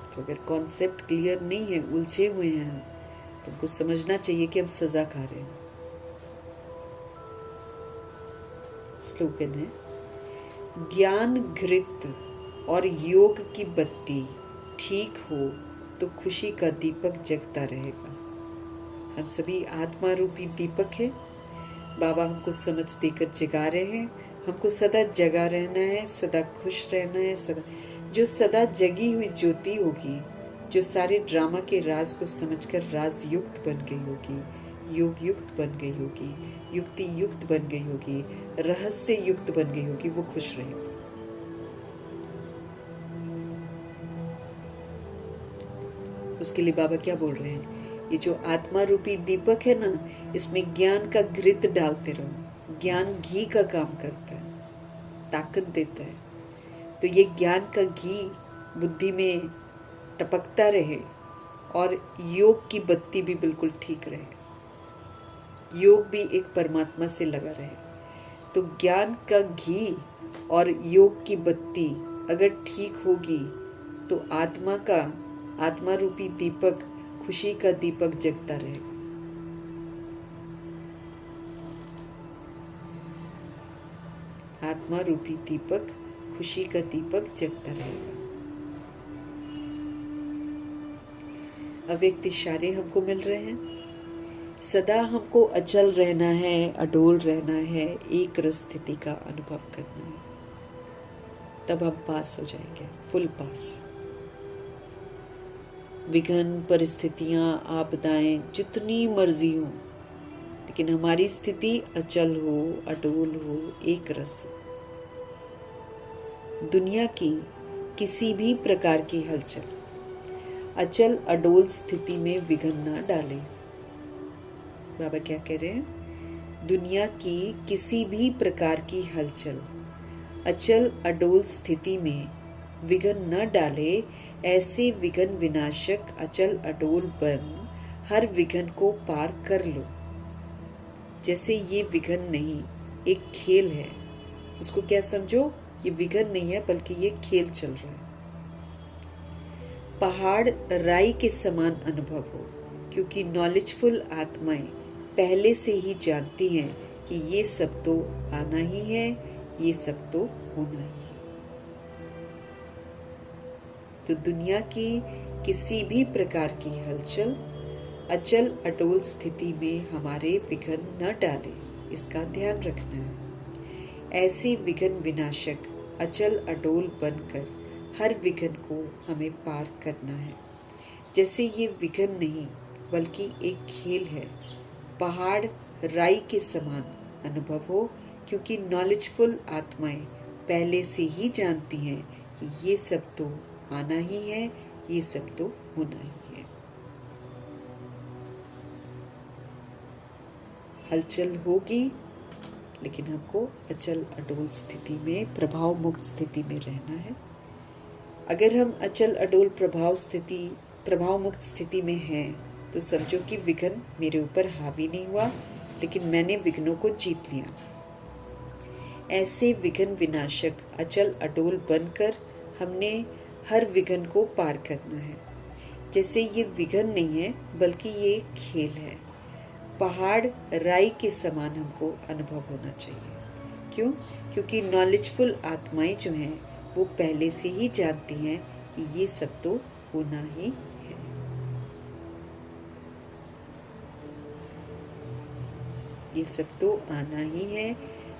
तो अगर कॉन्सेप्ट क्लियर नहीं है, उलझे हुए हैं हम, तो हमको समझना चाहिए कि हम सजा खा रहे हैं। स्लोगन है ज्ञान घृत और योग की बत्ती ठीक हो तो खुशी का दीपक जगता रहेगा। हम सभी आत्मा रूपी दीपक है। बाबा हमको समझ देकर जगा रहे हैं। हमको सदा जगा रहना है, सदा खुश रहना है। जो सदा जगी हुई ज्योति होगी, जो सारे ड्रामा के राज को समझकर राज युक्त बन गई होगी, योग युक्त बन गई होगी, युक्ति युक्त बन गई होगी, रहस्य युक्त बन गई होगी, वो खुश रहेगी। उसके लिए बाबा क्या बोल रहे हैं? ये जो आत्मा रूपी दीपक है ना, इसमें ज्ञान का घृत डालते रहो। ज्ञान घी का काम करता है, ताकत देता है। तो ये ज्ञान का घी बुद्धि में टपकता रहे और योग की बत्ती भी बिल्कुल ठीक रहे, योग भी एक परमात्मा से लगा रहे। तो ज्ञान का घी और योग की बत्ती अगर ठीक होगी तो आत्मा रूपी दीपक, खुशी का दीपक जगता रहेगा। आत्मा रूपी दीपक, खुशी का दीपक जगता रहेगा। अव्यक्त इशारे हमको मिल रहे हैं। सदा हमको अचल रहना है, अडोल रहना है, एक रस स्थिति का अनुभव करना है, तब हम पास हो जाएंगे, फुल पास। विघ्न, परिस्थितियाँ, आपदाएं जितनी मर्जी हो, लेकिन हमारी स्थिति अचल हो, अडोल हो, एक रस हो। दुनिया की किसी भी प्रकार की हलचल अचल अडोल स्थिति में विघ्न न डाले। बाबा क्या कह रहे हैं? दुनिया की किसी भी प्रकार की हलचल अचल अडोल स्थिति में विघ्न न डाले। ऐसे विघ्न विनाशक अचल अडोल बन हर विघ्न को पार कर लो। जैसे ये विघ्न नहीं, एक खेल है। उसको क्या समझो? ये विघ्न नहीं है, बल्कि ये खेल चल रहा है। पहाड़ राई के समान अनुभव हो, क्योंकि नॉलेजफुल आत्माएं पहले से ही जानती हैं कि ये सब तो आना ही है, ये सब तो होना ही है। तो दुनिया की किसी भी प्रकार की हलचल अचल अटोल स्थिति में हमारे विघ्न न डाले, इसका ध्यान रखना है। ऐसे विघ्न विनाशक अचल अडोल बनकर हर विघ्न को हमें पार करना है। जैसे ये विघ्न नहीं, बल्कि एक खेल है। पहाड़ राई के समान अनुभव हो, क्योंकि नॉलेजफुल आत्माएं पहले से ही जानती हैं कि ये सब तो आना ही है, ये सब तो होना ही है। हलचल होगी, लेकिन हमको अचल अडोल स्थिति में, प्रभाव मुक्त स्थिति में रहना है। अगर हम अचल अडोल प्रभाव मुक्त स्थिति में हैं, तो समझो कि विघ्न मेरे ऊपर हावी नहीं हुआ, लेकिन मैंने विघ्नों को जीत लिया। ऐसे विघ्न विनाशक अचल अडोल बनकर हमने हर विघ्न को पार करना है। जैसे ये विघ्न नहीं है, बल्कि ये एक खेल है। पहाड़ राई के समान हमको अनुभव होना चाहिए। क्यों? क्योंकि नॉलेजफुल आत्माएं जो हैं, वो पहले से ही जानती हैं कि ये सब तो होना ही है। ये सब तो आना ही है,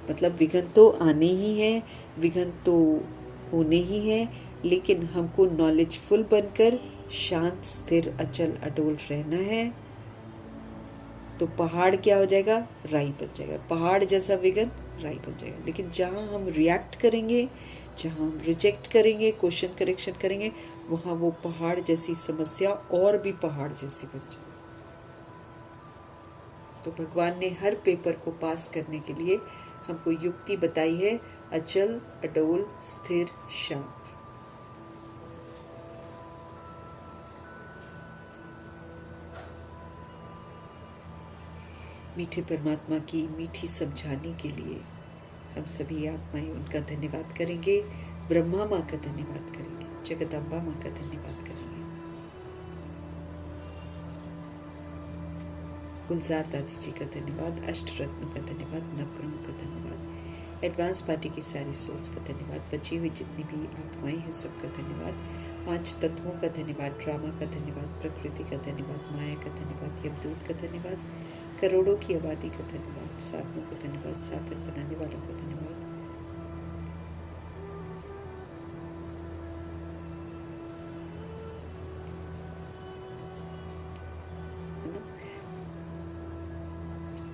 मतलब विघ्न तो आने ही है, विघ्न तो होने ही है, लेकिन हमको नॉलेजफुल बनकर शांत, स्थिर, अचल अडोल रहना है। तो पहाड़ क्या हो जाएगा? राई बन जाएगा। पहाड़ जैसा विघ्न राई बन जाएगा। लेकिन जहाँ हम रिएक्ट करेंगे, जहाँ हम रिजेक्ट करेंगे, क्वेश्चन करेक्शन करेंगे, वहाँ वो पहाड़ जैसी समस्या और भी पहाड़ जैसी बन जाएगी। तो भगवान ने हर पेपर को पास करने के लिए हमको युक्ति बताई है, अचल अडोल स्थिर शांत। मीठे परमात्मा की मीठी समझाने के लिए हम सभी आत्माएं उनका धन्यवाद करेंगे। ब्रह्मा माँ का धन्यवाद करेंगे, जगदम्बा माँ का धन्यवाद करेंगे, गुलजार दादी जी का धन्यवाद, अष्टरत्न का धन्यवाद, नवग्रहों का धन्यवाद, एडवांस पार्टी की सारी सोल्स का धन्यवाद, बची हुई जितनी भी आत्माएं हैं सबका धन्यवाद, 5 तत्वों का धन्यवाद, ड्रामा का धन्यवाद, प्रकृति का धन्यवाद, माया का धन्यवाद, यमदूत का धन्यवाद, करोड़ों की आबादी का धन्यवाद, साधनों का धन्यवाद, साधन बनाने वालों का धन्यवाद।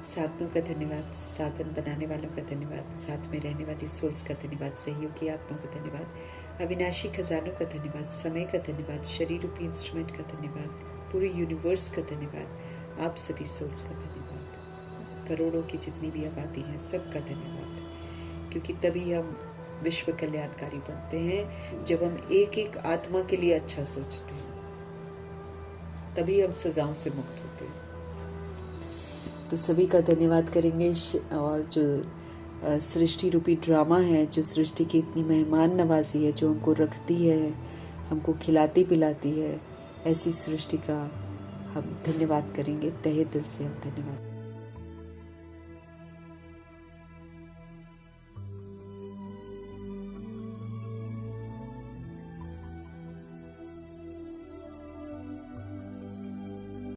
साधनों का धन्यवाद, साधन बनाने वालों का धन्यवाद, साथ में रहने वाली सोल्स का धन्यवाद, सहयोगी आत्मा का धन्यवाद, अविनाशी खजानों का धन्यवाद, समय का धन्यवाद, शरीर रूपी इंस्ट्रूमेंट का धन्यवाद, पूरे यूनिवर्स का धन्यवाद, आप सभी सोल्स का धन्यवाद, करोड़ों की जितनी भी आबादी है सबका धन्यवाद। क्योंकि तभी हम विश्व कल्याणकारी बनते हैं, जब हम एक एक आत्मा के लिए अच्छा सोचते हैं, तभी हम सजाओं से मुक्त होते हैं। तो सभी का धन्यवाद करेंगे। और जो सृष्टि रूपी ड्रामा है, जो सृष्टि की इतनी मेहमान नवाजी है, जो हमको रखती है, हमको खिलाती पिलाती है, ऐसी सृष्टि का हम धन्यवाद करेंगे। तहे दिल से हम धन्यवाद